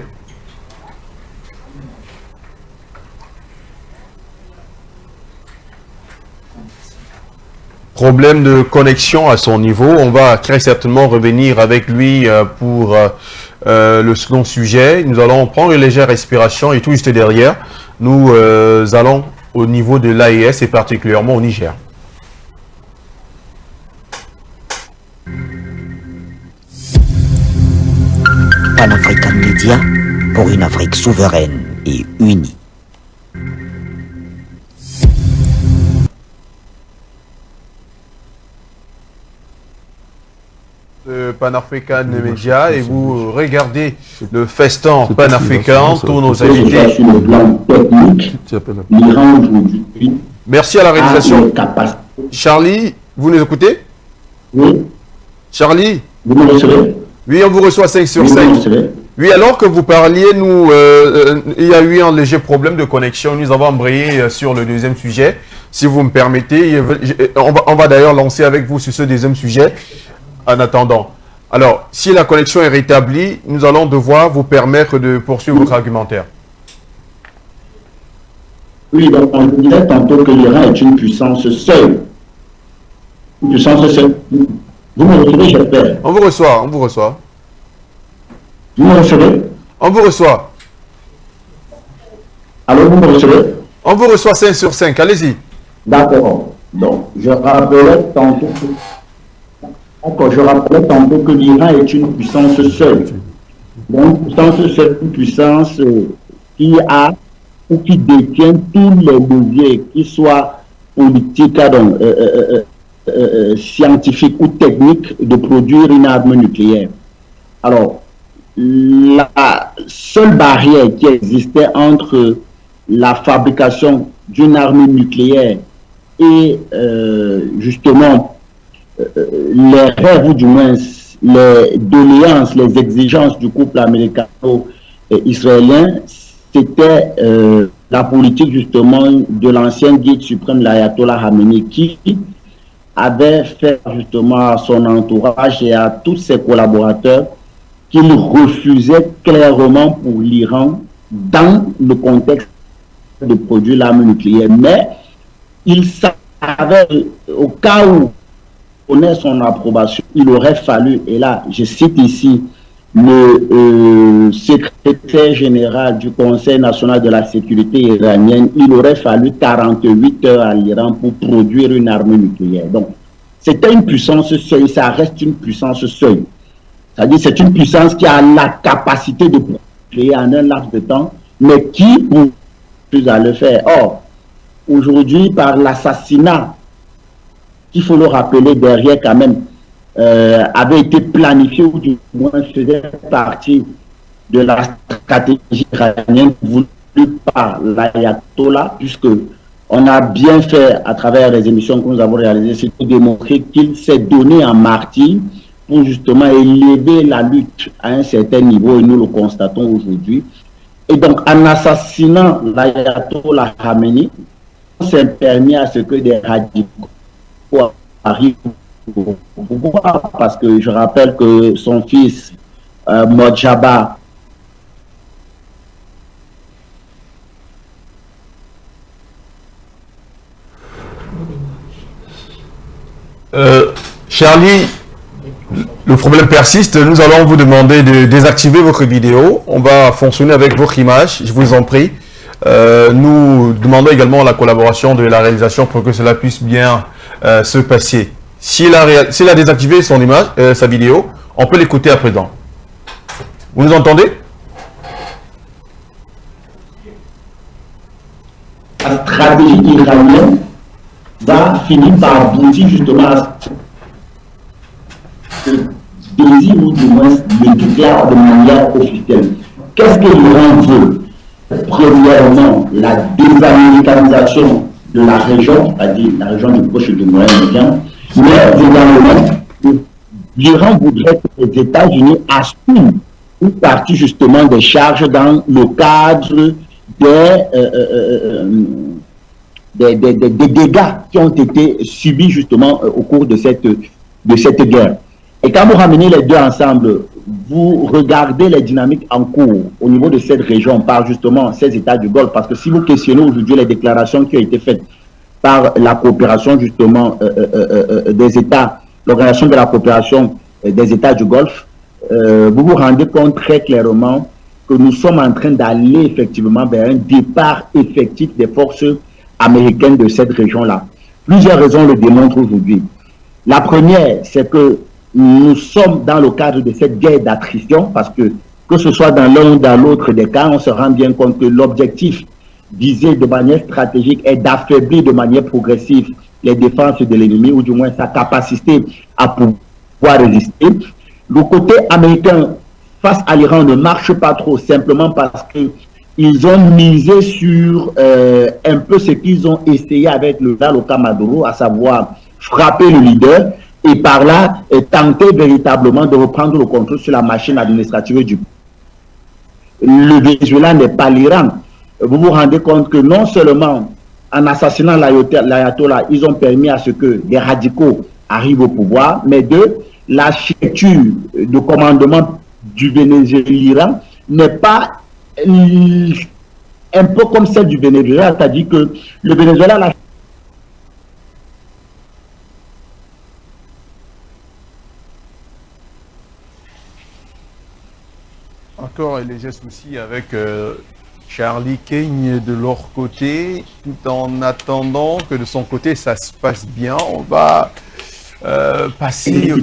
Problème de connexion à son niveau. On va très certainement revenir avec lui pour le second sujet. Nous allons prendre une légère respiration et tout juste derrière, nous allons au niveau de l'AES et particulièrement au Niger. Pan-African Media pour une Afrique souveraine et unie. Pan-African Media et vous regardez le festin pan-africain, tous nos invités. sur le plan technique, l'Iran aujourd'hui Merci à la a réalisation. les capacités. Charlie, vous nous écoutez? Oui, Charlie? vous me recevez? Oui, on vous reçoit 5 sur Oui, vous 5. me recevez? Oui, alors que vous parliez, il y a eu un léger problème de connexion. Nous avons embrayé sur le deuxième sujet. Si vous me permettez, on va d'ailleurs lancer avec vous sur ce deuxième sujet en attendant. Alors, si la connexion est rétablie, nous allons devoir vous permettre de poursuivre votre argumentaire. Oui, donc on disait tantôt que l'Iran est une puissance seule puissance seule. Vous me recevez, j'espère. On vous reçoit, on vous reçoit. Vous me recevez? On vous reçoit. Alors, vous me recevez? On vous reçoit 5 sur 5, allez-y. D'accord. Donc, je rappelais tantôt que l'Iran est une puissance seule. Donc, une puissance qui a ou qui détient tous les leviers, qu'ils soient politiques, scientifiques ou techniques, de produire une arme nucléaire. Alors, la seule barrière qui existait entre la fabrication d'une arme nucléaire et justement les rêves ou du moins les doléances, les exigences du couple américano-israélien, c'était la politique justement de l'ancien guide suprême, l'ayatollah Khamenei, qui avait fait justement à son entourage et à tous ses collaborateurs qu'il refusait clairement pour l'Iran dans le contexte de produire l'arme nucléaire. Mais il savait, au cas où on ait son approbation, il aurait fallu, et là je cite ici le secrétaire général du Conseil national de la sécurité iranienne, il aurait fallu 48 heures à l'Iran pour produire une arme nucléaire. Donc c'était une puissance seuil, ça reste une puissance seuil. C'est-à-dire c'est une puissance qui a la capacité de créer en un laps de temps, mais qui pour plus à le faire. Or, aujourd'hui, par l'assassinat, qu'il faut le rappeler derrière quand même, avait été planifié ou du moins faisait partie de la stratégie iranienne voulue par l'ayatollah, puisque on a bien fait à travers les émissions que nous avons réalisées, c'est pour démontrer qu'il s'est donné en martyr pour justement élever la lutte à un certain niveau, et nous le constatons aujourd'hui. Et donc, en assassinant l'ayatollah Khamenei, on s'est permis à ce que des radicaux arrivent au pouvoir, parce que je rappelle que son fils, Mojtaba, Charlie, le problème persiste. Nous allons vous demander de désactiver votre vidéo. On va fonctionner avec votre image, je vous en prie. Nous demandons également la collaboration de la réalisation pour que cela puisse bien se passer. S'il a désactivé son image, sa vidéo, on peut l'écouter à présent. Vous nous entendez? La stratégie iranienne va finir par aboutir justement à ce désir ou du moins le déclare de manière officielle. Qu'est-ce que l'Iran veut? Premièrement, la désaméricanisation de la région, c'est-à-dire la région du Proche et du Moyen-Orient, mais également, l'Iran voudrait que les États-Unis assument une partie justement des charges dans le cadre des dégâts qui ont été subis justement au cours de cette guerre. Et quand vous ramenez les deux ensemble, vous regardez les dynamiques en cours au niveau de cette région par justement ces États du Golfe, parce que si vous questionnez aujourd'hui les déclarations qui ont été faites par la coopération justement des États, l'organisation de la coopération des États du Golfe, vous vous rendez compte très clairement que nous sommes en train d'aller effectivement vers un départ effectif des forces américaines de cette région-là. Plusieurs raisons le démontrent aujourd'hui. La première, c'est que nous sommes dans le cadre de cette guerre d'attrition, parce que ce soit dans l'un ou dans l'autre des cas, on se rend bien compte que l'objectif visé de manière stratégique est d'affaiblir de manière progressive les défenses de l'ennemi, ou du moins sa capacité à pouvoir résister. Le côté américain face à l'Iran ne marche pas trop, simplement parce qu'ils ont misé sur un peu ce qu'ils ont essayé avec le Loka Maduro, à savoir frapper le leader, et par là tenter véritablement de reprendre le contrôle sur la machine administrative du pays. Le Venezuela n'est pas l'Iran. Vous vous rendez compte que non seulement en assassinant l'ayatollah, ils ont permis à ce que des radicaux arrivent au pouvoir, mais l'architecture de commandement du Venezuela n'est pas un peu comme celle du Venezuela, c'est-à-dire que le Venezuela Encore un léger souci avec Charlie Kane de leur côté, tout en attendant que de son côté ça se passe bien. On va passer...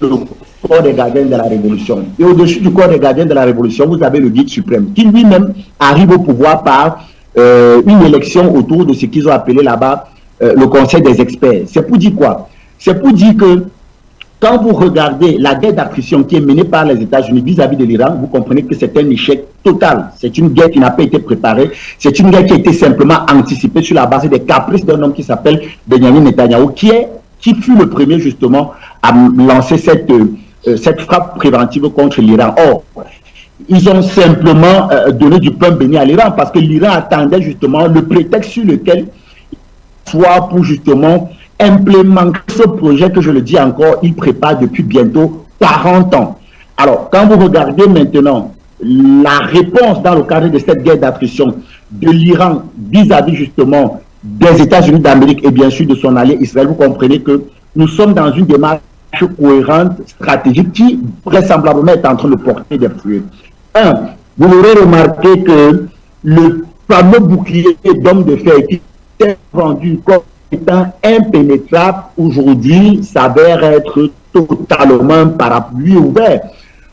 Le corps des gardiens de la Révolution. Et au-dessus du corps des gardiens de la Révolution, vous avez le guide suprême, qui lui-même arrive au pouvoir par une élection autour de ce qu'ils ont appelé là-bas le Conseil des experts. C'est pour dire quoi? C'est pour dire que quand vous regardez la guerre d'attrition qui est menée par les États-Unis vis-à-vis de l'Iran, vous comprenez que c'est un échec total. C'est une guerre qui n'a pas été préparée. C'est une guerre qui a été simplement anticipée sur la base des caprices d'un homme qui s'appelle Benjamin Netanyahu, qui fut le premier justement à lancer cette frappe préventive contre l'Iran. Or, ils ont simplement donné du pain béni à l'Iran parce que l'Iran attendait justement le prétexte sur lequel soit pour justement implémenter ce projet que, je le dis encore, il prépare depuis bientôt 40 ans. Alors, quand vous regardez maintenant la réponse dans le cadre de cette guerre d'attrition de l'Iran vis-à-vis justement des États-Unis d'Amérique et bien sûr de son allié Israël, vous comprenez que nous sommes dans une démarche cohérente, stratégique, qui vraisemblablement est en train de porter des fruits. Vous aurez remarqué que le fameux bouclier d'hommes de fer qui est vendu comme étant impénétrable, aujourd'hui s'avère être totalement un parapluie ouvert.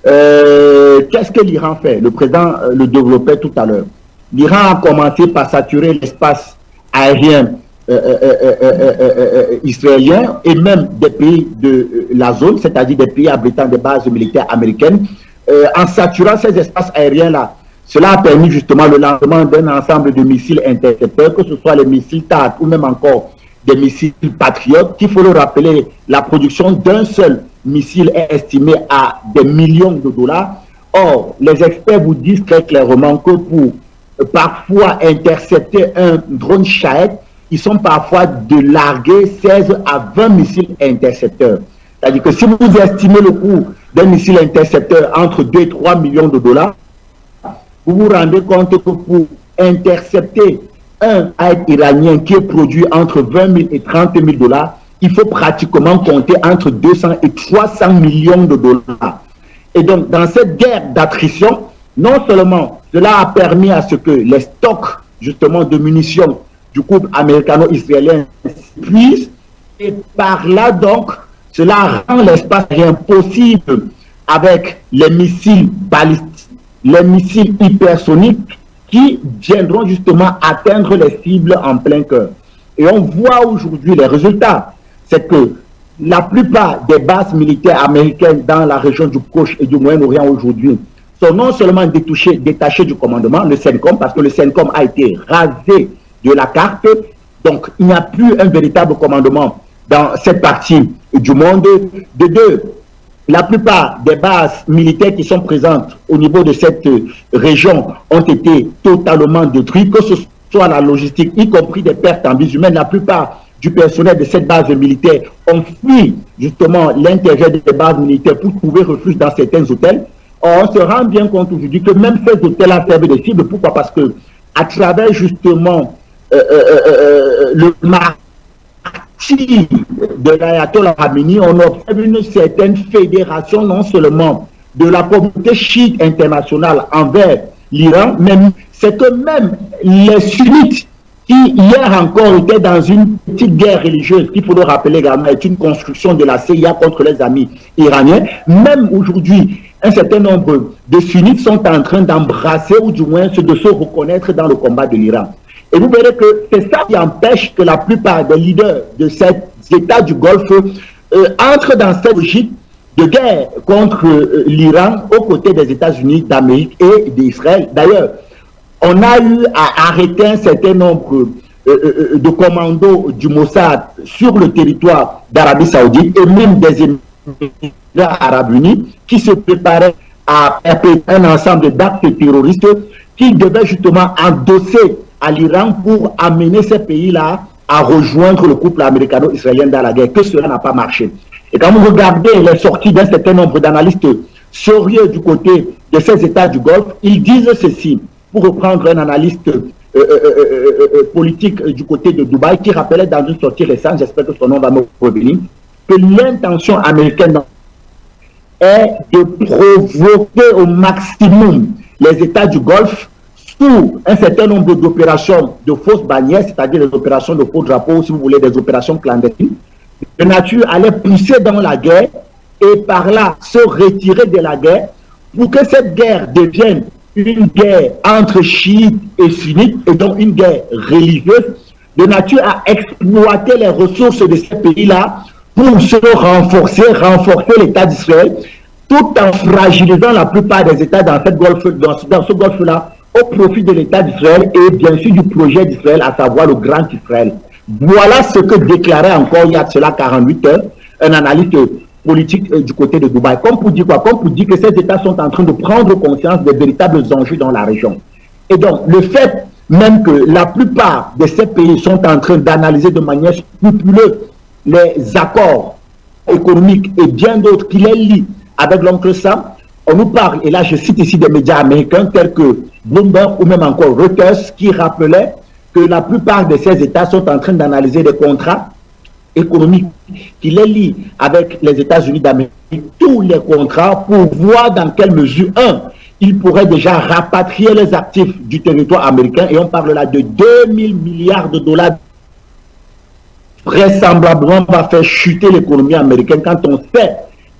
Qu'est-ce que l'Iran fait? Le président le développait tout à l'heure. L'Iran a commencé par saturer l'espace aérien israélien et même des pays de la zone, c'est-à-dire des pays abritant des bases militaires américaines. En saturant ces espaces aériens-là, cela a permis justement le lancement d'un ensemble de missiles intercepteurs, que ce soit les missiles THAAD ou même encore des missiles Patriot, qu'il faut le rappeler, la production d'un seul missile est estimée à des millions de dollars. Or, les experts vous disent très clairement que pour parfois intercepter un drone Shahed, ils sont parfois de larguer 16 à 20 missiles intercepteurs. C'est-à-dire que si vous estimez le coût d'un missile intercepteur entre 2 et 3 millions de dollars, vous vous rendez compte que pour intercepter un aide iranien qui est produit entre 20 000 et 30 000 dollars, il faut pratiquement compter entre 200 et 300 millions de dollars. Et donc, dans cette guerre d'attrition, non seulement cela a permis à ce que les stocks, justement, de munitions du couple américano-israélien s'épuisent, et par là, donc, cela rend l'espace impossible avec les missiles balistiques, les missiles hypersoniques qui viendront justement atteindre les cibles en plein cœur. Et on voit aujourd'hui les résultats. C'est que la plupart des bases militaires américaines dans la région du Proche et du Moyen-Orient aujourd'hui sont non seulement détachées du commandement, le CENTCOM, parce que le CENTCOM a été rasé de la carte, donc il n'y a plus un véritable commandement dans cette partie du monde. De deux, la plupart des bases militaires qui sont présentes au niveau de cette région ont été totalement détruites, que ce soit la logistique, y compris des pertes en vies humaines. La plupart du personnel de cette base militaire ont fui justement l'intérieur des bases militaires pour trouver refuge dans certains hôtels. Or, on se rend bien compte aujourd'hui que même ces hôtels-là servent des cibles. Pourquoi? Parce que à travers justement le marché de l'Ayatollah Khamenei, on observe une certaine fédération non seulement de la communauté chiite internationale envers l'Iran, mais c'est que même les sunnites qui hier encore étaient dans une petite guerre religieuse, qu'il faut le rappeler également, est une construction de la CIA contre les amis iraniens, même aujourd'hui, un certain nombre de sunnites sont en train d'embrasser ou du moins de se reconnaître dans le combat de l'Iran. Et vous verrez que c'est ça qui empêche que la plupart des leaders de cet État du Golfe entrent dans cette logique de guerre contre l'Iran aux côtés des États-Unis d'Amérique et d'Israël. D'ailleurs, on a eu à arrêter un certain nombre de commandos du Mossad sur le territoire d'Arabie Saoudite et même des Émirats Arabes Unis qui se préparaient à perpétrer un ensemble d'actes terroristes qui devaient justement endosser à l'Iran pour amener ces pays-là à rejoindre le couple américano-israélien dans la guerre, que cela n'a pas marché. Et quand vous regardez les sorties d'un certain nombre d'analystes sérieux du côté de ces États du Golfe, ils disent ceci, pour reprendre un analyste politique du côté de Dubaï, qui rappelait dans une sortie récente, j'espère que son nom va me revenir, que l'intention américaine est de provoquer au maximum les États du Golfe sous un certain nombre d'opérations de fausses bannières, c'est-à-dire des opérations de faux drapeaux, si vous voulez, des opérations clandestines, de nature à les pousser dans la guerre et par là se retirer de la guerre pour que cette guerre devienne une guerre entre chiites et sunnites et donc une guerre religieuse, de nature à exploiter les ressources de ces pays-là pour se renforcer l'État d'Israël, tout en fragilisant la plupart des États dans ce golfe-là, au profit de l'État d'Israël et bien sûr du projet d'Israël, à savoir le Grand Israël. Voilà ce que déclarait encore il y a de cela 48 heures un analyste politique du côté de Dubaï. Comme pour dire quoi? Comme pour dire que ces États sont en train de prendre conscience des véritables enjeux dans la région. Et donc, le fait même que la plupart de ces pays sont en train d'analyser de manière scrupuleuse les accords économiques et bien d'autres qui les lient avec l'oncle Sam, on nous parle, et là je cite ici des médias américains tels que Bloomberg ou même encore Reuters, qui rappelaient que la plupart de ces États sont en train d'analyser des contrats économiques qui les lient avec les États-Unis d'Amérique, tous les contrats, pour voir dans quelle mesure, ils pourraient déjà rapatrier les actifs du territoire américain, et on parle là de 2000 milliards de dollars, vraisemblablement va faire chuter l'économie américaine quand on sait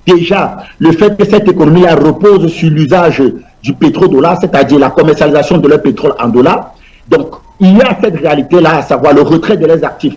déjà le fait que cette économie-là repose sur l'usage du pétrodollar, c'est-à-dire la commercialisation de leur pétrole en dollars. Donc, il y a cette réalité-là, à savoir le retrait de leurs actifs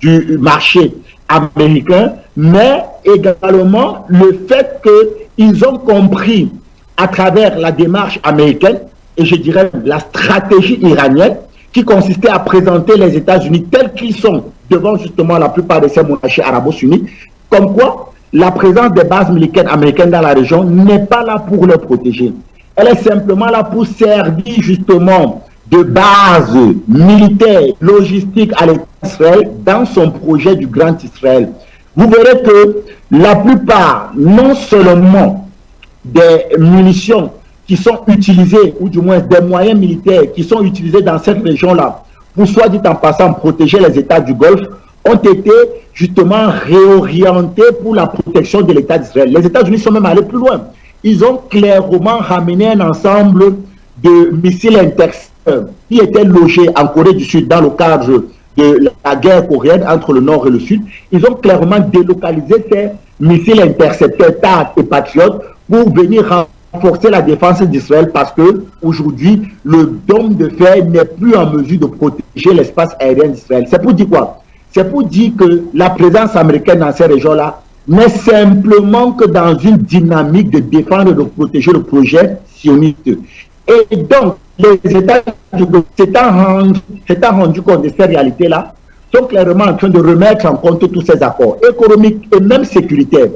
du marché américain, mais également le fait qu'ils ont compris à travers la démarche américaine, et je dirais la stratégie iranienne, qui consistait à présenter les États-Unis tels qu'ils sont devant justement la plupart de ces monarchies arabo-sunnites, comme quoi la présence des bases militaires américaines dans la région n'est pas là pour les protéger. Elle est simplement là pour servir justement de base militaire, logistique à l'État d'Israël dans son projet du Grand Israël. Vous verrez que la plupart, non seulement des munitions qui sont utilisées, ou du moins des moyens militaires qui sont utilisés dans cette région-là, pour soit dit en passant protéger les États du Golfe, ont été justement réorientés pour la protection de l'État d'Israël. Les États-Unis sont même allés plus loin. Ils ont clairement ramené un ensemble de missiles intercepteurs qui étaient logés en Corée du Sud dans le cadre de la guerre coréenne entre le Nord et le Sud. Ils ont clairement délocalisé ces missiles intercepteurs THAAD et Patriot pour venir renforcer la défense d'Israël, parce que aujourd'hui le dôme de fer n'est plus en mesure de protéger l'espace aérien d'Israël. C'est pour dire quoi? C'est pour dire que la présence américaine dans ces régions-là n'est simplement que dans une dynamique de défendre et de protéger le projet sioniste. Et donc, les États s'étant rendu compte de ces réalités-là, sont clairement en train de remettre en compte tous ces accords économiques et même sécuritaires.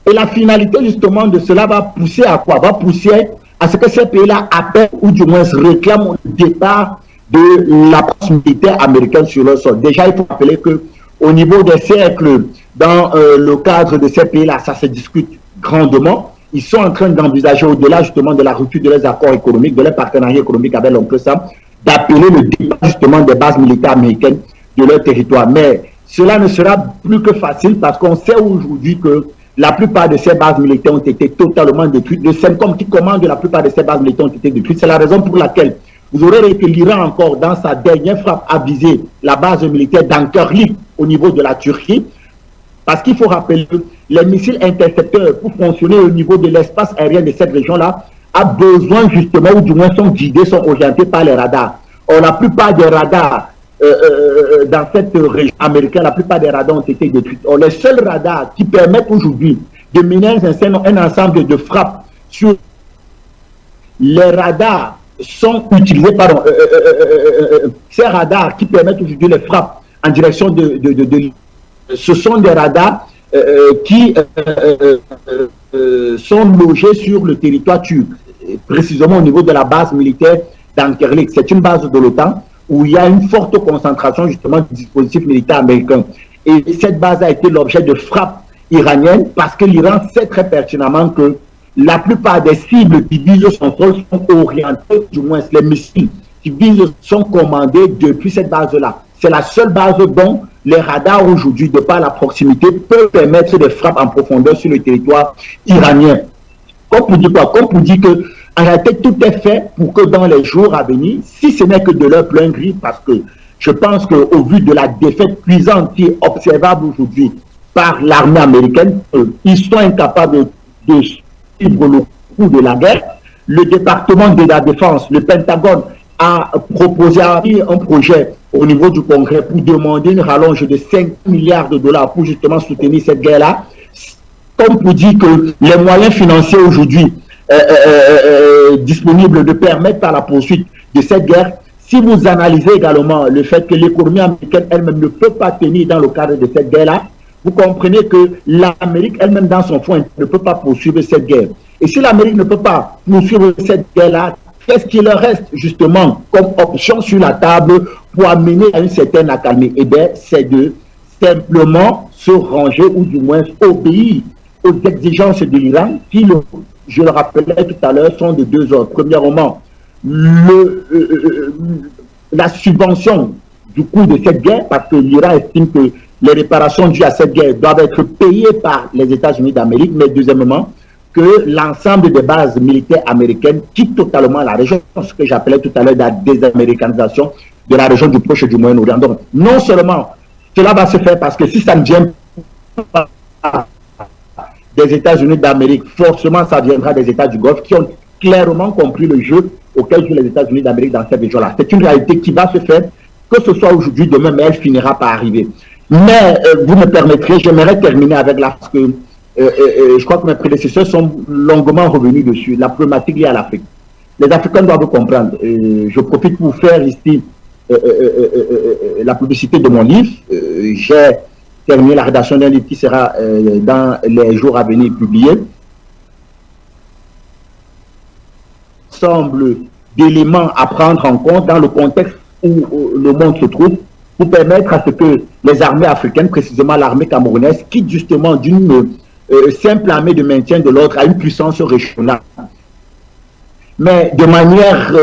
Et la finalité justement de cela va pousser à quoi? Va pousser à ce que ces pays-là appellent ou du moins réclament le départ de la force militaire américaine sur leur sol. Déjà, il faut rappeler qu'au niveau des cercles, dans le cadre de ces pays-là, ça se discute grandement. Ils sont en train d'envisager, au-delà justement de la rupture de leurs accords économiques, de leur partenariat économique avec l'oncle Sam, d'appeler le départ justement des bases militaires américaines de leur territoire. Mais cela ne sera plus que facile, parce qu'on sait aujourd'hui que la plupart de ces bases militaires ont été totalement détruites. Le CENTCOM qui commande la plupart de ces bases militaires ont été détruites. C'est la raison pour laquelle vous aurez vu que l'Iran encore, dans sa dernière frappe, a visé la base militaire d'Ankarlik au niveau de la Turquie. Parce qu'il faut rappeler que les missiles intercepteurs, pour fonctionner au niveau de l'espace aérien de cette région-là, a besoin justement, ou du moins sont guidés, sont orientés par les radars. Or, la plupart des radars dans cette région américaine, la plupart des radars ont été détruits. Or, les seuls radars qui permettent aujourd'hui de mener un ensemble de frappes sur les radars sont utilisés, pardon, ces radars qui permettent aujourd'hui les frappes en direction ce sont des radars qui sont logés sur le territoire turc, précisément au niveau de la base militaire d'Ankerlik. C'est une base de l'OTAN où il y a une forte concentration justement de dispositifs militaires américains. Et cette base a été l'objet de frappes iraniennes, parce que l'Iran sait très pertinemment que la plupart des cibles qui visent son sol sont orientées, du moins les missiles qui visent sont commandés depuis cette base-là. C'est la seule base dont les radars aujourd'hui, de par la proximité, peuvent permettre des frappes en profondeur sur le territoire iranien. Comme pour dire quoi? Comme pour dire que en réalité, tout est fait pour que dans les jours à venir, si ce n'est que de leur plein gré, parce que je pense qu'au vu de la défaite cuisante qui est observable aujourd'hui par l'armée américaine, ils sont incapables de suivre le cours de la guerre. Le département de la défense, le Pentagone, a proposé un projet au niveau du Congrès pour demander une rallonge de 5 milliards de dollars pour justement soutenir cette guerre-là. Comme pour dire que les moyens financiers aujourd'hui disponibles ne permettent pas la poursuite de cette guerre. Si vous analysez également le fait que l'économie américaine elle-même ne peut pas tenir dans le cadre de cette guerre-là, vous comprenez que l'Amérique elle-même dans son fond ne peut pas poursuivre cette guerre. Et si l'Amérique ne peut pas poursuivre cette guerre-là, qu'est-ce qui leur reste justement comme option sur la table pour amener à une certaine accalmie? Eh bien, c'est de simplement se ranger ou du moins obéir aux exigences de l'Iran qui, je le rappelais tout à l'heure, sont de deux ordres. Premièrement, la subvention du coût de cette guerre, parce que l'Iran estime que les réparations dues à cette guerre doivent être payées par les États-Unis d'Amérique, mais deuxièmement, que l'ensemble des bases militaires américaines quittent totalement la région, ce que j'appelais tout à l'heure la désaméricanisation de la région du Proche et du Moyen-Orient. Donc, non seulement cela va se faire parce que si ça ne vient pas des États-Unis d'Amérique, forcément ça viendra des États du Golfe qui ont clairement compris le jeu auquel jouent les États-Unis d'Amérique dans cette région-là. C'est une réalité qui va se faire, que ce soit aujourd'hui, demain, mais elle finira par arriver. Mais vous me permettrez, j'aimerais terminer avec la... Parce que je crois que mes prédécesseurs sont longuement revenus dessus, la problématique liée à l'Afrique. Les Africains doivent comprendre. Je profite pour faire ici la publicité de mon livre. J'ai terminé la rédaction d'un livre qui sera dans les jours à venir publié. Ensemble d'éléments à prendre en compte dans le contexte où le monde se trouve pour permettre à ce que les armées africaines, précisément l'armée camerounaise, quittent justement d'une simple armée de maintien de l'ordre à une puissance régionale. Mais de manière,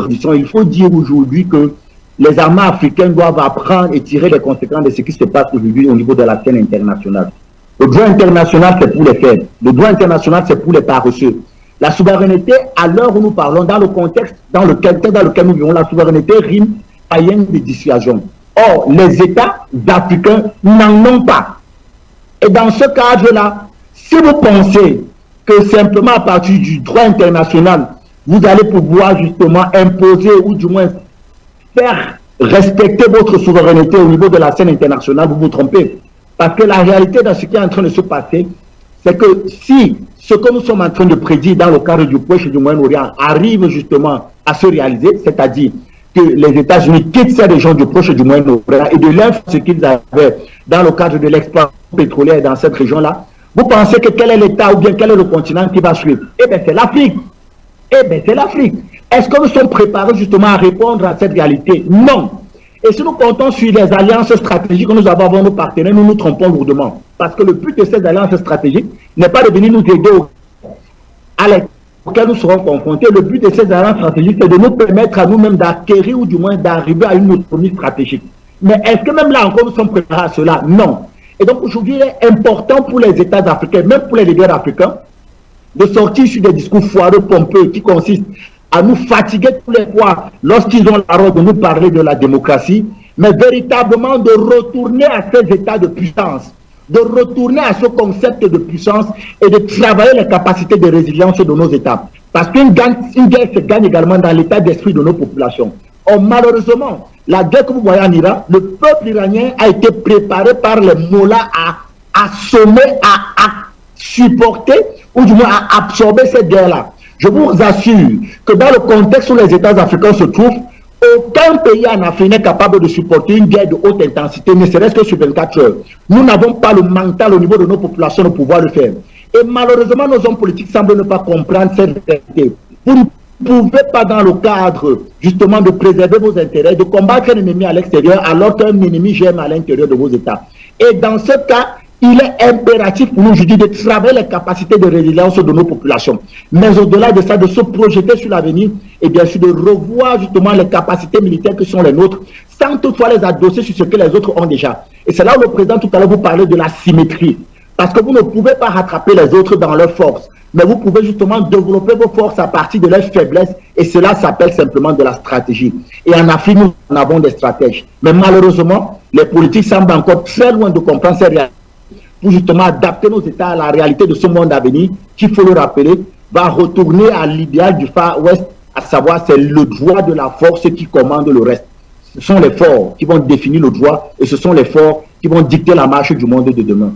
il faut dire aujourd'hui que les armées africaines doivent apprendre et tirer les conséquences de ce qui se passe aujourd'hui au niveau de la scène internationale. Le droit international, c'est pour les faibles. Le droit international, c'est pour les paresseux. La souveraineté, à l'heure où nous parlons, dans le contexte dans lequel nous vivons, la souveraineté rime païenne de dissuasion. Or, les États africains n'en ont pas. Et dans ce cadre-là, si vous pensez que simplement à partir du droit international, vous allez pouvoir justement imposer ou du moins faire respecter votre souveraineté au niveau de la scène internationale, vous vous trompez. Parce que la réalité dans ce qui est en train de se passer, c'est que si ce que nous sommes en train de prédire dans le cadre du Proche et du Moyen-Orient arrive justement à se réaliser, c'est-à-dire que les États-Unis quittent ces régions du Proche et du Moyen-Orient et de l'influence qu'ils avaient dans le cadre de l'exploitation pétrolière dans cette région-là, vous pensez que quel est l'État ou bien quel est le continent qui va suivre? Eh bien, c'est l'Afrique. Eh bien, c'est l'Afrique. Est-ce que nous sommes préparés justement à répondre à cette réalité? Non. Et si nous comptons sur les alliances stratégiques que nous avons avec nos partenaires, nous nous trompons lourdement. Parce que le but de ces alliances stratégiques n'est pas de venir nous aider auxquelles nous serons confrontés. Le but de ces alliances stratégiques, c'est de nous permettre à nous-mêmes d'acquérir ou du moins d'arriver à une autonomie stratégique. Mais est-ce que même là encore nous sommes préparés à cela? Non. Et donc aujourd'hui, il est important pour les États africains, même pour les leaders africains, de sortir sur des discours foireux, pompeux, qui consistent à nous fatiguer tous les fois lorsqu'ils ont la de nous parler de la démocratie, mais véritablement de retourner à ces états de puissance, de retourner à ce concept de puissance et de travailler les capacités de résilience de nos États. Parce qu'une guerre se gagne également dans l'état d'esprit de nos populations. Or, malheureusement, la guerre que vous voyez en Iran, le peuple iranien a été préparé par les mollahs à assommer, à supporter ou du moins à absorber cette guerre-là. Je vous assure que dans le contexte où les États africains se trouvent, aucun pays en Afrique n'est capable de supporter une guerre de haute intensité, ne serait-ce que sur 24 heures. Nous n'avons pas le mental au niveau de nos populations de pouvoir le faire. Et malheureusement, nos hommes politiques semblent ne pas comprendre cette réalité. Vous ne pouvez pas, dans le cadre justement de préserver vos intérêts, de combattre un ennemi à l'extérieur alors qu'un ennemi germe à l'intérieur de vos États. Et dans ce cas, il est impératif pour nous aujourd'hui de travailler les capacités de résilience de nos populations. Mais au-delà de ça, de se projeter sur l'avenir et bien sûr de revoir justement les capacités militaires qui sont les nôtres, sans toutefois les adosser sur ce que les autres ont déjà. Et c'est là où le président tout à l'heure vous parlait de la symétrie. Parce que vous ne pouvez pas rattraper les autres dans leurs forces, mais vous pouvez justement développer vos forces à partir de leurs faiblesses, et cela s'appelle simplement de la stratégie. Et en Afrique, nous en avons des stratèges. Mais malheureusement, les politiques semblent encore très loin de comprendre ces réalités pour justement adapter nos États à la réalité de ce monde à venir, qui, il faut le rappeler, va retourner à l'idéal du Far West, à savoir c'est le droit de la force qui commande le reste. Ce sont les forts qui vont définir le droit, et ce sont les forts qui vont dicter la marche du monde de demain.